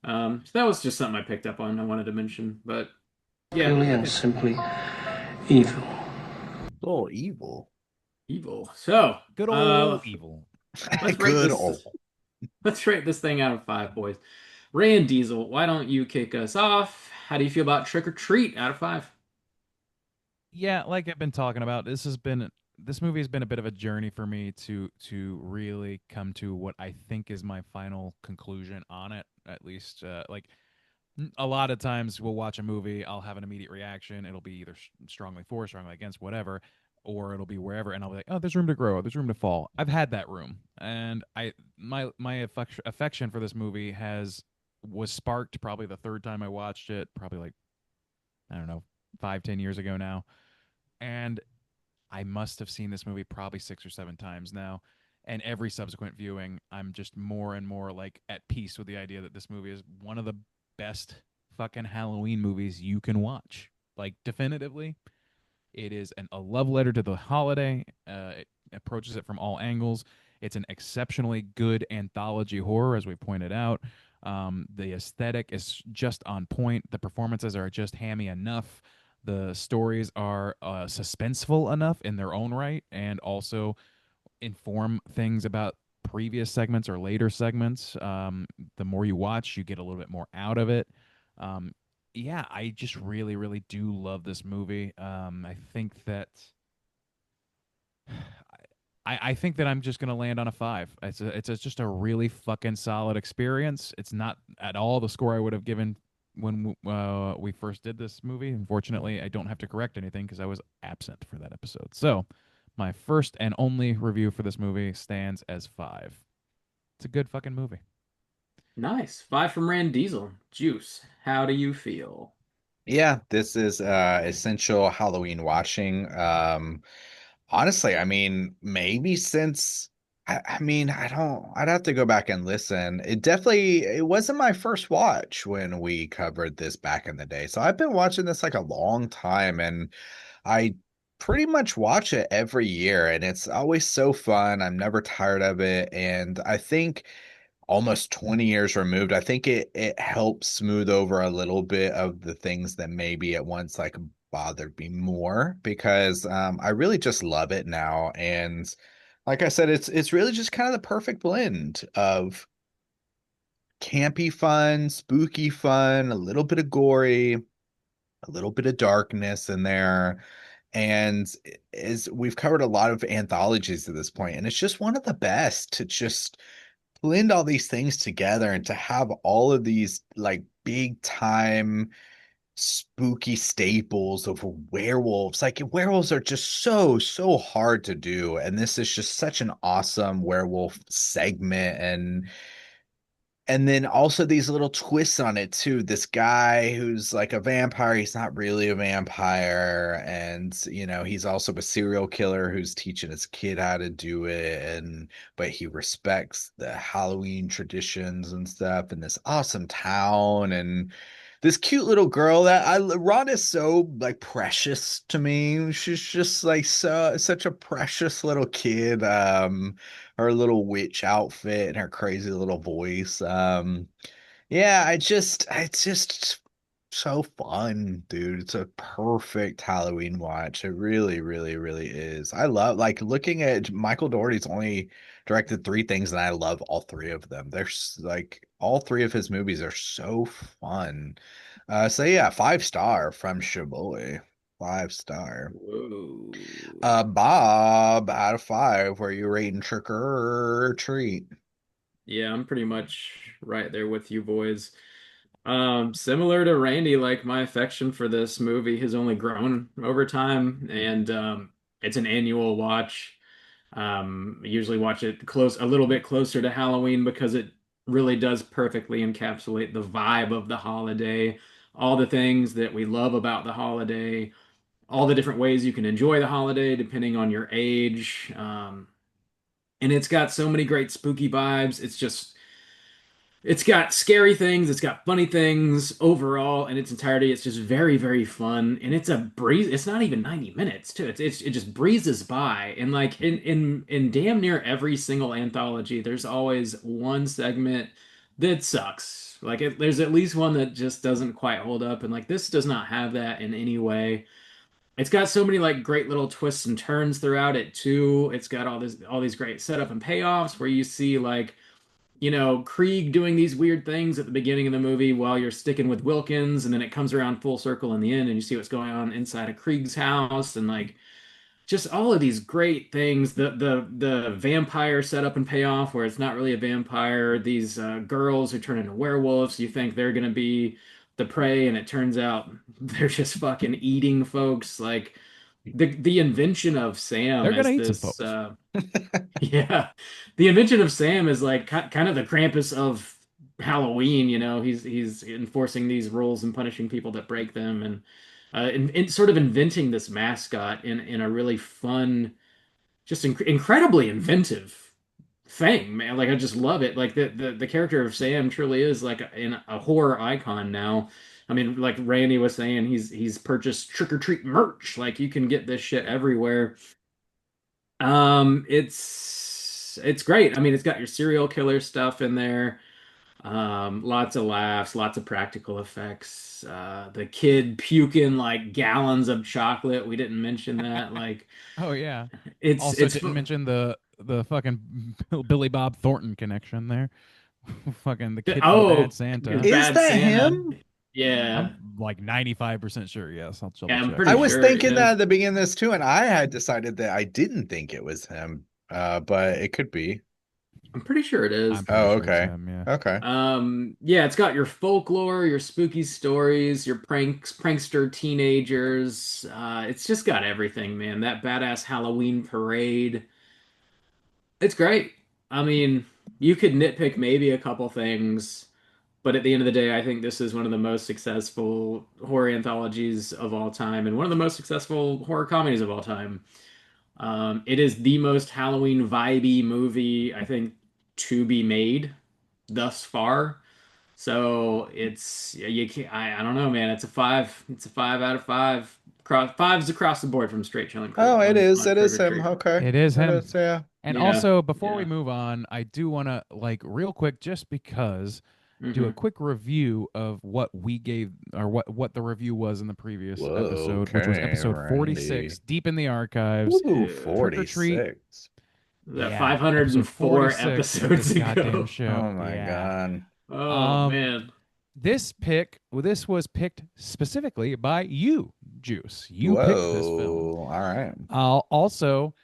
[SPEAKER 4] So that was just something I picked up on. I wanted to mention, but yeah,
[SPEAKER 8] Purely and simply evil.
[SPEAKER 2] Oh, evil.
[SPEAKER 4] evil. So
[SPEAKER 5] Good old evil.
[SPEAKER 4] let's rate
[SPEAKER 2] Good
[SPEAKER 4] this.
[SPEAKER 2] old.
[SPEAKER 4] Let's rate this thing out of 5, boys. Ray and Diesel, why don't you kick us off? How do you feel about Trick or Treat out of 5?
[SPEAKER 5] Yeah, like I've been talking about, this movie has been a bit of a journey for me to really come to what I think is my final conclusion on it. At least, a lot of times we'll watch a movie, I'll have an immediate reaction. It'll be either strongly for, strongly against, whatever, or it'll be wherever, and I'll be like, oh, there's room to grow, there's room to fall. I've had that room, and my affection for this movie was sparked probably the third time I watched it, probably like, I don't know, 5-10 years ago now, and I must have seen this movie probably 6 or 7 times now. And every subsequent viewing, I'm just more and more like at peace with the idea that this movie is one of the best fucking Halloween movies you can watch. Like, definitively, it is a love letter to the holiday. It approaches it from all angles. It's an exceptionally good anthology horror, as we pointed out. The aesthetic is just on point. The performances are just hammy enough. The stories are suspenseful enough in their own right, and also inform things about previous segments or later segments. The more you watch, you get a little bit more out of it. Yeah, I just really, really do love this movie. I think that I think that I'm just gonna land on a 5. Just a really fucking solid experience. It's not at all the score I would have given when we first did this movie. Unfortunately, I don't have to correct anything because I was absent for that episode. So my first and only review for this movie stands as 5. It's a good fucking movie.
[SPEAKER 4] Nice. 5 from Rand Diesel. Juice, how do you feel?
[SPEAKER 2] Yeah, this is essential Halloween watching. Honestly, I mean, maybe since I mean, I don't, I'd have to go back and listen. It wasn't my first watch when we covered this back in the day. So I've been watching this like a long time, and I pretty much watch it every year, and it's always so fun. I'm never tired of it. And I think almost 20 years removed, I think it helps smooth over a little bit of the things that maybe at once like bothered me more, because I really just love it now. And like I said, it's really just kind of the perfect blend of campy fun, spooky fun, a little bit of gory, a little bit of darkness in there. And is we've covered a lot of anthologies at this point, and it's just one of the best to just blend all these things together and to have all of these like big time spooky staples of werewolves. Like werewolves are just so hard to do, and this is just such an awesome werewolf segment. And then also these little twists on it too. This guy who's like a vampire, he's not really a vampire. And, he's also a serial killer who's teaching his kid how to do it. But he respects the Halloween traditions and stuff in this awesome town. And this cute little girl Ron is so like precious to me. She's just like such a precious little kid. Her little witch outfit and her crazy little voice. Yeah, it's just so fun, dude. It's a perfect Halloween watch. It really, really, really is. I love like looking at Michael Dougherty's only directed three things, and I love all three of them. Like all three of his movies are so fun. So yeah, 5 star from Shaboy. 5 star.
[SPEAKER 4] Whoa.
[SPEAKER 2] Bob, out of 5, where you rating Trick or Treat?
[SPEAKER 4] Yeah, I'm pretty much right there with you boys. Similar to Randy, like my affection for this movie has only grown over time, and it's an annual watch. I usually watch it a little bit closer to Halloween because it really does perfectly encapsulate the vibe of the holiday, all the things that we love about the holiday, all the different ways you can enjoy the holiday depending on your age. And it's got so many great spooky vibes. It's got scary things, it's got funny things overall in its entirety. It's just very, very fun, and it's a breeze. It's not even 90 minutes too. It just breezes by, and like in damn near every single anthology, there's always one segment that sucks. Like there's at least one that just doesn't quite hold up, and like this does not have that in any way. It's got so many like great little twists and turns throughout it too. It's got all these great setup and payoffs where you see like Krieg doing these weird things at the beginning of the movie while you're sticking with Wilkins, and then it comes around full circle in the end, and you see what's going on inside of Krieg's house, and like just all of these great things. The vampire setup and payoff where it's not really a vampire. These girls who turn into werewolves, you think they're gonna be the prey, and it turns out they're just fucking eating folks. Like the invention of Sam
[SPEAKER 5] They're
[SPEAKER 4] as
[SPEAKER 5] gonna eat some
[SPEAKER 4] this
[SPEAKER 5] folks.
[SPEAKER 4] yeah, the invention of Sam is like kind of the Krampus of Halloween. He's enforcing these rules and punishing people that break them, and sort of inventing this mascot in a really fun, just incredibly inventive thing, man. Like I just love it. Like the character of Sam truly is like a horror icon now. I mean, like Randy was saying, he's purchased Trick or Treat merch. Like you can get this shit everywhere. It's great. I mean, it's got your serial killer stuff in there. Lots of laughs, lots of practical effects. The kid puking like gallons of chocolate. We didn't mention that. Like,
[SPEAKER 5] Oh yeah.
[SPEAKER 4] it's
[SPEAKER 5] Also
[SPEAKER 4] it's
[SPEAKER 5] didn't mention the fucking Billy Bob Thornton connection there. Fucking the kid from
[SPEAKER 4] oh,
[SPEAKER 5] Bad Santa.
[SPEAKER 2] Is
[SPEAKER 4] Bad
[SPEAKER 2] that
[SPEAKER 4] Santa.
[SPEAKER 2] him?
[SPEAKER 4] Yeah,
[SPEAKER 5] I'm like 95% sure. Yes, I'll double
[SPEAKER 4] Yeah, I'm
[SPEAKER 5] check.
[SPEAKER 4] pretty
[SPEAKER 2] I was
[SPEAKER 4] sure,
[SPEAKER 2] thinking
[SPEAKER 4] yeah.
[SPEAKER 2] that at the beginning of this too, and I had decided that I didn't think it was him. But it could be.
[SPEAKER 4] I'm pretty sure it is.
[SPEAKER 5] I'm pretty
[SPEAKER 2] Oh,
[SPEAKER 5] sure it's
[SPEAKER 2] okay.
[SPEAKER 5] him, yeah.
[SPEAKER 2] Okay.
[SPEAKER 4] Yeah, it's got your folklore, your spooky stories, your prankster teenagers. It's just got everything, man. That badass Halloween parade. It's great. I mean, you could nitpick maybe a couple things, but at the end of the day, I think this is one of the most successful horror anthologies of all time and one of the most successful horror comedies of all time. It is the most Halloween vibey movie I think to be made thus far. So it's you can't, I don't know, man. It's a 5. It's a 5 out of 5. Fives across the board from Straight Chilling Crew
[SPEAKER 2] Oh, it is.
[SPEAKER 4] on
[SPEAKER 2] It
[SPEAKER 4] Trick
[SPEAKER 2] is
[SPEAKER 4] or
[SPEAKER 2] him.
[SPEAKER 4] Treat.
[SPEAKER 2] Okay.
[SPEAKER 5] It is him.
[SPEAKER 2] Yeah.
[SPEAKER 5] And
[SPEAKER 4] Yeah,
[SPEAKER 5] also, before we
[SPEAKER 4] yeah.
[SPEAKER 5] move on, I do want to, like, real quick, just because, do a
[SPEAKER 4] Mhm.
[SPEAKER 5] quick review of what we gave, or what the review was in the previous
[SPEAKER 2] Whoa,
[SPEAKER 5] episode, which was
[SPEAKER 2] okay,
[SPEAKER 5] episode
[SPEAKER 2] Randy.
[SPEAKER 5] 46, deep in the archives.
[SPEAKER 2] Ooh,
[SPEAKER 4] Trick
[SPEAKER 5] or treat.
[SPEAKER 2] 46.
[SPEAKER 4] That
[SPEAKER 5] Yeah,
[SPEAKER 4] 504
[SPEAKER 5] episode 46 of
[SPEAKER 4] episodes
[SPEAKER 5] this goddamn
[SPEAKER 4] ago.
[SPEAKER 5] show.
[SPEAKER 2] Oh my God.
[SPEAKER 4] Oh man.
[SPEAKER 5] This was picked specifically by you, Juice. You picked this film.
[SPEAKER 2] Whoa. All right.
[SPEAKER 5] Also,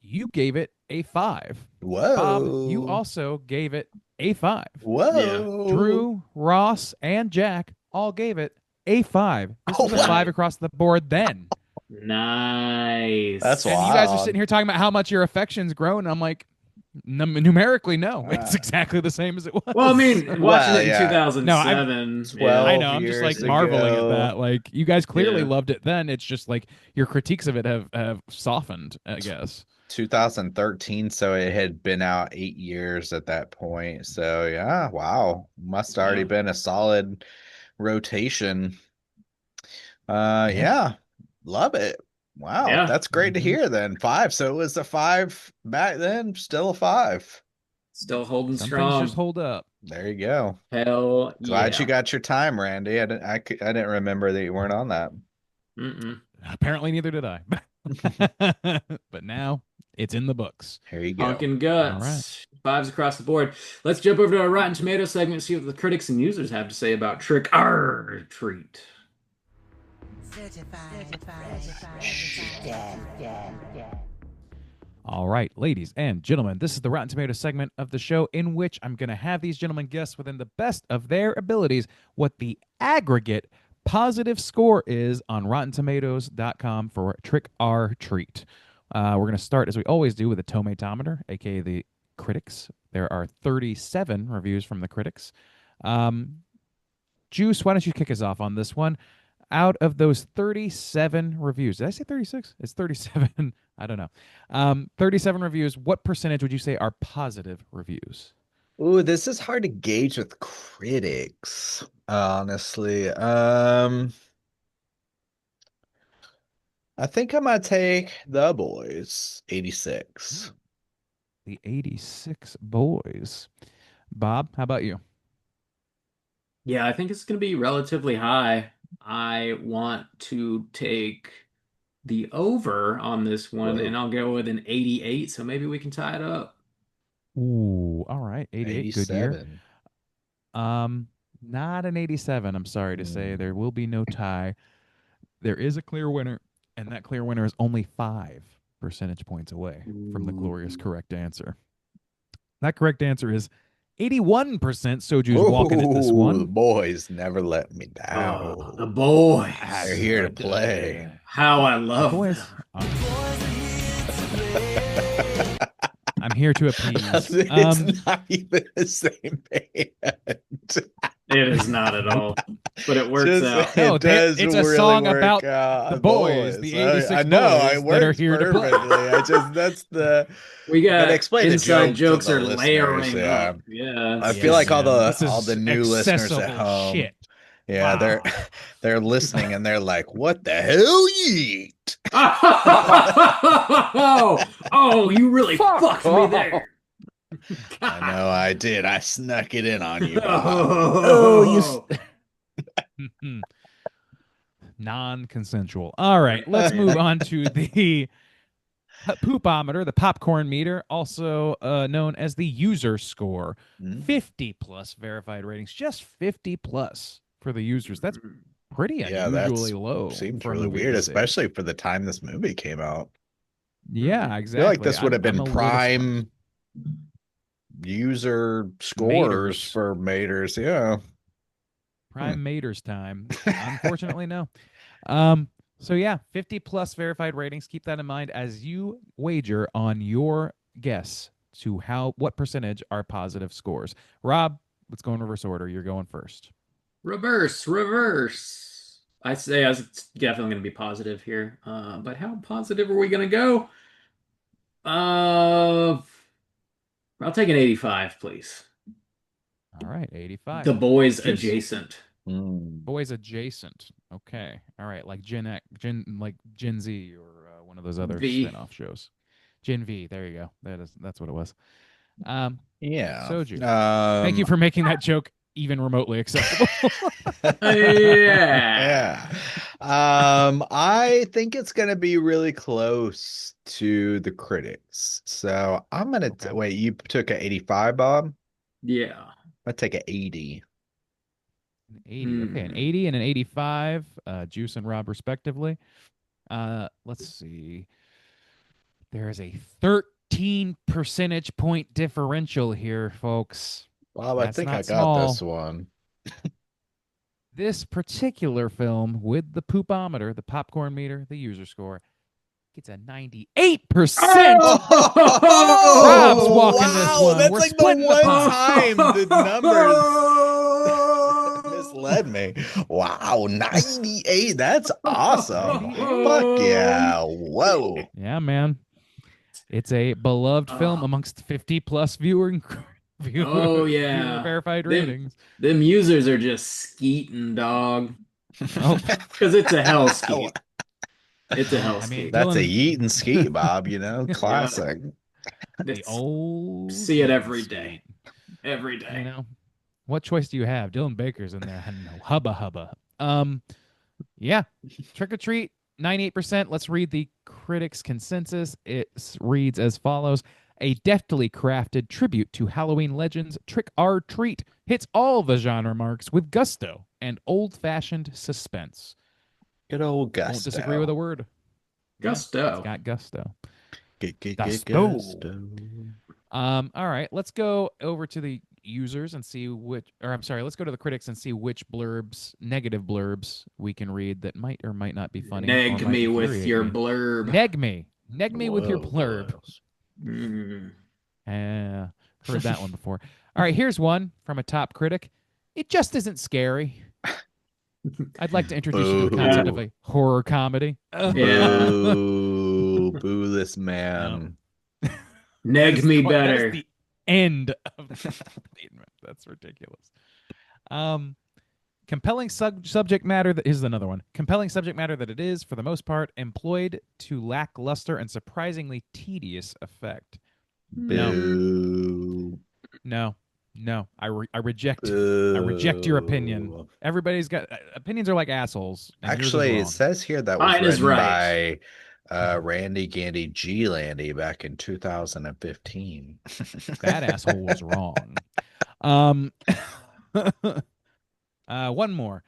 [SPEAKER 5] you gave it a 5.
[SPEAKER 2] Whoa.
[SPEAKER 5] Bob, you also gave it a 5.
[SPEAKER 2] Whoa.
[SPEAKER 5] Drew, Ross, and Jack all gave it a 5. This
[SPEAKER 2] Oh,
[SPEAKER 5] was a
[SPEAKER 2] wow.
[SPEAKER 5] 5 across the board then.
[SPEAKER 4] Nice.
[SPEAKER 2] That's
[SPEAKER 5] And you guys are
[SPEAKER 2] wild.
[SPEAKER 5] sitting here talking about how much your affection's grown. I'm like, numerically, no. It's
[SPEAKER 2] Uh,
[SPEAKER 5] exactly the same as it was.
[SPEAKER 4] Well, I mean, watching
[SPEAKER 2] Well,
[SPEAKER 4] it in
[SPEAKER 2] yeah.
[SPEAKER 4] 2007.
[SPEAKER 2] 12
[SPEAKER 5] I know. I'm just like
[SPEAKER 2] years
[SPEAKER 5] marveling
[SPEAKER 2] ago.
[SPEAKER 5] at that. Like, you guys clearly
[SPEAKER 4] Yeah.
[SPEAKER 5] loved it then. It's just like your critiques of it have softened, I guess.
[SPEAKER 2] 2013, so it had been out 8 years at that point. So yeah, wow. Must already
[SPEAKER 4] Yeah.
[SPEAKER 2] been a solid rotation. Yeah. Love it. Wow,
[SPEAKER 4] Yeah.
[SPEAKER 2] that's great to hear then. 5. So it was a 5 back then, still a 5.
[SPEAKER 4] Still holding
[SPEAKER 5] Some
[SPEAKER 4] strong.
[SPEAKER 5] things just hold up.
[SPEAKER 2] There you go.
[SPEAKER 4] Hell
[SPEAKER 2] Glad
[SPEAKER 4] yeah.
[SPEAKER 2] you got your time, Randy. I didn't remember that you weren't on that.
[SPEAKER 4] Mm-mm.
[SPEAKER 5] Apparently, neither did I. But now it's in the books.
[SPEAKER 2] Here you go.
[SPEAKER 4] Pumpkin guts. 5s across the board. Let's jump over to our Rotten Tomatoes segment and see what the critics and users have to say about Trick or Treat.
[SPEAKER 1] Certified.
[SPEAKER 5] All right, ladies and gentlemen, this is the Rotten Tomatoes segment of the show in which I'm going to have these gentlemen guess within the best of their abilities what the aggregate positive score is on RottenTomatoes.com for Trick or Treat. We're going to start, as we always do, with a tomatometer, aka the critics. There are 37 reviews from the critics. Juice, why don't you kick us off on this one? Out of those 37 reviews, did I say 36? It's 37. I don't know. 37 reviews. What percentage would you say are positive reviews?
[SPEAKER 2] Ooh, this is hard to gauge with critics, honestly. I think I'm gonna take The Boys, 86.
[SPEAKER 5] The 86 boys. Bob, how about you?
[SPEAKER 4] Yeah, I think it's going to be relatively high. I want to take the over on this one,
[SPEAKER 2] Whoa.
[SPEAKER 4] and I'll go with an 88, so maybe we can tie it up.
[SPEAKER 5] Ooh, all right. 88, good year.
[SPEAKER 2] 87.
[SPEAKER 5] Not an 87, I'm sorry to say. There will be no tie. There is a clear winner, and that clear winner is only 5 percentage points away from the glorious correct answer. That correct answer is 81%. Soju's walking at this
[SPEAKER 2] Ooh, The
[SPEAKER 5] one.
[SPEAKER 2] Boys never let me
[SPEAKER 4] Oh,
[SPEAKER 2] down.
[SPEAKER 4] the boys.
[SPEAKER 2] They're here to play.
[SPEAKER 4] How I love
[SPEAKER 5] Boys,
[SPEAKER 4] them.
[SPEAKER 5] I'm here to appease.
[SPEAKER 2] It's not even the same band.
[SPEAKER 4] It is not at all, but it works
[SPEAKER 2] Just-
[SPEAKER 4] out.
[SPEAKER 5] No,
[SPEAKER 2] it does
[SPEAKER 5] it's a
[SPEAKER 2] really
[SPEAKER 5] song
[SPEAKER 2] work
[SPEAKER 5] about
[SPEAKER 2] out.
[SPEAKER 5] the boys, the 86
[SPEAKER 2] I know,
[SPEAKER 5] boys
[SPEAKER 2] it
[SPEAKER 5] that are
[SPEAKER 2] works
[SPEAKER 5] here to play.
[SPEAKER 2] perfectly. That's the.
[SPEAKER 4] We got
[SPEAKER 2] Gotta explain the
[SPEAKER 4] inside
[SPEAKER 2] joke
[SPEAKER 4] jokes
[SPEAKER 2] to
[SPEAKER 4] are
[SPEAKER 2] the
[SPEAKER 4] layering
[SPEAKER 2] listeners, yeah.
[SPEAKER 4] up. Yeah.
[SPEAKER 2] I feel like all
[SPEAKER 5] This
[SPEAKER 2] the
[SPEAKER 5] is
[SPEAKER 2] new listeners
[SPEAKER 5] accessible
[SPEAKER 2] at home.
[SPEAKER 5] shit.
[SPEAKER 2] Yeah,
[SPEAKER 5] Wow.
[SPEAKER 2] they're listening and they're like, "What the hell, yeet?"
[SPEAKER 4] Oh, you really fucked me there.
[SPEAKER 2] I know I did. I snuck it in on you.
[SPEAKER 4] Oh,
[SPEAKER 5] Non-consensual. All right, let's move on to the poopometer, the popcorn meter, also known as the user score. 50 plus verified ratings, just 50 plus for the users. That's pretty
[SPEAKER 2] Yeah,
[SPEAKER 5] unusually
[SPEAKER 2] that's
[SPEAKER 5] low.
[SPEAKER 2] seems
[SPEAKER 5] for a
[SPEAKER 2] really
[SPEAKER 5] movie
[SPEAKER 2] weird,
[SPEAKER 5] this age.
[SPEAKER 2] especially for the time this movie came out.
[SPEAKER 5] Yeah,
[SPEAKER 2] I
[SPEAKER 5] exactly.
[SPEAKER 2] feel like this would have
[SPEAKER 5] I'm
[SPEAKER 2] been
[SPEAKER 5] a little
[SPEAKER 2] prime user scores
[SPEAKER 5] Maters.
[SPEAKER 2] for Maters. Yeah.
[SPEAKER 5] Prime Maters time. Unfortunately, no. So yeah, 50 plus verified ratings. Keep that in mind as you wager on your guess to what percentage are positive scores. Rob, let's go in reverse order. You're going first.
[SPEAKER 4] reverse. I say I was definitely going to be positive here. But how positive are we going to go? I'll take an 85, please.
[SPEAKER 5] All right, 85.
[SPEAKER 4] The Boys
[SPEAKER 5] Juice.
[SPEAKER 4] adjacent.
[SPEAKER 5] Boys adjacent. Okay. All right, like Gen Z or one of those other
[SPEAKER 4] V.
[SPEAKER 5] spin-off shows. Gen V. There you go. That's what it was.
[SPEAKER 2] Yeah.
[SPEAKER 5] Soju. Thank you for making that joke even remotely acceptable.
[SPEAKER 4] Yeah.
[SPEAKER 2] I think it's gonna be really close to the critics. So I'm gonna
[SPEAKER 5] Okay.
[SPEAKER 2] wait. You took an 85, Bob.
[SPEAKER 4] Yeah.
[SPEAKER 2] I'm gonna take an 80.
[SPEAKER 5] An 80. Okay, an 80 and an 85. Juice and Rob, respectively. Let's see. There is a 13 percentage point differential here, folks.
[SPEAKER 2] Bob,
[SPEAKER 5] That's
[SPEAKER 2] I think
[SPEAKER 5] not
[SPEAKER 2] I got
[SPEAKER 5] small.
[SPEAKER 2] this one.
[SPEAKER 5] This particular film with the poopometer, the popcorn meter, the user score, gets a 98%. Rob's walking this one.
[SPEAKER 2] That's
[SPEAKER 5] We're
[SPEAKER 2] like the
[SPEAKER 5] splitting the
[SPEAKER 2] one
[SPEAKER 5] pot.
[SPEAKER 2] time the numbers misled me. Wow, 98. That's awesome. Fuck yeah. Whoa.
[SPEAKER 5] Yeah, man. It's a beloved film amongst 50 plus viewer
[SPEAKER 4] Oh, yeah.
[SPEAKER 5] verified
[SPEAKER 4] Them-
[SPEAKER 5] ratings.
[SPEAKER 4] Them users are just skeeting, dog.
[SPEAKER 5] Oh,
[SPEAKER 4] Because it's a hell skeet. It's a hell
[SPEAKER 5] I mean,
[SPEAKER 4] skeet.
[SPEAKER 2] That's a
[SPEAKER 5] Dylan-
[SPEAKER 2] yeet and ski, Bob, classic.
[SPEAKER 5] the
[SPEAKER 4] It's-
[SPEAKER 5] old
[SPEAKER 4] see it every
[SPEAKER 5] sweet.
[SPEAKER 4] day. Every day.
[SPEAKER 5] You know, what choice do you have? Dylan Baker's in there. I don't know. Hubba hubba. Yeah. Trick or Treat, 98%. Let's read the critics' consensus. It reads as follows. A deftly crafted tribute to Halloween legends, Trick or Treat hits all the genre marks with gusto and old-fashioned suspense.
[SPEAKER 2] Good old
[SPEAKER 5] Won't
[SPEAKER 2] gusto.
[SPEAKER 5] disagree with a word.
[SPEAKER 4] Gusto.
[SPEAKER 5] It's got gusto.
[SPEAKER 2] Get
[SPEAKER 5] Gusto.
[SPEAKER 2] gusto.
[SPEAKER 5] All right, let's go over to the users and see let's go to the critics and see which negative blurbs we can read that might or might not be funny. or
[SPEAKER 4] Neg
[SPEAKER 5] might
[SPEAKER 4] me with
[SPEAKER 5] infuriate
[SPEAKER 4] your
[SPEAKER 5] me.
[SPEAKER 4] blurb.
[SPEAKER 5] Neg me with your
[SPEAKER 2] Whoa.
[SPEAKER 5] blurb.
[SPEAKER 4] Mm.
[SPEAKER 5] Heard that one before. All right, here's one from a top critic. It just isn't scary. I'd like to introduce you to the concept of a horror comedy.
[SPEAKER 4] Yeah.
[SPEAKER 2] Boo, boo this man.
[SPEAKER 4] Neg me
[SPEAKER 5] That is
[SPEAKER 4] better.
[SPEAKER 5] the end of the statement. That's ridiculous. Compelling subject matter that is another one. Compelling subject matter that it is, for the most part, employed to lackluster and surprisingly tedious effect.
[SPEAKER 2] Boo.
[SPEAKER 5] No. I reject. I reject your opinion.
[SPEAKER 2] Boo.
[SPEAKER 5] Everybody's got opinions are like assholes. And yours is
[SPEAKER 2] Actually, it
[SPEAKER 5] wrong.
[SPEAKER 2] says here that was
[SPEAKER 4] Mine is
[SPEAKER 2] written
[SPEAKER 4] right.
[SPEAKER 2] by Randy Gandy G. Landy back in 2015.
[SPEAKER 5] That asshole was wrong. One more.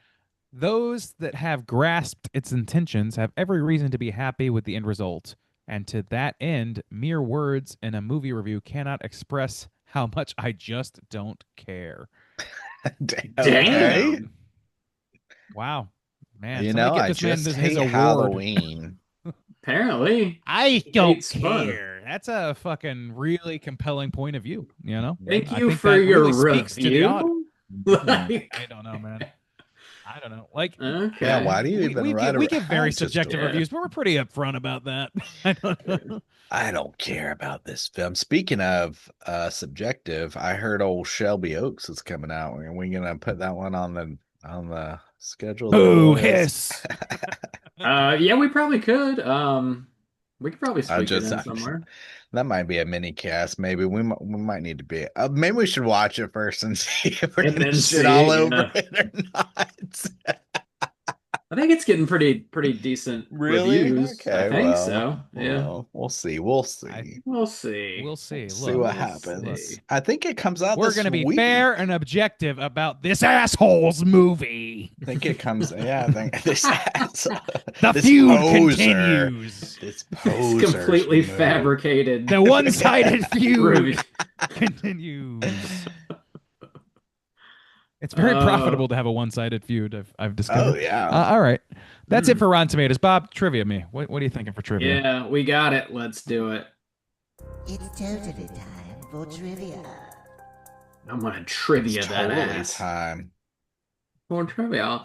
[SPEAKER 5] Those that have grasped its intentions have every reason to be happy with the end result. And to that end, mere words in a movie review cannot express how much I just don't care.
[SPEAKER 4] Damn.
[SPEAKER 5] Wow. Man,
[SPEAKER 2] You
[SPEAKER 5] somebody
[SPEAKER 2] know,
[SPEAKER 5] get
[SPEAKER 2] I
[SPEAKER 5] this man
[SPEAKER 2] just
[SPEAKER 5] his
[SPEAKER 2] hate
[SPEAKER 5] award.
[SPEAKER 2] Halloween.
[SPEAKER 4] Apparently.
[SPEAKER 5] I don't
[SPEAKER 4] Hates fun.
[SPEAKER 5] care. That's a fucking really compelling point of view, you know?
[SPEAKER 4] Thank
[SPEAKER 5] I
[SPEAKER 4] you
[SPEAKER 5] think
[SPEAKER 4] for
[SPEAKER 5] that
[SPEAKER 4] your
[SPEAKER 5] really speaks to the
[SPEAKER 4] review.
[SPEAKER 5] audience.
[SPEAKER 4] Like,
[SPEAKER 5] I don't know, man. I don't know. Like,
[SPEAKER 4] okay.
[SPEAKER 2] Yeah, why do you even write
[SPEAKER 5] we
[SPEAKER 2] a
[SPEAKER 5] give very
[SPEAKER 2] I just
[SPEAKER 5] subjective
[SPEAKER 2] don't-
[SPEAKER 5] reviews, but we're pretty upfront about that. I don't know.
[SPEAKER 2] I don't care about this film. Speaking of subjective, I heard old Shelby Oaks is coming out. Are we gonna put that one on the schedule?
[SPEAKER 5] Boo
[SPEAKER 2] there, boys?
[SPEAKER 5] hiss.
[SPEAKER 4] Yeah, we probably could. We could probably squeak it in
[SPEAKER 2] I-
[SPEAKER 4] somewhere.
[SPEAKER 2] That might be a mini cast. Maybe we might need to be. Maybe we should watch it first and see if we're
[SPEAKER 4] And
[SPEAKER 2] gonna
[SPEAKER 4] then
[SPEAKER 2] shit
[SPEAKER 4] see,
[SPEAKER 2] all
[SPEAKER 4] yeah.
[SPEAKER 2] over it or not.
[SPEAKER 4] I think it's getting pretty decent reviews.
[SPEAKER 2] Okay.
[SPEAKER 4] I think
[SPEAKER 2] well,
[SPEAKER 4] so. Yeah.
[SPEAKER 2] well, we'll see. We'll see.
[SPEAKER 4] We'll see.
[SPEAKER 5] We'll see.
[SPEAKER 2] See
[SPEAKER 5] Look,
[SPEAKER 2] what
[SPEAKER 4] we'll
[SPEAKER 2] happens.
[SPEAKER 4] see.
[SPEAKER 2] I think it comes out.
[SPEAKER 5] we're
[SPEAKER 2] this
[SPEAKER 5] going to be
[SPEAKER 2] week.
[SPEAKER 5] fair and objective about this asshole's movie.
[SPEAKER 2] I think it comes. Yeah, I think this.
[SPEAKER 5] The
[SPEAKER 2] this
[SPEAKER 5] feud
[SPEAKER 2] poser-
[SPEAKER 5] continues.
[SPEAKER 2] This
[SPEAKER 4] It's
[SPEAKER 2] poser
[SPEAKER 4] completely
[SPEAKER 2] movie.
[SPEAKER 4] fabricated.
[SPEAKER 5] The one-sided feud
[SPEAKER 4] review.
[SPEAKER 5] continues. It's very profitable to have a one-sided feud. I've discovered.
[SPEAKER 2] Oh yeah.
[SPEAKER 5] All right, that's it for Rotten Tomatoes. Bob, trivia me. What are you thinking for trivia?
[SPEAKER 4] Yeah, we got it. Let's do it.
[SPEAKER 1] It's totally time for trivia.
[SPEAKER 4] I'm gonna trivia
[SPEAKER 2] It's
[SPEAKER 4] that
[SPEAKER 2] totally
[SPEAKER 4] ass.
[SPEAKER 2] time.
[SPEAKER 4] For trivia.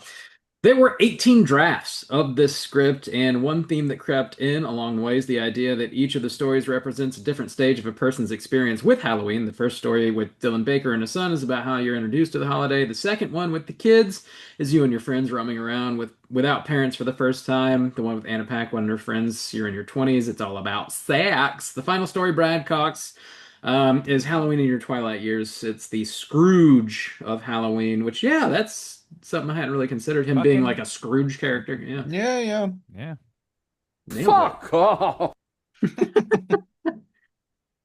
[SPEAKER 4] There were 18 drafts of this script, and one theme that crept in along the way is the idea that each of the stories represents a different stage of a person's experience with Halloween. The first story with Dylan Baker and his son is about how you're introduced to the holiday. The second one with the kids is you and your friends roaming around without parents for the first time. The one with Anna Paquin and her friends, you're in your 20s. It's all about sex. The final story, Brad Cox, is Halloween in your twilight years. It's the Scrooge of Halloween, which, yeah, that's something I hadn't really considered, him being
[SPEAKER 5] Fucking-
[SPEAKER 4] like a Scrooge character. Yeah.
[SPEAKER 2] Yeah.
[SPEAKER 5] Yeah.
[SPEAKER 4] Nailed it.
[SPEAKER 8] off!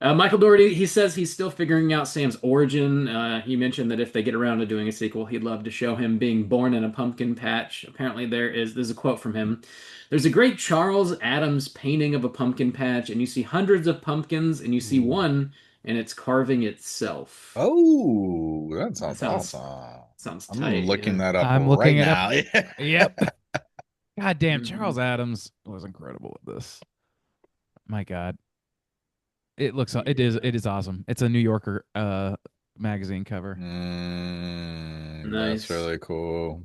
[SPEAKER 4] Michael Dougherty, he says he's still figuring out Sam's origin. He mentioned that if they get around to doing a sequel, he'd love to show him being born in a pumpkin patch. Apparently, there's a quote from him. There's a great Charles Adams painting of a pumpkin patch, and you see hundreds of pumpkins, and you see one, and it's carving itself.
[SPEAKER 2] Oh, that sounds
[SPEAKER 4] sounds-
[SPEAKER 2] awesome.
[SPEAKER 4] Sounds
[SPEAKER 2] I'm
[SPEAKER 4] tight.
[SPEAKER 2] looking
[SPEAKER 4] yeah.
[SPEAKER 2] that up
[SPEAKER 5] I'm
[SPEAKER 2] right
[SPEAKER 5] looking it
[SPEAKER 2] now.
[SPEAKER 5] up. Yep. God damn,
[SPEAKER 4] Mhm.
[SPEAKER 5] Charles Adams was incredible with this. My God. It is awesome. It's a New Yorker magazine cover.
[SPEAKER 4] Nice.
[SPEAKER 2] That's really cool.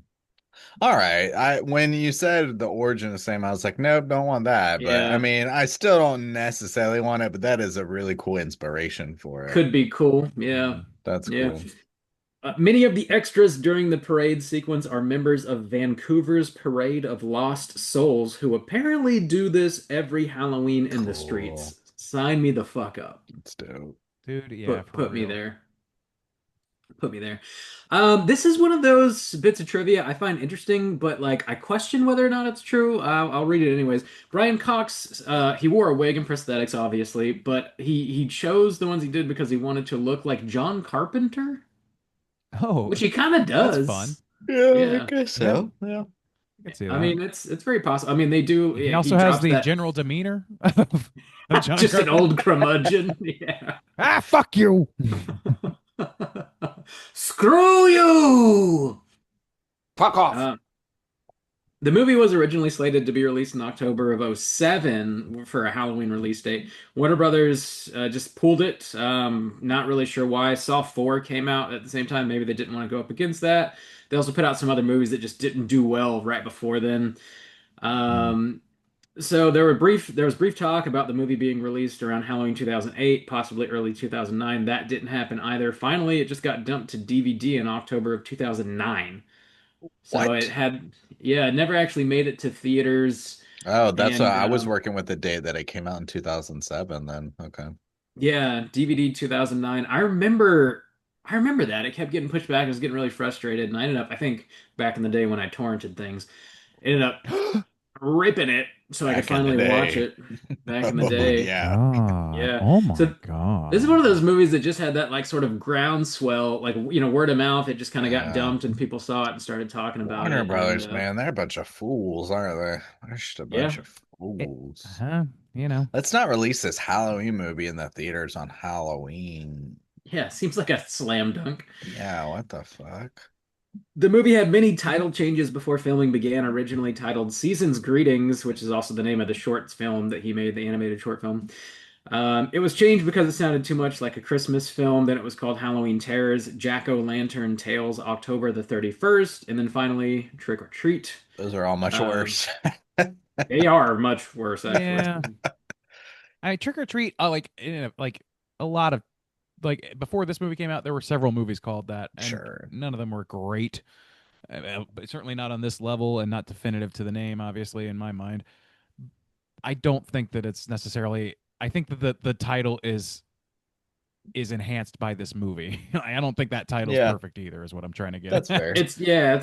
[SPEAKER 2] All right. When you said the origin of Sam, I was like, nope, don't want that. But
[SPEAKER 4] Yeah.
[SPEAKER 2] I mean, I still don't necessarily want it, but that is a really cool inspiration for it.
[SPEAKER 4] Could be cool. Yeah.
[SPEAKER 2] That's
[SPEAKER 4] Yeah.
[SPEAKER 2] cool.
[SPEAKER 4] Many of the extras during the parade sequence are members of Vancouver's Parade of Lost Souls, who apparently do this every Halloween in the
[SPEAKER 2] Cool.
[SPEAKER 4] streets. Sign me the fuck up.
[SPEAKER 2] It's dope.
[SPEAKER 5] Dude, yeah.
[SPEAKER 4] Put,
[SPEAKER 5] for
[SPEAKER 4] put me
[SPEAKER 5] real.
[SPEAKER 4] there. Put me there. This is one of those bits of trivia I find interesting, but like I question whether or not it's true. I'll read it anyways. Brian Cox, he wore a wig and prosthetics, obviously, but he chose the ones he did because he wanted to look like John Carpenter,
[SPEAKER 5] Oh,
[SPEAKER 4] which he kind of does.
[SPEAKER 5] that's fun.
[SPEAKER 2] Yeah,
[SPEAKER 4] Yeah.
[SPEAKER 2] I guess so. Yeah.
[SPEAKER 5] I can see
[SPEAKER 4] I
[SPEAKER 5] that.
[SPEAKER 4] mean, it's very possible. I mean, they do.
[SPEAKER 5] he also has
[SPEAKER 4] drops
[SPEAKER 5] the
[SPEAKER 4] that-
[SPEAKER 5] general demeanor of John
[SPEAKER 4] just an
[SPEAKER 5] Carpenter.
[SPEAKER 4] old curmudgeon. Yeah.
[SPEAKER 5] Ah, fuck you.
[SPEAKER 4] Screw you!
[SPEAKER 8] Fuck off!
[SPEAKER 4] The movie was originally slated to be released in October of 2007 for a Halloween release date. Warner Brothers just pulled it. Not really sure why. Saw 4 came out at the same time. Maybe they didn't want to go up against that. They also put out some other movies that just didn't do well right before then. So there was brief talk about the movie being released around Halloween 2008, possibly early 2009. That didn't happen either. Finally, it just got dumped to DVD in October of 2009. So
[SPEAKER 2] What?
[SPEAKER 4] it never actually made it to theaters.
[SPEAKER 2] Oh, that's
[SPEAKER 4] And,
[SPEAKER 2] what I was working with the date that it came out in 2007 then. Okay.
[SPEAKER 4] Yeah, DVD 2009. I remember that. It kept getting pushed back. I was getting really frustrated, and I ended up, I think, back in the day when I torrented things, ended up ripping it so I could
[SPEAKER 2] Back in the
[SPEAKER 4] finally
[SPEAKER 2] day.
[SPEAKER 4] watch it back in the day.
[SPEAKER 2] Yeah.
[SPEAKER 5] Ah,
[SPEAKER 4] Yeah.
[SPEAKER 5] Oh my
[SPEAKER 4] So,
[SPEAKER 5] God.
[SPEAKER 4] This is one of those movies that just had that like sort of groundswell, like word of mouth. It just kind of
[SPEAKER 2] Yeah.
[SPEAKER 4] got dumped, and people saw it and started talking about
[SPEAKER 2] Warner
[SPEAKER 4] it.
[SPEAKER 2] Brothers,
[SPEAKER 4] and,
[SPEAKER 2] man, they're a bunch of fools, aren't they? They're just a bunch
[SPEAKER 4] Yeah.
[SPEAKER 2] of fools.
[SPEAKER 5] You know.
[SPEAKER 2] Let's not release this Halloween movie in the theaters on Halloween.
[SPEAKER 4] Yeah, seems like a slam dunk.
[SPEAKER 2] Yeah, what the fuck?
[SPEAKER 4] The movie had many title changes before filming began, originally titled Season's Greetings, which is also the name of the short film that he made, the animated short film. It was changed because it sounded too much like a Christmas film. Then it was called Halloween Terrors, Jack-O-Lantern Tales, October the 31st, and then finally Trick or Treat.
[SPEAKER 2] Those are all much worse.
[SPEAKER 4] They are much worse, actually.
[SPEAKER 5] Yeah. Trick or Treat, like a lot of before this movie came out, there were several movies called that. And
[SPEAKER 2] Sure.
[SPEAKER 5] none of them were great. But certainly not on this level and not definitive to the name, obviously, in my mind. I don't think that it's necessarily. I think that the title is enhanced by this movie. I don't think that title's
[SPEAKER 2] Yeah.
[SPEAKER 5] perfect either, is what I'm trying to get.
[SPEAKER 2] That's
[SPEAKER 5] at.
[SPEAKER 2] fair.
[SPEAKER 4] It's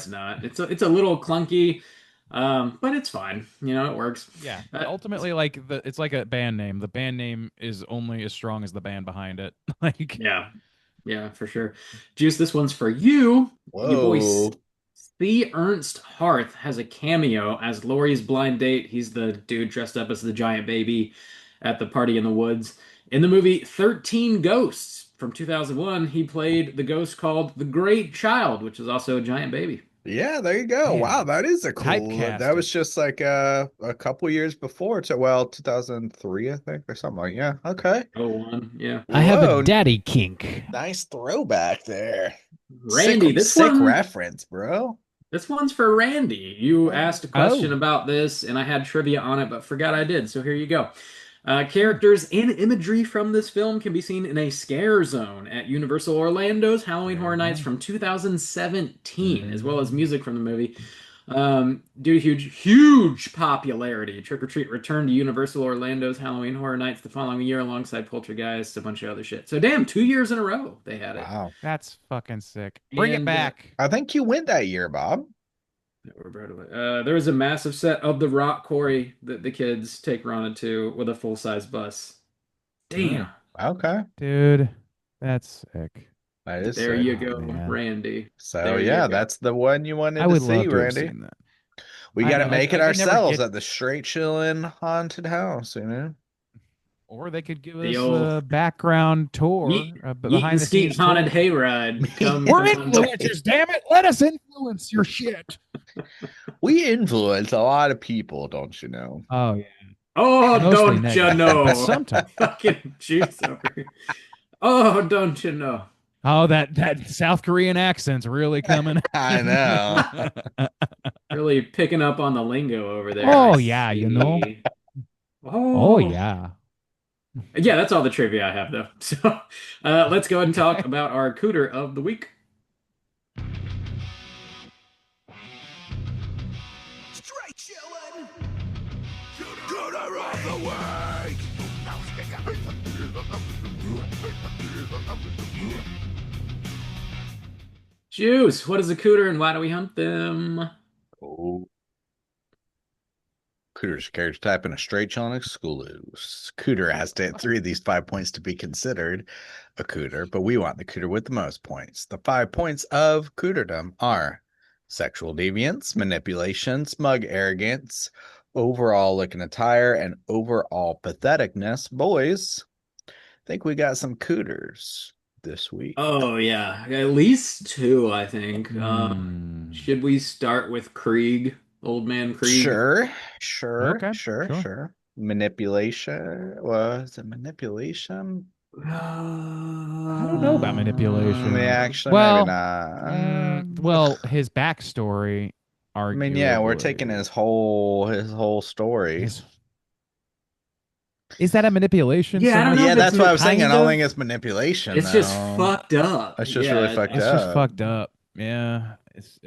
[SPEAKER 4] not. It's a little clunky, but it's fine. It works.
[SPEAKER 5] Yeah.
[SPEAKER 4] Uh,
[SPEAKER 5] Ultimately, it's like a band name. The band name is only as strong as the band behind it.
[SPEAKER 4] Yeah, for sure. Juice, this one's for you. Your boy
[SPEAKER 2] Whoa.
[SPEAKER 4] C. Ernst Harth has a cameo as Laurie's blind date. He's the dude dressed up as the giant baby at the party in the woods. In the movie 13 Ghosts from 2001, he played the ghost called the Great Child, which is also a giant baby.
[SPEAKER 2] Yeah, there you go.
[SPEAKER 5] Man.
[SPEAKER 2] Wow, that is a cool.
[SPEAKER 5] Typecasted.
[SPEAKER 2] That was just like a couple years before 2003, I think, or something like. Yeah, okay.
[SPEAKER 4] 01, yeah.
[SPEAKER 7] I have
[SPEAKER 2] Whoa,
[SPEAKER 7] a daddy kink.
[SPEAKER 2] nice throwback there.
[SPEAKER 4] Randy,
[SPEAKER 2] sick,
[SPEAKER 4] this
[SPEAKER 2] sick
[SPEAKER 4] one,
[SPEAKER 2] reference, bro.
[SPEAKER 4] This one's for Randy. You asked a question
[SPEAKER 5] Oh.
[SPEAKER 4] about this, and I had trivia on it, but forgot I did. So here you go. Characters and imagery from this film can be seen in a scare zone at Universal Orlando's Halloween Horror Nights from 2017, as well as music from the movie. Due to huge popularity, Trick or Treat returned to Universal Orlando's Halloween Horror Nights the following year alongside Poltergeist, a bunch of other shit. So damn, 2 years in a row they had it.
[SPEAKER 2] Wow.
[SPEAKER 5] That's fucking sick. Bring it
[SPEAKER 4] And,
[SPEAKER 5] back.
[SPEAKER 2] I think you went that year, Bob.
[SPEAKER 4] There was a massive set of the rock quarry that the kids take Rana to with a full-size bus. Damn.
[SPEAKER 2] Okay.
[SPEAKER 5] Dude, that's sick.
[SPEAKER 2] That is
[SPEAKER 4] There
[SPEAKER 2] sick.
[SPEAKER 4] you go,
[SPEAKER 5] man.
[SPEAKER 4] Randy.
[SPEAKER 2] So
[SPEAKER 4] There you
[SPEAKER 2] yeah,
[SPEAKER 4] go.
[SPEAKER 2] that's the one you wanted
[SPEAKER 5] I would
[SPEAKER 2] to
[SPEAKER 5] love
[SPEAKER 2] see,
[SPEAKER 5] to have
[SPEAKER 2] Randy.
[SPEAKER 5] seen that.
[SPEAKER 2] We
[SPEAKER 5] I
[SPEAKER 2] got to
[SPEAKER 5] know,
[SPEAKER 2] make
[SPEAKER 5] I
[SPEAKER 2] it
[SPEAKER 5] could never
[SPEAKER 2] ourselves
[SPEAKER 5] get-
[SPEAKER 2] at the Straight Chillin' Haunted House, you know?
[SPEAKER 5] Or they could give
[SPEAKER 4] The
[SPEAKER 5] us
[SPEAKER 4] old
[SPEAKER 5] a background tour,
[SPEAKER 4] Meet
[SPEAKER 5] behind
[SPEAKER 4] and
[SPEAKER 5] the
[SPEAKER 4] Skeet
[SPEAKER 5] scenes
[SPEAKER 4] haunted
[SPEAKER 5] tour.
[SPEAKER 4] hayride. Come
[SPEAKER 5] We're
[SPEAKER 4] come-
[SPEAKER 5] influencers, damn it! Let us influence your shit.
[SPEAKER 2] We influence a lot of people, don't you know?
[SPEAKER 5] Oh yeah.
[SPEAKER 4] Oh,
[SPEAKER 5] Mostly
[SPEAKER 4] don't you
[SPEAKER 5] negative,
[SPEAKER 4] know?
[SPEAKER 5] but sometimes.
[SPEAKER 4] Fucking juice over here. Oh, don't you know?
[SPEAKER 5] Oh, that South Korean accent's really coming.
[SPEAKER 2] I know.
[SPEAKER 4] Really picking up on the lingo over there.
[SPEAKER 5] Oh,
[SPEAKER 4] I
[SPEAKER 5] yeah, you know.
[SPEAKER 4] see.
[SPEAKER 5] Oh yeah.
[SPEAKER 4] Yeah, that's all the trivia I have, though. So let's go ahead and talk about our cooter of the week.
[SPEAKER 3] Straight chillin'. Cooter of the week.
[SPEAKER 4] Juice, what is a cooter and why do we hunt them?
[SPEAKER 2] Oh. Cooter's character type in a straight chillin' exclusive. Cooter has to hit 3 of these 5 points to be considered a cooter, but we want the cooter with the most points. The 5 points of cooterdom are sexual deviance, manipulation, smug arrogance, overall looking attire, and overall patheticness. Boys, I think we got some cooters this week.
[SPEAKER 4] Oh, yeah, at least 2, I think.
[SPEAKER 5] Hmm.
[SPEAKER 4] Should we start with Krieg? Old man Krieg?
[SPEAKER 2] Sure.
[SPEAKER 5] Okay, sure.
[SPEAKER 2] Manipulation. Was it manipulation?
[SPEAKER 5] I don't know about manipulation.
[SPEAKER 2] Yeah, actually,
[SPEAKER 5] Well,
[SPEAKER 2] maybe not.
[SPEAKER 5] well, his backstory.
[SPEAKER 2] I mean, yeah, we're
[SPEAKER 5] arguably-
[SPEAKER 2] taking his whole story.
[SPEAKER 5] his- Is that a manipulation?
[SPEAKER 4] Yeah, I don't
[SPEAKER 5] Someone-
[SPEAKER 4] know
[SPEAKER 2] Yeah,
[SPEAKER 4] if
[SPEAKER 2] that's
[SPEAKER 4] it's
[SPEAKER 2] what I was saying. I
[SPEAKER 4] kind
[SPEAKER 2] don't
[SPEAKER 4] of-
[SPEAKER 2] think it's manipulation.
[SPEAKER 4] It's just
[SPEAKER 2] though.
[SPEAKER 4] fucked up.
[SPEAKER 2] That's just
[SPEAKER 4] Yeah,
[SPEAKER 2] really fucked
[SPEAKER 5] It's
[SPEAKER 2] up.
[SPEAKER 5] just fucked up. Yeah, it's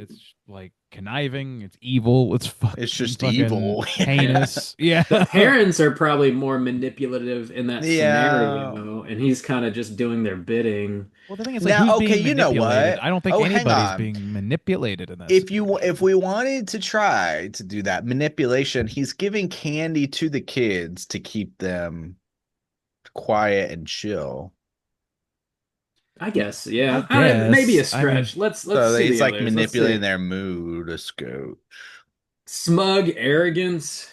[SPEAKER 5] like conniving. It's evil. It's fucking.
[SPEAKER 2] It's just
[SPEAKER 5] fucking
[SPEAKER 2] evil.
[SPEAKER 5] heinous. Yeah.
[SPEAKER 4] The parents are probably more manipulative in that
[SPEAKER 2] Yeah.
[SPEAKER 4] scenario, and he's kind of just doing their bidding.
[SPEAKER 5] Well, the thing is, like,
[SPEAKER 2] Now,
[SPEAKER 5] who's
[SPEAKER 2] okay,
[SPEAKER 5] being
[SPEAKER 2] you know
[SPEAKER 5] manipulated?
[SPEAKER 2] what?
[SPEAKER 5] I don't think
[SPEAKER 2] Oh, hang
[SPEAKER 5] anybody's
[SPEAKER 2] on.
[SPEAKER 5] being manipulated in that.
[SPEAKER 2] If we wanted to try to do that manipulation, he's giving candy to the kids to keep them quiet and chill.
[SPEAKER 4] I guess, yeah.
[SPEAKER 5] I guess.
[SPEAKER 4] Maybe a
[SPEAKER 5] I mean,
[SPEAKER 4] stretch. Let's
[SPEAKER 2] So
[SPEAKER 4] see
[SPEAKER 2] he's
[SPEAKER 4] the
[SPEAKER 2] like
[SPEAKER 4] others. Let's
[SPEAKER 2] manipulating
[SPEAKER 4] see.
[SPEAKER 2] their mood, a scope.
[SPEAKER 4] Smug arrogance.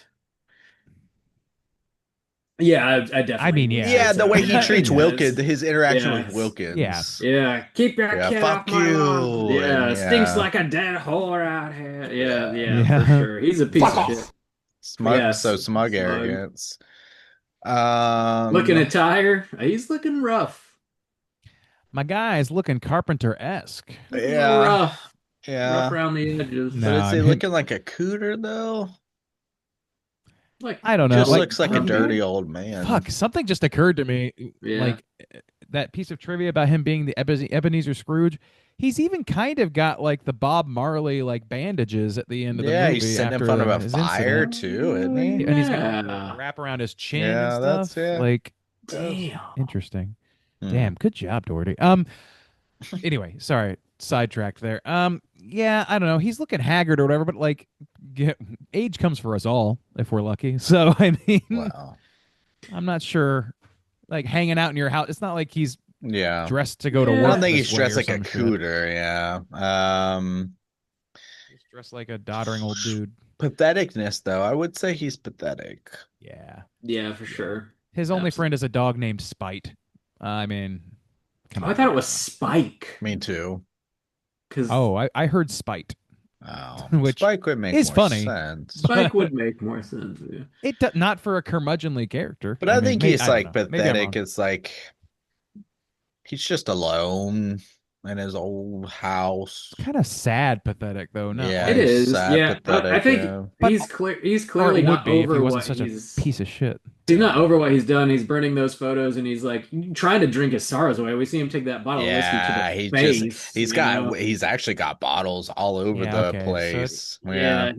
[SPEAKER 4] Yeah, I definitely.
[SPEAKER 5] I mean, yeah.
[SPEAKER 2] Yeah, the way he
[SPEAKER 4] Yeah,
[SPEAKER 2] treats
[SPEAKER 4] it's-
[SPEAKER 2] Wilkins, his interaction
[SPEAKER 4] yeah,
[SPEAKER 2] with Wilkins.
[SPEAKER 5] yeah.
[SPEAKER 4] Yeah, keep your
[SPEAKER 2] Yeah,
[SPEAKER 4] kid
[SPEAKER 2] fuck
[SPEAKER 4] off my
[SPEAKER 2] you,
[SPEAKER 4] lawn. Yeah,
[SPEAKER 2] and
[SPEAKER 4] stinks
[SPEAKER 2] yeah.
[SPEAKER 4] like a dead whore out here. Yeah,
[SPEAKER 2] Yeah.
[SPEAKER 4] yeah, for
[SPEAKER 5] Yeah.
[SPEAKER 4] sure. He's a piece
[SPEAKER 3] Fuck
[SPEAKER 4] of
[SPEAKER 3] off.
[SPEAKER 4] shit.
[SPEAKER 2] Smug,
[SPEAKER 4] Yes,
[SPEAKER 2] so smug
[SPEAKER 4] smug.
[SPEAKER 2] arrogance.
[SPEAKER 4] Looking at Tyre, he's looking rough.
[SPEAKER 5] My guy is looking Carpenter-esque.
[SPEAKER 2] yeah,
[SPEAKER 4] Rough.
[SPEAKER 2] yeah.
[SPEAKER 4] Rough around the edges.
[SPEAKER 5] No.
[SPEAKER 2] But is
[SPEAKER 5] I
[SPEAKER 2] he
[SPEAKER 5] mean-
[SPEAKER 2] looking like a cooter though?
[SPEAKER 4] Like,
[SPEAKER 5] I don't know.
[SPEAKER 2] Just
[SPEAKER 5] like,
[SPEAKER 2] looks like a
[SPEAKER 4] um,
[SPEAKER 2] dirty old man.
[SPEAKER 5] Fuck, something just occurred to me.
[SPEAKER 4] Yeah.
[SPEAKER 5] Like that piece of trivia about him being the Ebenezer Scrooge. He's even kind of got like the Bob Marley like bandages at the end of the
[SPEAKER 2] Yeah,
[SPEAKER 5] movie.
[SPEAKER 2] he's sitting in
[SPEAKER 5] after
[SPEAKER 2] front of a
[SPEAKER 5] his
[SPEAKER 2] fire
[SPEAKER 5] incident.
[SPEAKER 2] too, isn't he?
[SPEAKER 5] And he's got
[SPEAKER 4] Yeah.
[SPEAKER 5] the wrap around his chin
[SPEAKER 2] Yeah,
[SPEAKER 5] and
[SPEAKER 2] that's
[SPEAKER 5] stuff.
[SPEAKER 2] it.
[SPEAKER 5] Like,
[SPEAKER 4] damn.
[SPEAKER 5] interesting.
[SPEAKER 2] Hmm.
[SPEAKER 5] Damn, good job, Doherty. Anyway, sorry, sidetracked there. Yeah, I don't know. He's looking haggard or whatever, but like, age comes for us all if we're lucky. So I mean,
[SPEAKER 2] Wow.
[SPEAKER 5] I'm not sure. Like hanging out in your house, it's not like he's
[SPEAKER 2] Yeah.
[SPEAKER 5] dressed to go to
[SPEAKER 4] Yeah.
[SPEAKER 5] work.
[SPEAKER 2] I don't think
[SPEAKER 5] this
[SPEAKER 2] he's
[SPEAKER 5] way
[SPEAKER 2] dressed
[SPEAKER 5] or
[SPEAKER 2] like a
[SPEAKER 5] some shit.
[SPEAKER 2] cooter, yeah.
[SPEAKER 5] He's dressed like a doddering old dude.
[SPEAKER 2] Patheticness though, I would say he's pathetic.
[SPEAKER 5] Yeah.
[SPEAKER 4] Yeah, for sure.
[SPEAKER 5] His only
[SPEAKER 4] Absolutely.
[SPEAKER 5] friend is a dog named Spite. I mean, come
[SPEAKER 4] Oh,
[SPEAKER 5] on.
[SPEAKER 4] I thought it was Spike.
[SPEAKER 2] Me too.
[SPEAKER 4] Because
[SPEAKER 5] Oh, I heard Spite.
[SPEAKER 2] Oh,
[SPEAKER 5] Which
[SPEAKER 2] Spike would make
[SPEAKER 5] is
[SPEAKER 2] more
[SPEAKER 5] funny.
[SPEAKER 2] sense.
[SPEAKER 4] Spike would make more sense. Yeah.
[SPEAKER 5] Not for a curmudgeonly character.
[SPEAKER 2] But I
[SPEAKER 5] mean,
[SPEAKER 2] think
[SPEAKER 5] may-
[SPEAKER 2] he's
[SPEAKER 5] I don't
[SPEAKER 2] like
[SPEAKER 5] know. Maybe I'm
[SPEAKER 2] pathetic.
[SPEAKER 5] wrong.
[SPEAKER 2] It's like he's just alone. in his old house.
[SPEAKER 5] Kind of sad, pathetic though. Not
[SPEAKER 2] Yeah,
[SPEAKER 5] like,
[SPEAKER 4] It
[SPEAKER 2] he's
[SPEAKER 4] is.
[SPEAKER 2] sad,
[SPEAKER 4] Yeah, I
[SPEAKER 2] pathetic,
[SPEAKER 4] think
[SPEAKER 2] yeah.
[SPEAKER 5] But-
[SPEAKER 4] he's
[SPEAKER 5] or
[SPEAKER 4] clearly
[SPEAKER 5] it would
[SPEAKER 4] not
[SPEAKER 5] be if he
[SPEAKER 4] over
[SPEAKER 5] wasn't
[SPEAKER 4] what
[SPEAKER 5] such a
[SPEAKER 4] he's.
[SPEAKER 5] piece of shit.
[SPEAKER 4] He's not over what he's done. He's burning those photos, and he's like trying to drink his sorrows away. We see him take that bottle of whiskey
[SPEAKER 2] Yeah,
[SPEAKER 4] to the
[SPEAKER 2] he
[SPEAKER 4] face.
[SPEAKER 2] just he's
[SPEAKER 4] you
[SPEAKER 2] got
[SPEAKER 4] know?
[SPEAKER 2] he's actually got bottles all over
[SPEAKER 5] Yeah,
[SPEAKER 2] the
[SPEAKER 5] okay, so-
[SPEAKER 2] place.
[SPEAKER 4] Yeah,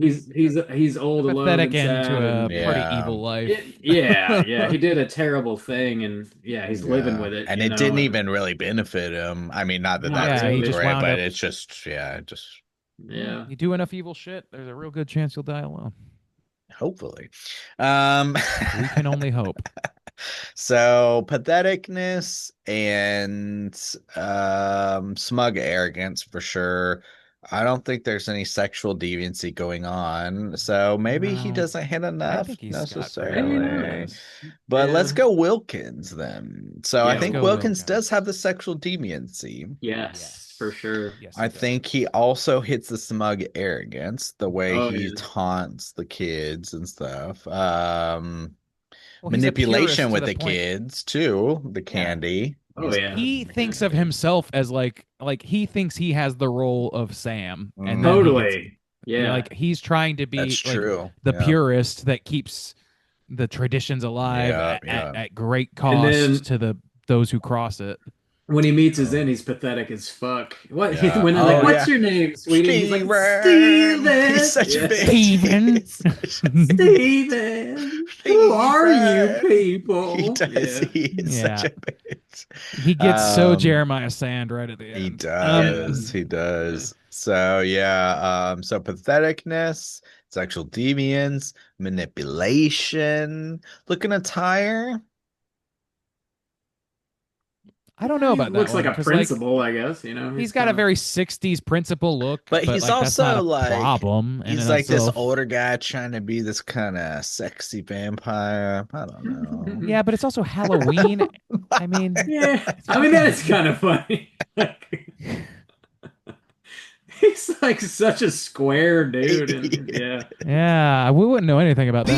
[SPEAKER 4] he's old, alone,
[SPEAKER 5] Pathetic
[SPEAKER 4] and
[SPEAKER 5] end
[SPEAKER 4] sad.
[SPEAKER 5] to a
[SPEAKER 4] and-
[SPEAKER 5] pretty
[SPEAKER 2] Yeah.
[SPEAKER 5] evil life.
[SPEAKER 4] yeah. He did a terrible thing, and he's living
[SPEAKER 2] Yeah.
[SPEAKER 4] with it.
[SPEAKER 2] And
[SPEAKER 4] you
[SPEAKER 2] it
[SPEAKER 4] know?
[SPEAKER 2] didn't even really benefit him. I mean, not that
[SPEAKER 4] No,
[SPEAKER 2] that's
[SPEAKER 5] yeah, he
[SPEAKER 2] great,
[SPEAKER 5] just wound
[SPEAKER 2] but
[SPEAKER 5] up-
[SPEAKER 2] it's just
[SPEAKER 4] Yeah.
[SPEAKER 5] You do enough evil shit, there's a real good chance you'll die alone.
[SPEAKER 2] hopefully.
[SPEAKER 5] We can only hope.
[SPEAKER 2] So patheticness and smug arrogance for sure. I don't think there's any sexual deviancy going on, so maybe he
[SPEAKER 5] No.
[SPEAKER 2] doesn't hit
[SPEAKER 5] I
[SPEAKER 2] enough
[SPEAKER 5] think he's got
[SPEAKER 2] necessarily.
[SPEAKER 4] very-
[SPEAKER 2] But let's
[SPEAKER 4] Yeah.
[SPEAKER 2] go Wilkins then. So I
[SPEAKER 4] Yeah,
[SPEAKER 2] think
[SPEAKER 5] go
[SPEAKER 2] Wilkins
[SPEAKER 5] Wilkins.
[SPEAKER 2] does have the sexual deviancy.
[SPEAKER 4] Yes, for sure.
[SPEAKER 5] Yes,
[SPEAKER 2] I
[SPEAKER 5] it does.
[SPEAKER 2] think he also hits the smug arrogance, the way
[SPEAKER 4] Oh,
[SPEAKER 2] he
[SPEAKER 4] yeah.
[SPEAKER 2] taunts the kids and stuff.
[SPEAKER 5] Well, he's a
[SPEAKER 2] Manipulation
[SPEAKER 5] purist
[SPEAKER 2] with
[SPEAKER 5] to
[SPEAKER 2] the
[SPEAKER 5] point-
[SPEAKER 2] kids too, the candy.
[SPEAKER 4] Oh yeah.
[SPEAKER 5] He thinks of himself as like he thinks he has the role of Sam, and then he gets-
[SPEAKER 4] Totally.
[SPEAKER 5] you know,
[SPEAKER 4] Yeah.
[SPEAKER 5] like he's trying to be
[SPEAKER 2] That's
[SPEAKER 5] like,
[SPEAKER 2] true.
[SPEAKER 5] the
[SPEAKER 2] Yeah.
[SPEAKER 5] purist that keeps the traditions alive
[SPEAKER 2] Yeah,
[SPEAKER 5] at great
[SPEAKER 4] And
[SPEAKER 5] cost
[SPEAKER 4] then-
[SPEAKER 5] to those who cross it.
[SPEAKER 4] When he meets his end, he's pathetic as fuck. What
[SPEAKER 2] Yeah.
[SPEAKER 4] when they're
[SPEAKER 2] Oh,
[SPEAKER 4] like, "What's
[SPEAKER 2] yeah.
[SPEAKER 4] your name, sweetie?" He's like,
[SPEAKER 2] Steven.
[SPEAKER 4] "Steven."
[SPEAKER 2] He's such a
[SPEAKER 4] Yeah.
[SPEAKER 2] bitch.
[SPEAKER 5] Steven.
[SPEAKER 2] He's such a-
[SPEAKER 4] Steven. Who are you
[SPEAKER 2] Steven.
[SPEAKER 4] people?
[SPEAKER 2] He does.
[SPEAKER 4] Yeah.
[SPEAKER 2] He is such a bitch.
[SPEAKER 5] He gets so
[SPEAKER 2] Um,
[SPEAKER 5] Jeremiah Sand right at the end.
[SPEAKER 2] He does. He does. So yeah. So patheticness, sexual deviance, manipulation, looking attire.
[SPEAKER 5] I don't know about that.
[SPEAKER 4] Looks like
[SPEAKER 5] one,
[SPEAKER 4] a
[SPEAKER 5] 'cause,
[SPEAKER 4] principal, I guess. You know,
[SPEAKER 5] He's got a
[SPEAKER 4] kinda-
[SPEAKER 5] very '60s principal look,
[SPEAKER 2] But he's
[SPEAKER 5] like, that's not
[SPEAKER 2] also,
[SPEAKER 5] a
[SPEAKER 2] like-
[SPEAKER 5] problem. in
[SPEAKER 2] He's
[SPEAKER 5] and
[SPEAKER 2] like this
[SPEAKER 5] itself.
[SPEAKER 2] older guy trying to be this kind of sexy vampire. I don't know.
[SPEAKER 5] Yeah, but it's also Halloween. I mean,
[SPEAKER 4] Yeah, I mean that is kind of funny. He's like such a square dude, and yeah.
[SPEAKER 5] yeah, we wouldn't know anything about that.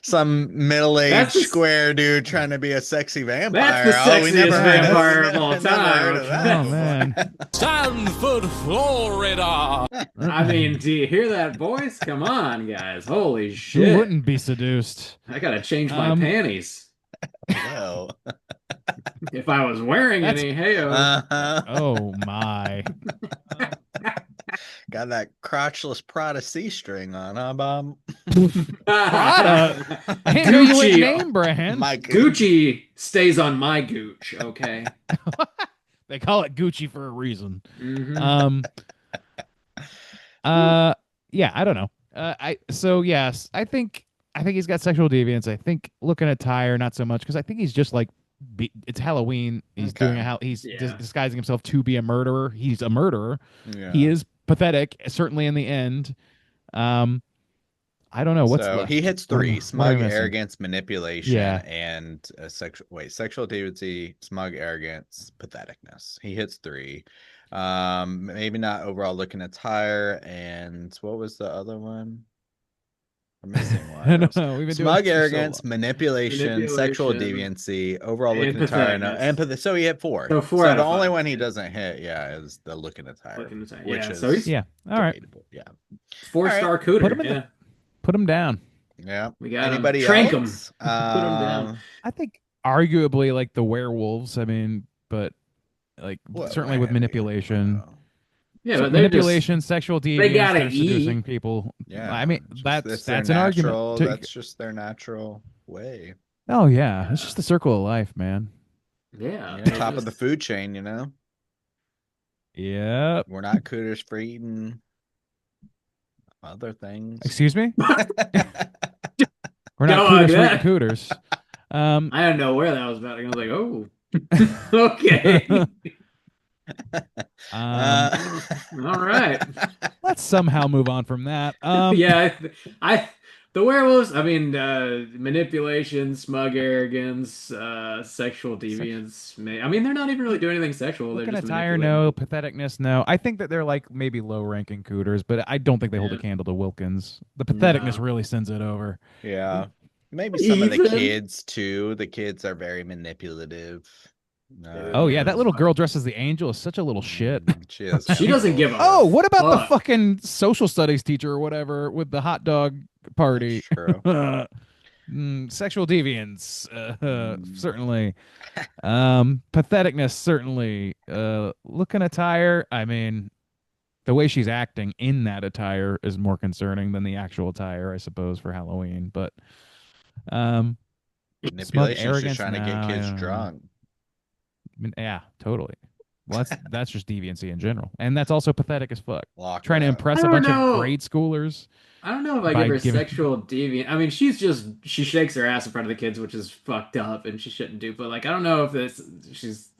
[SPEAKER 2] Some middle-aged
[SPEAKER 4] That's the-
[SPEAKER 2] square dude trying to be a sexy vampire.
[SPEAKER 4] That's the
[SPEAKER 2] we
[SPEAKER 4] sexiest
[SPEAKER 2] never heard
[SPEAKER 4] vampire
[SPEAKER 2] of,
[SPEAKER 4] of all
[SPEAKER 2] never heard of
[SPEAKER 4] time.
[SPEAKER 2] that
[SPEAKER 5] Oh
[SPEAKER 2] before.
[SPEAKER 5] man,
[SPEAKER 7] Stanford, Florida.
[SPEAKER 4] I mean, do you hear that voice? Come on, guys! Holy
[SPEAKER 5] who
[SPEAKER 4] shit!
[SPEAKER 5] wouldn't be seduced?
[SPEAKER 4] I gotta change my
[SPEAKER 5] Um,
[SPEAKER 4] panties
[SPEAKER 2] No.
[SPEAKER 4] if I was wearing
[SPEAKER 5] That's-
[SPEAKER 4] any. Hey,
[SPEAKER 2] Uh-huh.
[SPEAKER 5] Oh my!
[SPEAKER 2] Got that crotchless Prada C-string on, huh, Bob?
[SPEAKER 5] Prada. I didn't know you went
[SPEAKER 4] Gucci.
[SPEAKER 5] name brand.
[SPEAKER 2] My
[SPEAKER 4] Gucci stays on my gooch. Okay.
[SPEAKER 5] They call it Gucci for a reason.
[SPEAKER 4] Mhm.
[SPEAKER 5] Yeah, I don't know. Yes, I think he's got sexual deviance. I think looking at attire, not so much, because I think he's just like it's Halloween. He's
[SPEAKER 2] Okay.
[SPEAKER 5] doing he's
[SPEAKER 4] Yeah.
[SPEAKER 5] disguising himself to be a murderer. He's a murderer.
[SPEAKER 2] Yeah.
[SPEAKER 5] He is pathetic, certainly in the end. I don't know what's
[SPEAKER 2] So
[SPEAKER 5] left.
[SPEAKER 2] he hits
[SPEAKER 5] What am-
[SPEAKER 2] three:
[SPEAKER 5] what am I
[SPEAKER 2] smug,
[SPEAKER 5] missing?
[SPEAKER 2] arrogance, manipulation,
[SPEAKER 5] Yeah.
[SPEAKER 2] and sexual deviancy, smug, arrogance, patheticness. He hits three. Maybe not overall looking attire, and what was the other one? I'm missing one.
[SPEAKER 5] I don't know. We've been doing
[SPEAKER 2] Smug,
[SPEAKER 5] this for so
[SPEAKER 2] arrogance,
[SPEAKER 5] long.
[SPEAKER 2] manipulation, sexual
[SPEAKER 4] Manipulation,
[SPEAKER 2] deviancy, overall
[SPEAKER 4] and
[SPEAKER 2] looking attire,
[SPEAKER 4] patheticness.
[SPEAKER 2] empathy. So he hit four.
[SPEAKER 4] So four
[SPEAKER 2] So
[SPEAKER 4] out
[SPEAKER 2] the
[SPEAKER 4] of
[SPEAKER 2] only
[SPEAKER 4] five.
[SPEAKER 2] one he doesn't hit, is the looking attire,
[SPEAKER 4] Looking attire,
[SPEAKER 2] which
[SPEAKER 4] yeah,
[SPEAKER 2] is
[SPEAKER 4] so he's-
[SPEAKER 5] Yeah. All right.
[SPEAKER 2] debatable. Yeah,
[SPEAKER 4] 4-star cooter.
[SPEAKER 5] Put him in the-
[SPEAKER 4] yeah.
[SPEAKER 5] Put him down.
[SPEAKER 2] yeah.
[SPEAKER 4] We got
[SPEAKER 2] Anybody
[SPEAKER 4] him. Trank him.
[SPEAKER 2] else?
[SPEAKER 4] Put him down.
[SPEAKER 5] I think arguably like the werewolves. I mean, but like
[SPEAKER 2] Well,
[SPEAKER 5] certainly with
[SPEAKER 2] I mean,
[SPEAKER 5] manipulation.
[SPEAKER 2] well,
[SPEAKER 4] Yeah,
[SPEAKER 5] So
[SPEAKER 4] but they're just
[SPEAKER 5] manipulation, sexual deviance,
[SPEAKER 4] gotta
[SPEAKER 5] they're seducing
[SPEAKER 4] eat.
[SPEAKER 5] people.
[SPEAKER 2] yeah.
[SPEAKER 5] I mean
[SPEAKER 2] it's just-
[SPEAKER 5] that's
[SPEAKER 2] it's their
[SPEAKER 5] an argument.
[SPEAKER 2] natural-
[SPEAKER 5] to-
[SPEAKER 2] That's just their natural way.
[SPEAKER 5] oh yeah, it's just the circle of life, man.
[SPEAKER 4] yeah.
[SPEAKER 2] Yeah,
[SPEAKER 4] they're
[SPEAKER 2] top of the
[SPEAKER 4] just-
[SPEAKER 2] food chain, you know.
[SPEAKER 5] Yep.
[SPEAKER 2] We're not cooters for eating other things.
[SPEAKER 5] Excuse me. We're not
[SPEAKER 4] Go
[SPEAKER 5] cooters
[SPEAKER 4] on,
[SPEAKER 5] for
[SPEAKER 4] yeah.
[SPEAKER 5] eating cooters.
[SPEAKER 4] I don't know where that was about. I was like, oh, okay, all right.
[SPEAKER 5] Let's somehow move on from that.
[SPEAKER 4] Yeah, the werewolves. I mean, manipulation, smug arrogance, sexual deviance. I mean, they're not even really doing anything sexual. They're
[SPEAKER 5] Looking
[SPEAKER 4] just
[SPEAKER 5] attire, no. Patheticness, no. I think that they're like maybe low-ranking cooters, but I don't think they hold a
[SPEAKER 4] Yeah.
[SPEAKER 5] candle to Wilkins. The patheticness
[SPEAKER 4] No.
[SPEAKER 5] really sends it over.
[SPEAKER 2] Yeah. Maybe some of the
[SPEAKER 4] Even?
[SPEAKER 2] kids too. The kids are very manipulative.
[SPEAKER 5] Oh yeah, that little girl dressed as the angel is such a little shit.
[SPEAKER 2] She is.
[SPEAKER 4] She
[SPEAKER 2] kind of
[SPEAKER 4] doesn't
[SPEAKER 2] little
[SPEAKER 4] give a
[SPEAKER 2] shit.
[SPEAKER 5] Oh, what about the
[SPEAKER 4] fuck.
[SPEAKER 5] fucking social studies teacher or whatever with the hot dog party?
[SPEAKER 2] That's true.
[SPEAKER 5] Sexual deviance,
[SPEAKER 2] Mm.
[SPEAKER 5] certainly. Patheticness, certainly. Looking attire, I mean, the way she's acting in that attire is more concerning than the actual attire, I suppose, for Halloween. But smug
[SPEAKER 2] Manipulation. She's
[SPEAKER 5] arrogance.
[SPEAKER 2] trying to
[SPEAKER 5] No,
[SPEAKER 2] get
[SPEAKER 5] I
[SPEAKER 2] kids
[SPEAKER 5] don't know.
[SPEAKER 2] drunk.
[SPEAKER 5] I mean, yeah, totally. Well, that's just deviancy in general, and that's also pathetic as fuck.
[SPEAKER 2] Lock
[SPEAKER 5] Trying to
[SPEAKER 2] her up.
[SPEAKER 5] impress
[SPEAKER 4] I
[SPEAKER 5] a
[SPEAKER 4] don't
[SPEAKER 5] bunch
[SPEAKER 4] know.
[SPEAKER 5] of grade schoolers.
[SPEAKER 4] I don't know if I
[SPEAKER 5] By
[SPEAKER 4] give her
[SPEAKER 5] giving-
[SPEAKER 4] sexual deviant. I mean, she shakes her ass in front of the kids, which is fucked up, and she shouldn't do. But like, I don't know if it's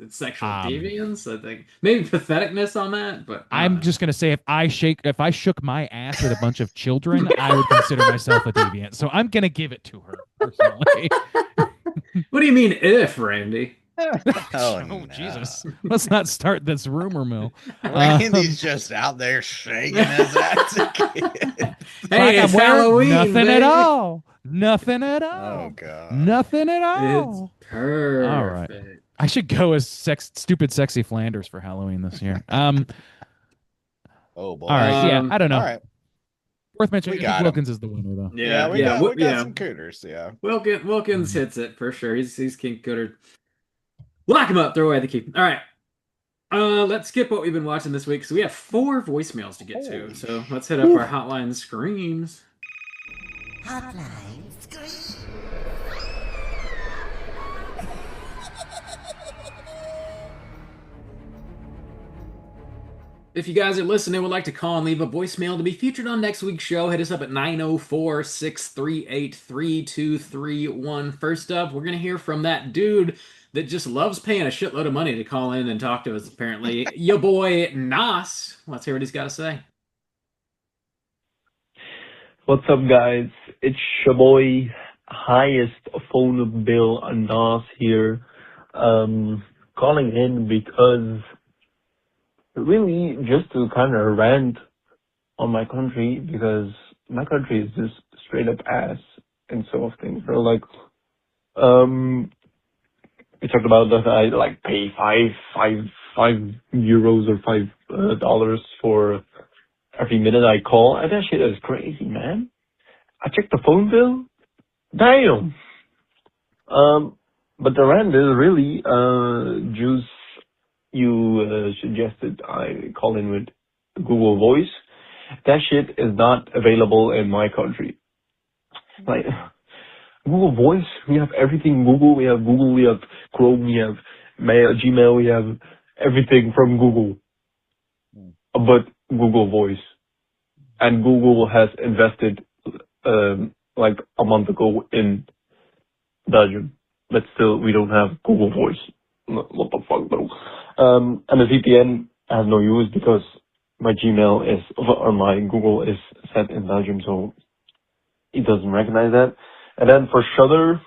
[SPEAKER 4] sexual deviance. I think maybe patheticness on that. But
[SPEAKER 5] I'm just gonna say if I shook my ass at a bunch of children, I would consider myself a deviant. So I'm gonna give it to her personally.
[SPEAKER 4] What do you mean if, Randy?
[SPEAKER 2] Oh, no.
[SPEAKER 5] Jesus! Let's not start this rumor mill.
[SPEAKER 2] Randy's just out there shaking his ass. A kid.
[SPEAKER 4] Hey, it's
[SPEAKER 5] I'm wearing
[SPEAKER 4] Halloween.
[SPEAKER 5] Nothing
[SPEAKER 4] baby.
[SPEAKER 5] at all. Nothing at all.
[SPEAKER 2] Oh god.
[SPEAKER 5] Nothing at
[SPEAKER 4] It's
[SPEAKER 5] all.
[SPEAKER 4] perfect.
[SPEAKER 5] All right. I should go as stupid, sexy Flanders for Halloween this year.
[SPEAKER 2] Oh boy.
[SPEAKER 5] All right. Yeah, I don't know.
[SPEAKER 2] All right.
[SPEAKER 5] Worth mentioning.
[SPEAKER 2] We
[SPEAKER 5] I think
[SPEAKER 2] got him.
[SPEAKER 5] Wilkins is the winner, though.
[SPEAKER 2] Yeah, we got some cooters. Yeah.
[SPEAKER 4] Wilkins hits it for sure. He's king cootered. Lock him up. Throw away the key. All right. Let's skip what we've been watching this week. So we have 4 voicemails to get to.
[SPEAKER 2] Holy
[SPEAKER 4] So let's hit up our hotline screams.
[SPEAKER 1] Hotline scream.
[SPEAKER 4] If you guys are listening and would like to call and leave a voicemail to be featured on next week's show, hit us up at 904-638-3231. First up, we're going to hear from that dude that just loves paying a shitload of money to call in and talk to us, apparently. Your boy, Nas. Let's hear what he's got to say.
[SPEAKER 8] What's up, guys? It's your boy, highest phone bill Nas here. Calling in because really just to kind of rant on my country, because my country is just straight up ass and so of things. So like, we talked about that I like pay €5 or $5 for every minute I call, and that shit is crazy, man. I checked the phone bill, damn. But the rant is really, Juice, you suggested I call in with Google Voice. That shit is not available in my country. Like, Google Voice, we have everything Google. We have Chrome, we have Mail, Gmail, we have everything from Google. But Google Voice. And Google has invested like a month ago in Belgium. But still, we don't have Google Voice. What the fuck, bro? And the VPN has no use because my Gmail or my Google is set in Belgium, so it doesn't recognize that. And then for Shudder,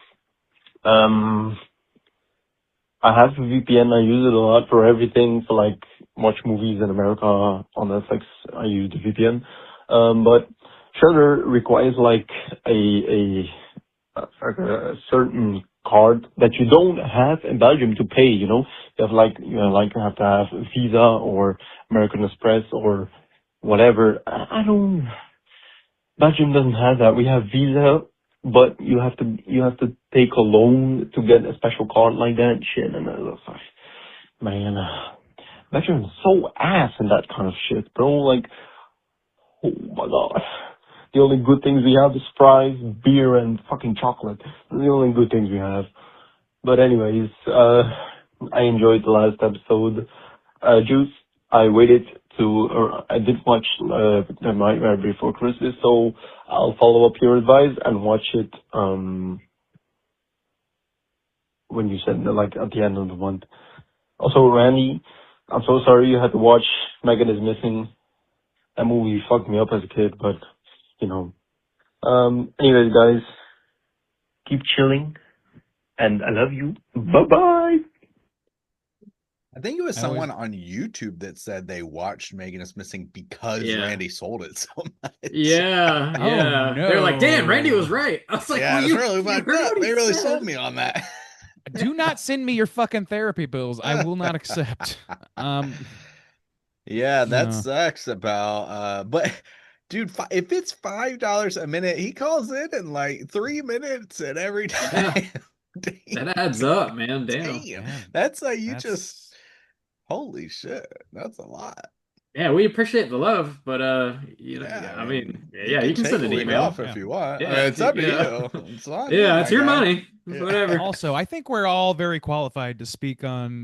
[SPEAKER 8] I have a VPN. I use it a lot for everything, for like watch movies in America on Netflix. I use the VPN. But Shudder requires like a certain card that you don't have in Belgium to pay, you know. You have to have Visa or American Express or whatever. Belgium doesn't have that. We have Visa, but you have to take a loan to get a special card like that shit. And I was like, man, Belgium is so ass in that kind of shit, bro. Like, oh my god. The only good things we have is fries, beer, and fucking chocolate. The only good things we have. But anyways, I enjoyed the last episode. Juice, I did watch The Nightmare Before Christmas, so I'll follow up your advice and watch it when you said like at the end of the month. Also, Randy, I'm so sorry you had to watch Megan is Missing. That movie fucked me up as a kid, but you know. Anyways, guys, keep chilling, and I love you. Bye-bye.
[SPEAKER 2] I think it was
[SPEAKER 5] I always-
[SPEAKER 2] someone on YouTube that said they watched Megan is Missing because
[SPEAKER 4] Yeah.
[SPEAKER 2] Randy sold it so much.
[SPEAKER 4] Yeah,
[SPEAKER 5] Oh,
[SPEAKER 4] yeah. They're like, damn, Randy
[SPEAKER 5] no.
[SPEAKER 4] was right. I was like,
[SPEAKER 2] yeah,
[SPEAKER 4] well,
[SPEAKER 2] it's
[SPEAKER 4] you
[SPEAKER 2] really
[SPEAKER 4] you
[SPEAKER 2] fucked
[SPEAKER 4] heard
[SPEAKER 2] up.
[SPEAKER 4] what he
[SPEAKER 2] They really
[SPEAKER 4] said.
[SPEAKER 2] sold me on that.
[SPEAKER 5] Do not send me your fucking therapy bills. I will not accept.
[SPEAKER 2] Yeah, that
[SPEAKER 5] No.
[SPEAKER 2] sucks about but dude, if it's $5 a minute, he calls in like 3 minutes and every
[SPEAKER 4] Yeah.
[SPEAKER 2] time. Damn,
[SPEAKER 4] That adds up, man. Damn.
[SPEAKER 2] damn.
[SPEAKER 5] Man,
[SPEAKER 2] That's like you
[SPEAKER 5] that's-
[SPEAKER 2] just holy shit. That's a lot.
[SPEAKER 4] Yeah, we appreciate the love, but you know,
[SPEAKER 2] Yeah,
[SPEAKER 4] I mean,
[SPEAKER 2] you
[SPEAKER 4] yeah, you can
[SPEAKER 2] take
[SPEAKER 4] send
[SPEAKER 2] a
[SPEAKER 4] an
[SPEAKER 2] week
[SPEAKER 4] email.
[SPEAKER 2] off if
[SPEAKER 5] Yeah.
[SPEAKER 2] you want. I
[SPEAKER 4] Yeah,
[SPEAKER 2] mean, it's up to
[SPEAKER 4] yeah.
[SPEAKER 2] you. It's on
[SPEAKER 4] Yeah,
[SPEAKER 2] you,
[SPEAKER 4] it's
[SPEAKER 2] my
[SPEAKER 4] your
[SPEAKER 2] guy.
[SPEAKER 4] money.
[SPEAKER 2] Yeah.
[SPEAKER 4] Whatever.
[SPEAKER 5] Also, I think we're all very qualified to speak on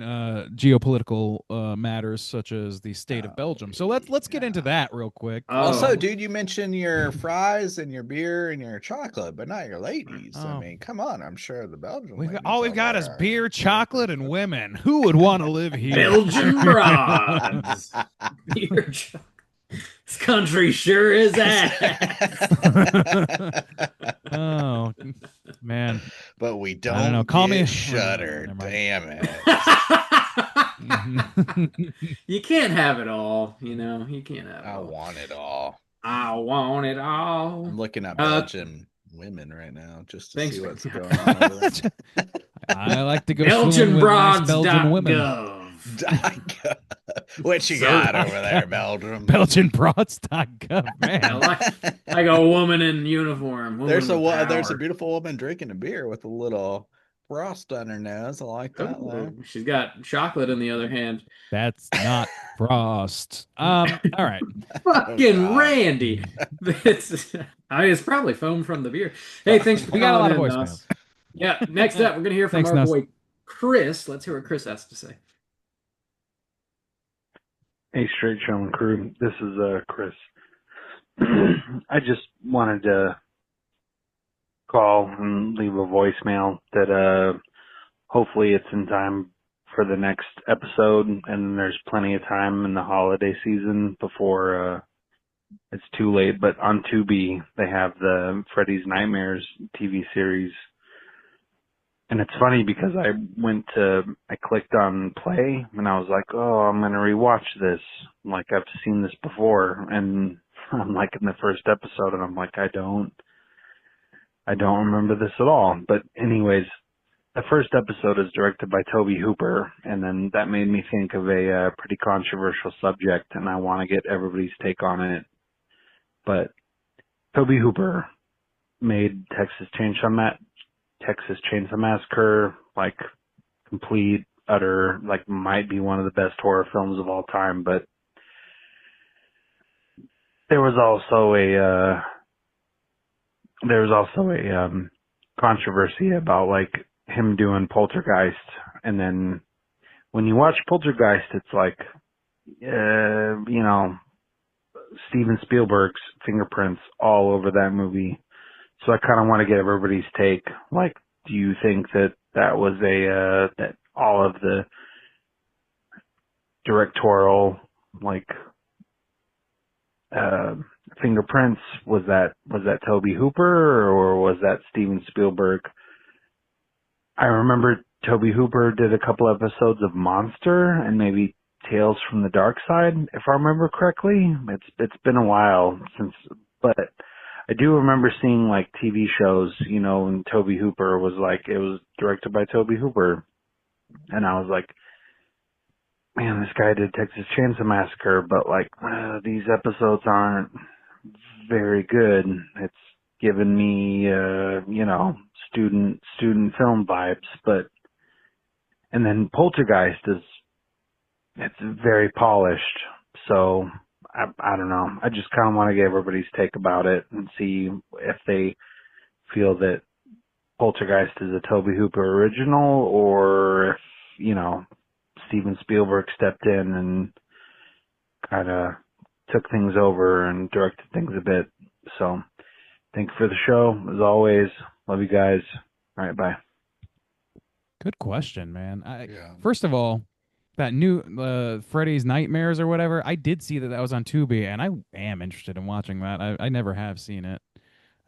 [SPEAKER 5] geopolitical matters such as the state of Belgium. So let's get into that real quick.
[SPEAKER 2] Also,
[SPEAKER 4] Oh.
[SPEAKER 2] dude, you mentioned your fries and your beer and your chocolate, but not your ladies. I
[SPEAKER 5] Oh.
[SPEAKER 2] mean, come on. I'm sure the Belgian
[SPEAKER 5] We've got,
[SPEAKER 2] ladies
[SPEAKER 5] all we've
[SPEAKER 2] out
[SPEAKER 5] got
[SPEAKER 2] there
[SPEAKER 5] is
[SPEAKER 2] are-
[SPEAKER 5] beer, chocolate, and women. Who would want to live here?
[SPEAKER 4] Belgian broads. Beer cho- This country sure is ass.
[SPEAKER 5] Oh man.
[SPEAKER 2] But we don't,
[SPEAKER 5] I don't know. Call
[SPEAKER 2] get
[SPEAKER 5] me-
[SPEAKER 2] Shudder.
[SPEAKER 5] Never mind.
[SPEAKER 2] Damn it.
[SPEAKER 4] You can't have it all, you know. You can't have it
[SPEAKER 2] I
[SPEAKER 4] all.
[SPEAKER 2] want it all.
[SPEAKER 4] I want it all.
[SPEAKER 2] I'm looking at
[SPEAKER 4] Uh,
[SPEAKER 2] Belgian women right now just to
[SPEAKER 4] thanks
[SPEAKER 2] see
[SPEAKER 4] for-
[SPEAKER 2] what's going on over there.
[SPEAKER 5] I like to go swimming with nice Belgian women.
[SPEAKER 4] BelgianBroads.gov.
[SPEAKER 2] What you
[SPEAKER 4] Sir.
[SPEAKER 2] got over there, Belgium?
[SPEAKER 5] BelgianBroads.gov,
[SPEAKER 4] I
[SPEAKER 5] man.
[SPEAKER 4] like a woman in uniform. Woman
[SPEAKER 2] There's a
[SPEAKER 4] with
[SPEAKER 2] there's a
[SPEAKER 4] power.
[SPEAKER 2] beautiful woman drinking a beer with a little frost on her nose. I like that. though.
[SPEAKER 4] Ooh, she's got chocolate in the other hand.
[SPEAKER 5] That's not frost. All right.
[SPEAKER 4] Fucking
[SPEAKER 2] God.
[SPEAKER 4] Randy. I mean, it's probably foam from the beer. Hey, thanks for
[SPEAKER 5] We got a lot of
[SPEAKER 4] calling in,
[SPEAKER 5] voicemails.
[SPEAKER 4] Nuss. Yeah, next up, we're going to hear from
[SPEAKER 5] Thanks,
[SPEAKER 4] our
[SPEAKER 5] Nuss.
[SPEAKER 4] boy Chris. Let's hear what Chris has to say.
[SPEAKER 9] Hey, Straight Chillin' crew. This is Chris. I just wanted to call and leave a voicemail that hopefully it's in time for the next episode, and there's plenty of time in the holiday season before it's too late. But on Tubi, they have the Freddy's Nightmares TV series. And it's funny because I clicked on play and I was like, oh, I'm going to rewatch this. Like, I've seen this before. And I'm like in the first episode and I'm like, I don't remember this at all. But anyways, the first episode is directed by Toby Hooper. And then that made me think of a pretty controversial subject, and I want to get everybody's take on it. But Toby Hooper made Texas Chainsaw Massacre, like complete, utter, like might be one of the best horror films of all time. But there was also a controversy about like him doing Poltergeist, and then when you watch Poltergeist, it's like you know, Steven Spielberg's fingerprints all over that movie. So I kind of want to get everybody's take. Like, do you think that was that all of the directorial, like, fingerprints, was that Toby Hooper or was that Steven Spielberg? I remember Toby Hooper did a couple episodes of Monster and maybe Tales from the Dark Side, if I remember correctly. It's been a while since, but I do remember seeing like TV shows, you know, and Toby Hooper was like, it was directed by Toby Hooper. And I was like, man, this guy did Texas Chainsaw Massacre, but like these episodes aren't very good. It's given me, you know, student film vibes. But, and then Poltergeist it's very polished. So I don't know. I just kind of want to get everybody's take about it and see if they feel that Poltergeist is a Toby Hooper original, or if, you know, Steven Spielberg stepped in and kind of took things over and directed things a bit. So thank you for the show. As always, love you guys. All right, bye.
[SPEAKER 5] Good question, man.
[SPEAKER 2] Yeah.
[SPEAKER 5] First of all, that new Freddy's Nightmares or whatever, I did see that was on Tubi, and I am interested in watching that. I never have seen it.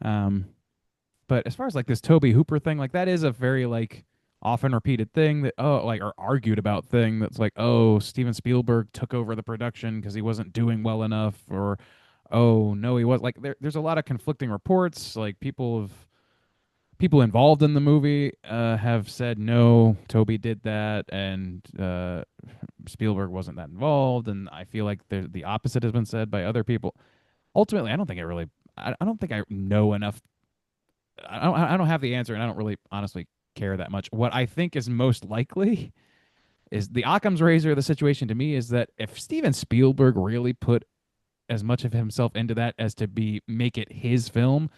[SPEAKER 5] But as far as like this Toby Hooper thing, like that is a very like often repeated thing that or argued about thing that's like, oh, Steven Spielberg took over the production because he wasn't doing well enough, or oh no, he was like there's a lot of conflicting reports. Like people involved in the movie have said no, Toby did that, and Spielberg wasn't that involved. And I feel like the opposite has been said by other people. Ultimately, I don't think I don't think I know enough. I don't have the answer, and I don't really honestly care that much. What I think is most likely is the Occam's razor of the situation to me is that if Steven Spielberg really put as much of himself into that as to make it his film,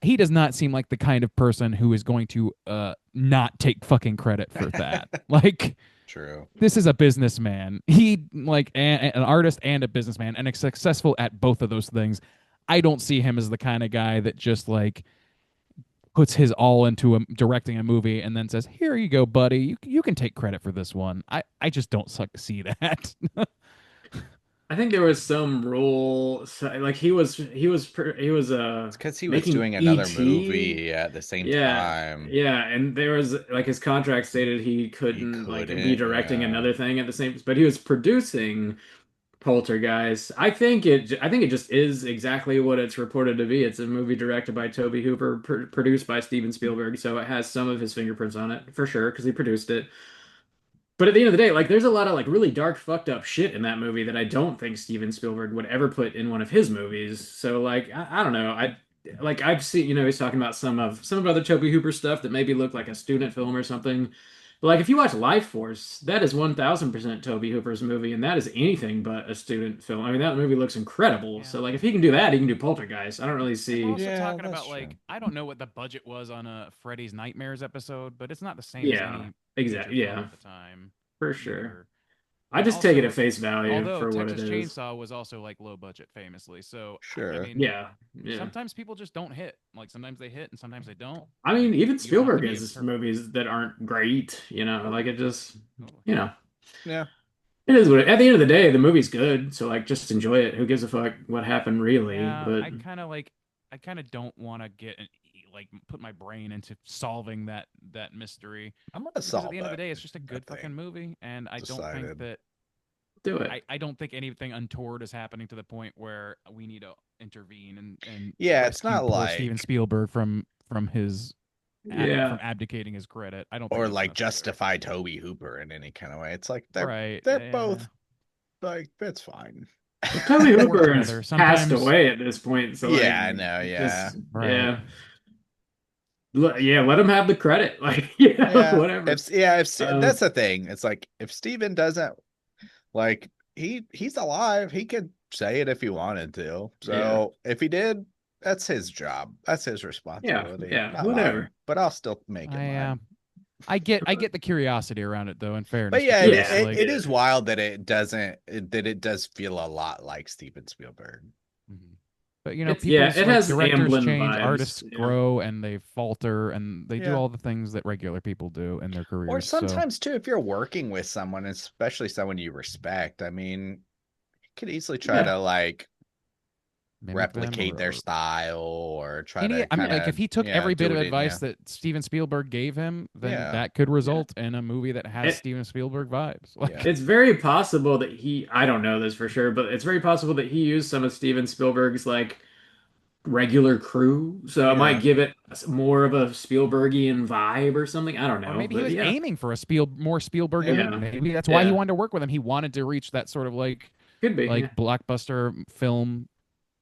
[SPEAKER 5] he does not seem like the kind of person who is going to not take fucking credit for that. Like,
[SPEAKER 2] True.
[SPEAKER 5] this is a businessman. He like an artist and a businessman, and is successful at both of those things. I don't see him as the kind of guy that just like puts his all into directing a movie and then says, "Here you go, buddy. You can take credit for this one." I just don't see that.
[SPEAKER 4] I think there was some rule, like he was
[SPEAKER 2] It's because he was
[SPEAKER 4] making
[SPEAKER 2] doing another
[SPEAKER 4] E.T.
[SPEAKER 2] movie at the same time.
[SPEAKER 4] Yeah, and there was like his contract stated he couldn't like be
[SPEAKER 2] couldn't,
[SPEAKER 4] directing
[SPEAKER 2] yeah.
[SPEAKER 4] another thing at the same, but he was producing Poltergeist. I think it just is exactly what it's reported to be. It's a movie directed by Tobe Hooper, produced by Steven Spielberg, so it has some of his fingerprints on it for sure because he produced it. But at the end of the day, like there's a lot of like really dark, fucked up shit in that movie that I don't think Steven Spielberg would ever put in one of his movies. So like I don't know. I've seen, he's talking about some of other Tobe Hooper stuff that maybe looked like a student film or something. But like if you watch Life Force, that is 1000% Tobe Hooper's movie, and that is anything but a student film. I mean, that movie looks incredible.
[SPEAKER 5] Yeah.
[SPEAKER 4] So like if he can do that, he can do Poltergeist. I don't really see.
[SPEAKER 5] I'm also
[SPEAKER 2] Yeah,
[SPEAKER 5] talking
[SPEAKER 2] that's
[SPEAKER 5] about like
[SPEAKER 2] true.
[SPEAKER 5] I don't know what the budget was on a Freddy's Nightmares episode, but it's not the same
[SPEAKER 4] Yeah,
[SPEAKER 5] as any
[SPEAKER 4] exactly.
[SPEAKER 5] feature film
[SPEAKER 4] Yeah,
[SPEAKER 5] at the time.
[SPEAKER 4] for sure.
[SPEAKER 5] Either.
[SPEAKER 4] I
[SPEAKER 5] And
[SPEAKER 4] just take it
[SPEAKER 5] also,
[SPEAKER 4] at face value
[SPEAKER 5] although
[SPEAKER 4] for what
[SPEAKER 5] Texas
[SPEAKER 4] it is.
[SPEAKER 5] Chainsaw was also like low budget famously, so I
[SPEAKER 2] Sure.
[SPEAKER 5] mean,
[SPEAKER 4] Yeah, yeah.
[SPEAKER 5] sometimes people just don't hit. Like sometimes they hit and sometimes they don't.
[SPEAKER 4] I mean, even
[SPEAKER 5] You don't have to
[SPEAKER 4] Spielberg
[SPEAKER 5] be a
[SPEAKER 4] has
[SPEAKER 5] perfect-
[SPEAKER 4] movies that aren't great, like it just,
[SPEAKER 5] Totally.
[SPEAKER 2] Yeah.
[SPEAKER 4] it is what at the end of the day, the movie's good, so like just enjoy it. Who gives a fuck what happened really?
[SPEAKER 5] Yeah,
[SPEAKER 4] But
[SPEAKER 5] I kind of don't want to put my brain into solving that mystery.
[SPEAKER 2] I'm gonna
[SPEAKER 5] Because
[SPEAKER 2] solve
[SPEAKER 5] at the end of the
[SPEAKER 2] it,
[SPEAKER 5] day, it's just a good
[SPEAKER 2] think.
[SPEAKER 5] fucking movie, and I don't think
[SPEAKER 2] Decided.
[SPEAKER 5] that
[SPEAKER 4] do it.
[SPEAKER 5] I don't think anything untoward is happening to the point where we need to intervene and
[SPEAKER 2] Yeah, it's
[SPEAKER 5] rescue
[SPEAKER 2] not
[SPEAKER 5] poor
[SPEAKER 2] like
[SPEAKER 5] Steven Spielberg from his
[SPEAKER 4] Yeah.
[SPEAKER 5] from abdicating his credit. I don't think
[SPEAKER 2] or
[SPEAKER 5] that's
[SPEAKER 2] like
[SPEAKER 5] necessary.
[SPEAKER 2] justify Tobe Hooper in any kind of way. It's like they're
[SPEAKER 5] Right,
[SPEAKER 2] they're
[SPEAKER 5] yeah.
[SPEAKER 2] both like it's fine.
[SPEAKER 4] Tobe
[SPEAKER 5] Work
[SPEAKER 4] Hooper has
[SPEAKER 5] together.
[SPEAKER 4] passed
[SPEAKER 5] Sometimes-
[SPEAKER 4] away at this point, so like,
[SPEAKER 2] Yeah, I know, yeah.
[SPEAKER 5] Right.
[SPEAKER 4] yeah. Yeah, let him have the credit. Like, yeah, whatever.
[SPEAKER 2] That's the thing. It's like if Steven doesn't like he's alive, he could say it if he wanted to. So if he did, that's his job. That's his responsibility.
[SPEAKER 4] yeah,
[SPEAKER 2] not
[SPEAKER 4] whatever.
[SPEAKER 2] mine, but I'll still make it mine.
[SPEAKER 5] I get the curiosity around it though. In fairness,
[SPEAKER 2] But yeah,
[SPEAKER 5] because,
[SPEAKER 4] Yeah.
[SPEAKER 5] like-
[SPEAKER 2] it is wild that it does feel a lot like Steven Spielberg.
[SPEAKER 5] Mhm. But you
[SPEAKER 4] It's-
[SPEAKER 5] people,
[SPEAKER 4] yeah, it has
[SPEAKER 5] directors
[SPEAKER 4] Amblin
[SPEAKER 5] change,
[SPEAKER 4] vibes,
[SPEAKER 5] artists
[SPEAKER 4] yeah.
[SPEAKER 5] grow, and they falter, and they do
[SPEAKER 2] Yeah.
[SPEAKER 5] all the things that regular people do in their careers.
[SPEAKER 2] Or
[SPEAKER 5] so-
[SPEAKER 2] sometimes too, if you're working with someone, especially someone you respect, I mean, you could easily try
[SPEAKER 4] Yeah.
[SPEAKER 2] to like
[SPEAKER 5] mimic them
[SPEAKER 2] replicate their
[SPEAKER 5] or-
[SPEAKER 2] style or try
[SPEAKER 5] Any-
[SPEAKER 2] to.
[SPEAKER 5] I mean, like
[SPEAKER 2] kinda,
[SPEAKER 5] if he took
[SPEAKER 2] yeah,
[SPEAKER 5] every
[SPEAKER 2] do
[SPEAKER 5] bit of
[SPEAKER 2] it in-
[SPEAKER 5] advice
[SPEAKER 2] yeah.
[SPEAKER 5] that Steven Spielberg gave him, then
[SPEAKER 2] Yeah.
[SPEAKER 5] that could result in a movie that has
[SPEAKER 4] It-
[SPEAKER 5] Steven Spielberg vibes. Like,
[SPEAKER 2] Yeah.
[SPEAKER 4] It's very possible that I don't know this for sure, but it's very possible that he used some of Steven Spielberg's like regular crew. So it
[SPEAKER 2] Yeah.
[SPEAKER 4] might give it more of a Spielbergian vibe or something. I don't know.
[SPEAKER 5] or maybe he
[SPEAKER 4] but
[SPEAKER 5] was
[SPEAKER 4] yeah,
[SPEAKER 5] aiming for a more Spielberg.
[SPEAKER 4] Yeah.
[SPEAKER 5] Maybe that's why he
[SPEAKER 4] Yeah.
[SPEAKER 5] wanted to work with him. He wanted to reach that sort of like
[SPEAKER 4] could be.
[SPEAKER 5] blockbuster film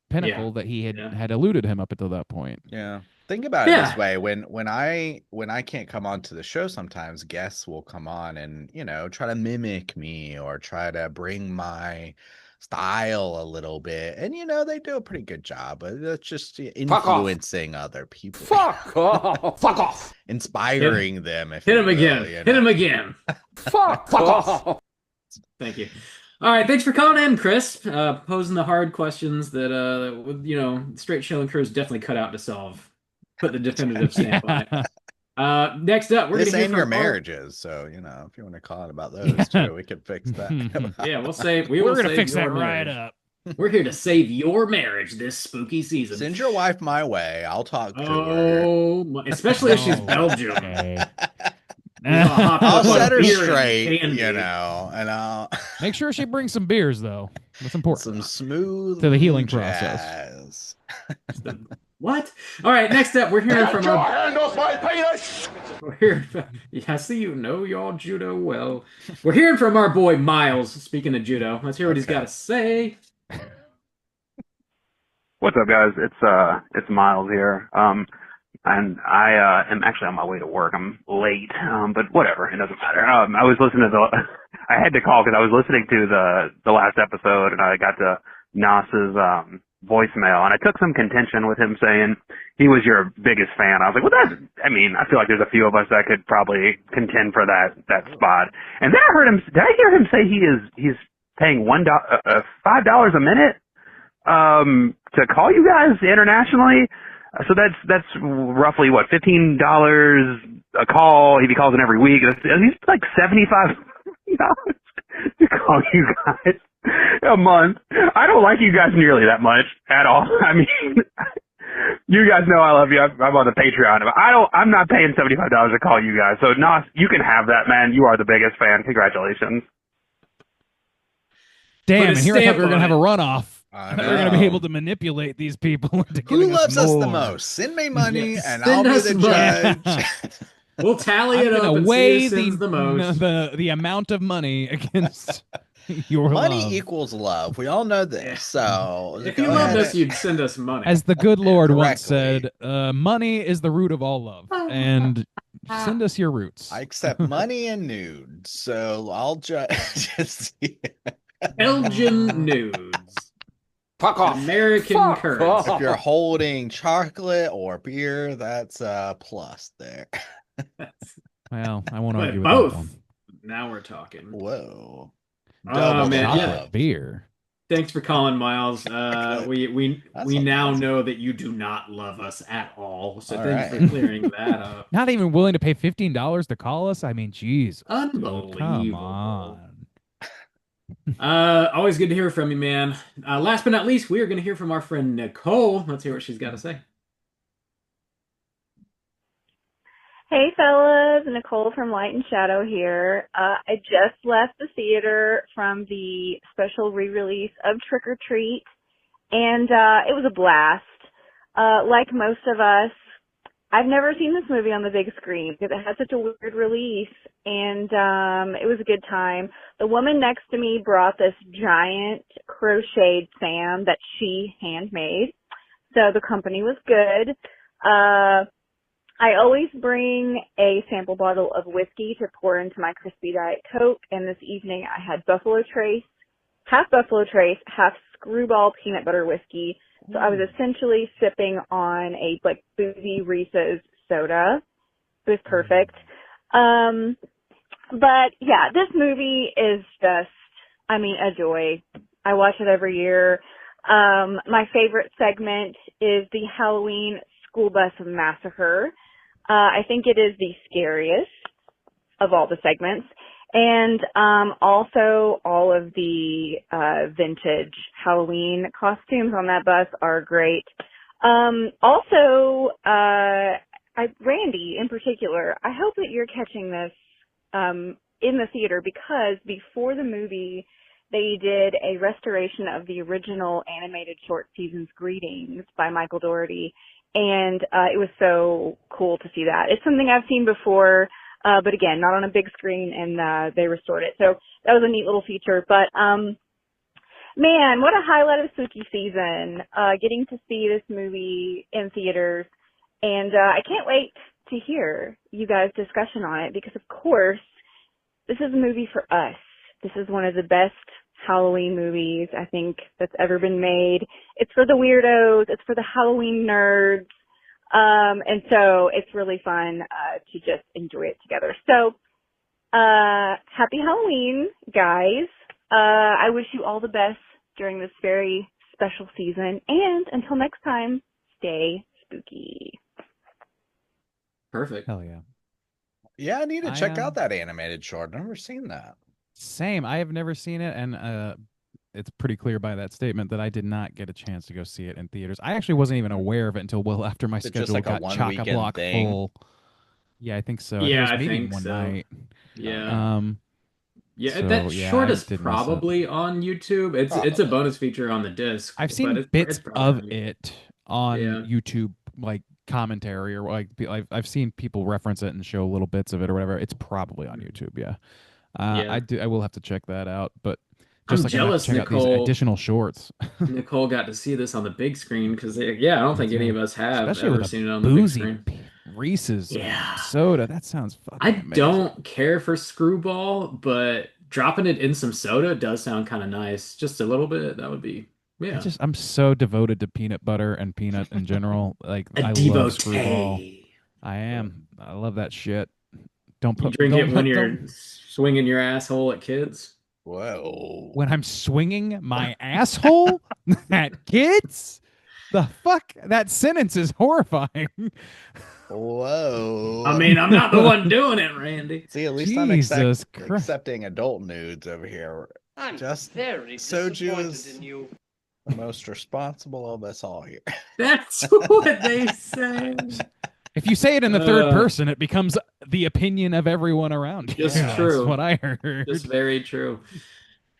[SPEAKER 5] pinnacle that he
[SPEAKER 4] Yeah.
[SPEAKER 5] had eluded him up until that point.
[SPEAKER 2] Yeah. Think about it
[SPEAKER 4] Yeah.
[SPEAKER 2] this way: when I can't come on to the show, sometimes guests will come on and try to mimic me or try to bring my style a little bit, and they do a pretty good job. But that's just
[SPEAKER 10] Fuck off.
[SPEAKER 2] influencing other people,
[SPEAKER 10] Fuck off. Fuck off.
[SPEAKER 2] inspiring them. If
[SPEAKER 4] Hit
[SPEAKER 2] you
[SPEAKER 4] him
[SPEAKER 2] will,
[SPEAKER 4] again.
[SPEAKER 2] you
[SPEAKER 4] Hit
[SPEAKER 2] know?
[SPEAKER 4] him again.
[SPEAKER 10] Fuck off.
[SPEAKER 4] Thank you. All right, thanks for calling in, Chris. Posing the hard questions that Straight Chilling Crew is definitely cut out to solve. Put the definitive stamp on it. Next up, we're
[SPEAKER 2] This
[SPEAKER 4] gonna hear
[SPEAKER 2] and your
[SPEAKER 4] from our-
[SPEAKER 2] marriages. So if you want to call it about those too, we can fix that.
[SPEAKER 4] Yeah, we
[SPEAKER 5] We're
[SPEAKER 4] will
[SPEAKER 5] gonna
[SPEAKER 4] save
[SPEAKER 5] fix
[SPEAKER 4] your
[SPEAKER 5] that right
[SPEAKER 4] marriage.
[SPEAKER 5] up.
[SPEAKER 4] We're here to save your marriage this spooky season.
[SPEAKER 2] Send your wife my way. I'll talk to her.
[SPEAKER 4] Oh, especially if she's
[SPEAKER 5] Oh,
[SPEAKER 4] Belgium.
[SPEAKER 5] okay.
[SPEAKER 2] I'll set her
[SPEAKER 4] beer and
[SPEAKER 2] straight,
[SPEAKER 4] candy.
[SPEAKER 2] and I'll
[SPEAKER 5] Make sure she brings some beers, though. That's important.
[SPEAKER 2] some smooth
[SPEAKER 5] To the healing
[SPEAKER 2] jazz.
[SPEAKER 4] What? All right, next up, we're hearing
[SPEAKER 6] Get
[SPEAKER 4] from
[SPEAKER 6] your
[SPEAKER 4] our.
[SPEAKER 6] hand off my penis!
[SPEAKER 4] We're hearing from, yeah, I see you know your judo well. We're hearing from our boy Miles. Speaking of judo, let's hear what he's got to say.
[SPEAKER 9] What's up, guys? It's Miles here. And I am actually on my way to work. I'm late, but whatever. It doesn't matter. I was listening to I had to call because I was listening to the last episode, and I got to Nas's voicemail, and I took some contention with him saying he was your biggest fan. I was like, well, I feel like there's a few of us that could probably contend for that spot. And then did I hear him say he's paying $5 a minute to call you guys internationally? So that's roughly what, $15 a call if he calls in every week. He's like $75 to call you guys a month. I don't like you guys nearly that much at all. I mean, you guys know I love you. I'm on the Patreon. I'm not paying $75 to call you guys. So Nas, you can have that, man. You are the biggest fan. Congratulations.
[SPEAKER 5] Damn, and here I thought we were
[SPEAKER 4] going
[SPEAKER 5] going to have a runoff.
[SPEAKER 2] I
[SPEAKER 5] We're going to be able to manipulate these people into
[SPEAKER 2] Who
[SPEAKER 5] giving
[SPEAKER 2] loves us the
[SPEAKER 5] more.
[SPEAKER 2] most? Send me money,
[SPEAKER 4] Yes,
[SPEAKER 2] and
[SPEAKER 4] send
[SPEAKER 2] I'll be
[SPEAKER 4] us
[SPEAKER 2] the
[SPEAKER 4] money.
[SPEAKER 2] judge.
[SPEAKER 4] We'll tally
[SPEAKER 5] I'm
[SPEAKER 4] it up
[SPEAKER 5] gonna
[SPEAKER 4] and
[SPEAKER 5] weigh
[SPEAKER 4] see who sends the most.
[SPEAKER 5] the amount of money against your
[SPEAKER 2] Money
[SPEAKER 5] love.
[SPEAKER 2] equals love. We all know this. So
[SPEAKER 4] If
[SPEAKER 2] go
[SPEAKER 4] you loved
[SPEAKER 2] ahead
[SPEAKER 4] us, you'd send us money.
[SPEAKER 5] As the good Lord once
[SPEAKER 2] Correctly.
[SPEAKER 5] said, money is the root of all love. And send us your roots.
[SPEAKER 2] I accept money and nudes, so I'll just
[SPEAKER 4] Belgian nudes.
[SPEAKER 10] Fuck off.
[SPEAKER 4] American
[SPEAKER 10] Fuck
[SPEAKER 4] currency.
[SPEAKER 10] off.
[SPEAKER 2] if you're holding chocolate or beer, that's a plus there.
[SPEAKER 5] Well, I won't
[SPEAKER 4] But
[SPEAKER 5] argue with
[SPEAKER 4] both.
[SPEAKER 5] that one.
[SPEAKER 4] Now we're talking.
[SPEAKER 2] Whoa.
[SPEAKER 4] Oh,
[SPEAKER 2] Double
[SPEAKER 4] man,
[SPEAKER 2] love.
[SPEAKER 4] yeah.
[SPEAKER 5] Beer.
[SPEAKER 4] Thanks for calling, Miles. We
[SPEAKER 2] That's
[SPEAKER 4] now
[SPEAKER 2] awesome.
[SPEAKER 4] know that you do not love us at all. So
[SPEAKER 2] All
[SPEAKER 4] thanks
[SPEAKER 2] right.
[SPEAKER 4] for clearing that up.
[SPEAKER 5] Not even willing to pay $15 to call us? I mean, geez.
[SPEAKER 4] Unbelievable.
[SPEAKER 5] Come on.
[SPEAKER 4] Always good to hear from you, man. Last but not least, we are going to hear from our friend Nicole. Let's hear what she's got to say.
[SPEAKER 11] Hey fellas, Nicole from Light and Shadow here. I just left the theater from the special re-release of Trick or Treat, and it was a blast. Like most of us, I've never seen this movie on the big screen because it had such a weird release, and it was a good time. The woman next to me brought this giant crocheted Sam that she handmade, so the company was good. I always bring a sample bottle of whiskey to pour into my crispy Diet Coke, and this evening I had Buffalo Trace, half Screwball peanut butter whiskey. So I was essentially sipping on a boozy Reese's soda. It was perfect. But yeah, this movie is just, a joy. I watch it every year. My favorite segment is the Halloween School Bus Massacre. I think it is the scariest of all the segments. And also all of the vintage Halloween costumes on that bus are great. Randy in particular, I hope that you're catching this in the theater, because before the movie they did a restoration of the original animated short seasons Greetings by Michael Dougherty. And it was so cool to see that. It's something I've seen before, but again, not on a big screen, and they restored it. So that was a neat little feature. But man, what a highlight of spooky season, getting to see this movie in theaters. And I can't wait to hear you guys' discussion on it, because of course, this is a movie for us. This is one of the best Halloween movies I think that's ever been made. It's for the weirdos. It's for the Halloween nerds. And so it's really fun to just enjoy it together. So happy Halloween, guys. I wish you all the best during this very special season. And until next time, stay spooky.
[SPEAKER 4] Perfect.
[SPEAKER 5] Hell yeah.
[SPEAKER 2] Yeah, I need to check
[SPEAKER 5] I,
[SPEAKER 2] out that animated short. I've never seen that.
[SPEAKER 5] Same. I have never seen it, and it's pretty clear by that statement that I did not get a chance to go see it in theaters. I actually wasn't even aware of it until well after my
[SPEAKER 2] Is it
[SPEAKER 5] schedule
[SPEAKER 2] just like a
[SPEAKER 5] got
[SPEAKER 2] one
[SPEAKER 5] chock a
[SPEAKER 2] weekend
[SPEAKER 5] block
[SPEAKER 2] thing?
[SPEAKER 5] full. Yeah, I think so. I think it
[SPEAKER 4] Yeah,
[SPEAKER 5] was
[SPEAKER 4] I
[SPEAKER 5] maybe
[SPEAKER 4] think
[SPEAKER 5] one
[SPEAKER 4] so.
[SPEAKER 5] night.
[SPEAKER 4] Yeah.
[SPEAKER 5] Um,
[SPEAKER 4] Yeah,
[SPEAKER 5] so
[SPEAKER 4] that
[SPEAKER 5] yeah,
[SPEAKER 4] short
[SPEAKER 5] I
[SPEAKER 4] is
[SPEAKER 5] did miss it.
[SPEAKER 4] probably on YouTube. It's a
[SPEAKER 2] Probably.
[SPEAKER 4] bonus feature on the disc,
[SPEAKER 5] I've
[SPEAKER 4] but
[SPEAKER 5] seen
[SPEAKER 4] it's
[SPEAKER 5] bits
[SPEAKER 4] probably
[SPEAKER 5] of
[SPEAKER 4] on YouTube.
[SPEAKER 5] it on
[SPEAKER 4] Yeah.
[SPEAKER 5] YouTube, like commentary or like I've seen people reference it and show little bits of it or whatever. It's probably on YouTube. Yeah.
[SPEAKER 4] Yeah.
[SPEAKER 5] I will have to check that out, but
[SPEAKER 4] I'm
[SPEAKER 5] just like I'm gonna have to
[SPEAKER 4] jealous
[SPEAKER 5] check out these
[SPEAKER 4] Nicole
[SPEAKER 5] additional shorts,
[SPEAKER 4] Nicole got to see this on the big screen because yeah, I don't
[SPEAKER 5] me
[SPEAKER 4] think any
[SPEAKER 5] too.
[SPEAKER 4] of us have
[SPEAKER 5] Especially with
[SPEAKER 4] ever
[SPEAKER 5] a
[SPEAKER 4] seen it on the big
[SPEAKER 5] boozy
[SPEAKER 4] screen.
[SPEAKER 5] Reese's
[SPEAKER 4] Yeah.
[SPEAKER 5] soda. That sounds
[SPEAKER 4] I
[SPEAKER 5] fucking amazing.
[SPEAKER 4] don't care for Screwball, but dropping it in some soda does sound kind of nice. Just a little bit, that would be yeah.
[SPEAKER 5] I'm so devoted to peanut butter and peanut in general. Like
[SPEAKER 4] A
[SPEAKER 5] I love Screwball.
[SPEAKER 4] devotee.
[SPEAKER 5] I am. I love that shit. Don't
[SPEAKER 4] You
[SPEAKER 5] put
[SPEAKER 4] drink
[SPEAKER 5] don't
[SPEAKER 4] it when
[SPEAKER 5] put
[SPEAKER 4] you're
[SPEAKER 5] don't
[SPEAKER 4] swinging your asshole at kids.
[SPEAKER 2] Whoa.
[SPEAKER 5] when I'm swinging my asshole at kids. The fuck? That sentence is horrifying.
[SPEAKER 2] Whoa.
[SPEAKER 4] I mean, I'm not the one doing it, Randy.
[SPEAKER 2] See, at least
[SPEAKER 5] Jesus
[SPEAKER 2] I'm
[SPEAKER 5] Christ.
[SPEAKER 2] accepting adult nudes over here.
[SPEAKER 10] I'm
[SPEAKER 2] Just
[SPEAKER 10] very
[SPEAKER 2] Soju
[SPEAKER 10] disappointed
[SPEAKER 2] is
[SPEAKER 10] in you.
[SPEAKER 2] the most responsible of us all here.
[SPEAKER 4] That's what they say.
[SPEAKER 5] If you say it in the third
[SPEAKER 4] Uh,
[SPEAKER 5] person, it becomes the opinion of everyone around you.
[SPEAKER 4] Just
[SPEAKER 5] That's
[SPEAKER 4] true.
[SPEAKER 5] what I heard.
[SPEAKER 4] Just very true.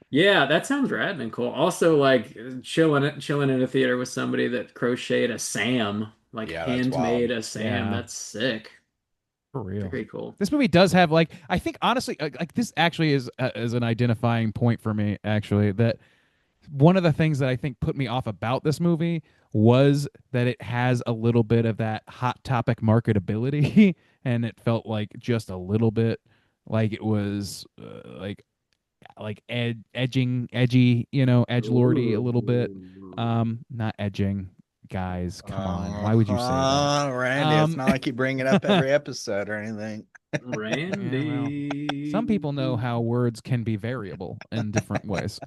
[SPEAKER 4] Yeah, that sounds rad and cool. Also, like chilling in a theater with somebody that crocheted a Sam, like
[SPEAKER 2] Yeah, that's
[SPEAKER 4] handmade
[SPEAKER 2] wild.
[SPEAKER 4] a Sam.
[SPEAKER 5] Yeah.
[SPEAKER 4] That's sick.
[SPEAKER 5] For real.
[SPEAKER 4] Very cool.
[SPEAKER 5] This movie does have like I think honestly like this actually is an identifying point for me actually that one of the things that I think put me off about this movie was that it has a little bit of that hot topic marketability and it felt like just a little bit like it was edgy, you know, edgelordy a little bit. Not edging, guys. Come on. Why would you say that?
[SPEAKER 2] Randy, it's not like you bring it up every episode or anything.
[SPEAKER 4] Randy.
[SPEAKER 5] Some people know how words can be variable in different ways.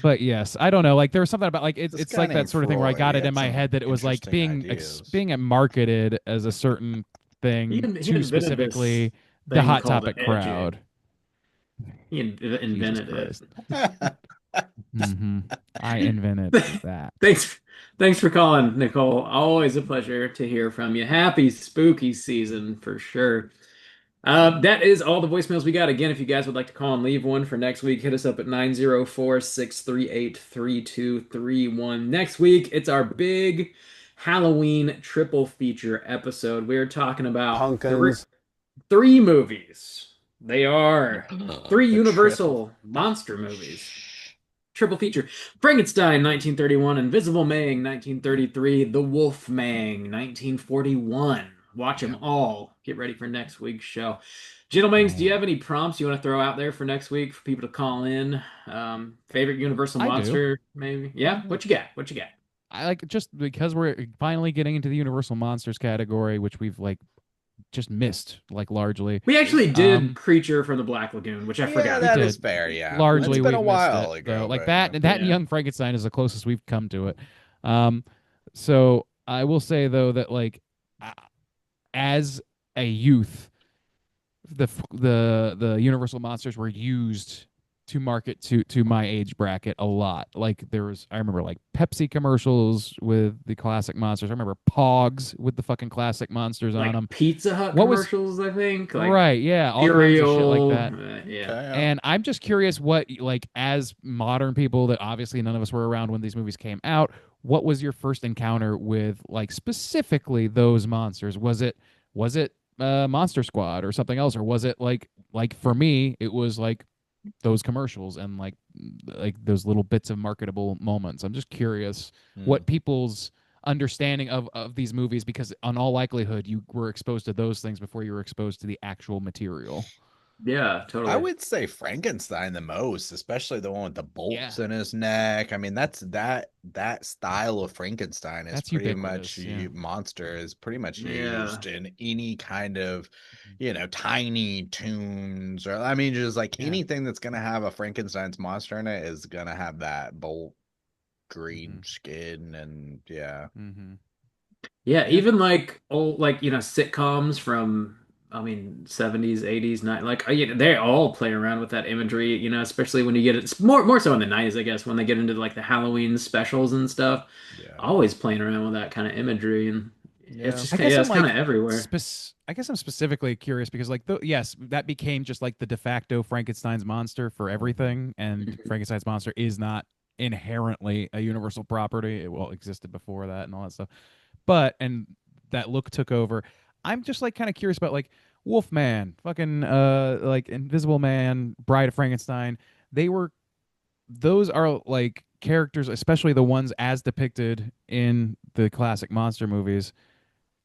[SPEAKER 5] But yes, I don't know. Like there was something about like
[SPEAKER 2] This
[SPEAKER 5] it's
[SPEAKER 2] guy
[SPEAKER 5] like that
[SPEAKER 2] named
[SPEAKER 5] sort of thing where I
[SPEAKER 2] Freud
[SPEAKER 5] got it
[SPEAKER 2] had
[SPEAKER 5] in my
[SPEAKER 2] some
[SPEAKER 5] head that it was like
[SPEAKER 2] interesting
[SPEAKER 5] being
[SPEAKER 2] ideas.
[SPEAKER 5] being marketed as a certain thing
[SPEAKER 4] He
[SPEAKER 5] to
[SPEAKER 4] invented this
[SPEAKER 5] specifically the
[SPEAKER 4] thing
[SPEAKER 5] hot
[SPEAKER 4] called
[SPEAKER 5] topic
[SPEAKER 4] edgy.
[SPEAKER 5] crowd.
[SPEAKER 4] He invented
[SPEAKER 5] Jesus
[SPEAKER 4] it.
[SPEAKER 5] Christ. I invented that.
[SPEAKER 4] Thanks for calling, Nicole. Always a pleasure to hear from you. Happy spooky season for sure. That is all the voicemails we got. Again, if you guys would like to call and leave one for next week, hit us up at 904-638-3231. Next week, it's our big Halloween triple feature episode. We're talking about
[SPEAKER 10] Pumpkins.
[SPEAKER 4] three movies. They are three Universal monster movies. Triple feature. Frankenstein, 1931. Invisible Mang, 1933. The Wolf Mang, 1941. Watch them all. Get ready for next week's show. Gentlemen, do you have any prompts you want to throw out there for next week for people to call in? Favorite Universal
[SPEAKER 5] I do.
[SPEAKER 4] monster, maybe? Yeah? What you got? What you got?
[SPEAKER 5] I like just because we're finally getting into the Universal Monsters category, which we've like just missed like largely.
[SPEAKER 4] We actually did Creature from the Black Lagoon, which I
[SPEAKER 2] Yeah,
[SPEAKER 4] forgot.
[SPEAKER 2] that
[SPEAKER 5] We
[SPEAKER 2] is
[SPEAKER 5] did.
[SPEAKER 2] fair. Yeah,
[SPEAKER 5] Largely,
[SPEAKER 2] it's been a
[SPEAKER 5] we've
[SPEAKER 2] while
[SPEAKER 5] missed it,
[SPEAKER 2] ago.
[SPEAKER 5] though. Like
[SPEAKER 2] but,
[SPEAKER 5] that
[SPEAKER 2] yeah.
[SPEAKER 5] and Young Frankenstein is the closest we've come to it. So I will say though that like as a youth, the Universal Monsters were used to market to my age bracket a lot. Like I remember like Pepsi commercials with the classic monsters. I remember Pogs with the fucking classic monsters
[SPEAKER 4] Like
[SPEAKER 5] on them.
[SPEAKER 4] Pizza Hut
[SPEAKER 5] What was-
[SPEAKER 4] commercials, I think. Like
[SPEAKER 5] Right, yeah, all kinds of
[SPEAKER 4] cereal.
[SPEAKER 5] shit like that.
[SPEAKER 4] Yeah.
[SPEAKER 5] And I'm just curious what, like, as modern people that obviously none of us were around when these movies came out, what was your first encounter with, like, specifically those monsters? Was it Monster Squad or something else, or was it like for me, it was like those commercials and like those little bits of marketable moments. I'm just curious what people's understanding of these movies, because on all likelihood you were exposed to those things before you were exposed to the actual material.
[SPEAKER 4] Yeah, totally.
[SPEAKER 2] I would say Frankenstein the most, especially the one with the bolts in his neck. I mean, that style of Frankenstein is
[SPEAKER 5] That's
[SPEAKER 2] pretty
[SPEAKER 5] ubiquitous,
[SPEAKER 2] much
[SPEAKER 5] yeah.
[SPEAKER 2] monster is pretty much
[SPEAKER 4] Yeah.
[SPEAKER 2] used in any kind of, Tiny Toons, or I mean, just like anything that's gonna have a Frankenstein's monster in it is gonna have that bolt green skin, and yeah.
[SPEAKER 4] Yeah, even like old sitcoms from 70s, 80s, they all play around with that imagery, especially when you get it more so in the 90s, I guess, when they get into like the Halloween specials and stuff.
[SPEAKER 2] Yeah.
[SPEAKER 4] Always playing around with that kind of imagery, and It's just
[SPEAKER 5] I guess
[SPEAKER 4] it's
[SPEAKER 5] I'm,
[SPEAKER 4] kind of
[SPEAKER 5] like,
[SPEAKER 4] everywhere.
[SPEAKER 5] I guess I'm specifically curious because, like, yes, that became just like the de facto Frankenstein's monster for everything, and Frankenstein's monster is not inherently a universal property. It existed before that and all that stuff, and that look took over. I'm just like kind of curious about like Wolfman, fucking like Invisible Man, Bride of Frankenstein. Those are like characters, especially the ones as depicted in the classic monster movies.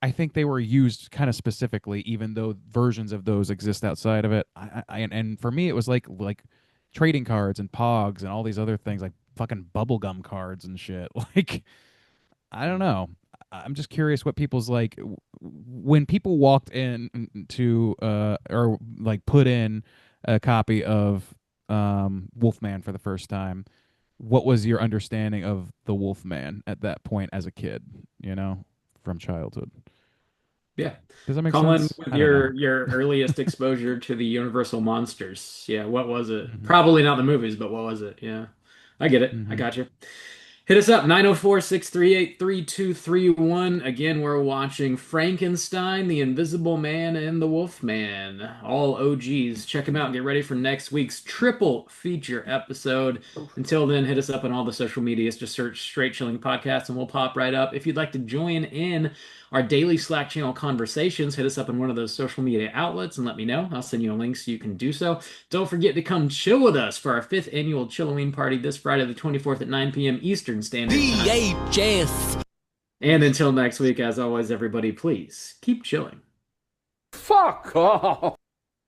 [SPEAKER 5] I think they were used kind of specifically, even though versions of those exist outside of it. And for me, it was like trading cards and Pogs and all these other things, like fucking bubblegum cards and shit. Like, I don't know. I'm just curious what people's like when people walked in to or like put in a copy of Wolfman for the first time. What was your understanding of the Wolfman at that point as a kid? You know, from childhood.
[SPEAKER 4] Yeah.
[SPEAKER 5] Does that make
[SPEAKER 4] Colin,
[SPEAKER 5] sense?
[SPEAKER 4] with
[SPEAKER 5] I don't know.
[SPEAKER 4] your earliest exposure to the Universal monsters. Yeah, what was it?
[SPEAKER 5] Mm-hmm.
[SPEAKER 4] Probably not the movies, but what was it? Yeah. I get it. I
[SPEAKER 5] Mm-hmm.
[SPEAKER 4] got you. Hit us up, 904-638-3231. Again, we're watching Frankenstein, The Invisible Man, and The Wolfman. All OGs. Check them out and get ready for next week's triple feature episode. Until then, hit us up on all the social medias. Just search Straight Chilling Podcast and we'll pop right up. If you'd like to join in our daily Slack channel conversations, hit us up on one of those social media outlets and let me know. I'll send you a link so you can do so. Don't forget to come chill with us for our 5th annual Chilloween party this Friday the 24th at 9 p.m. Eastern Standard Time.
[SPEAKER 10] VHS.
[SPEAKER 4] And until next week, as always, everybody, please keep chilling.
[SPEAKER 10] Fuck off.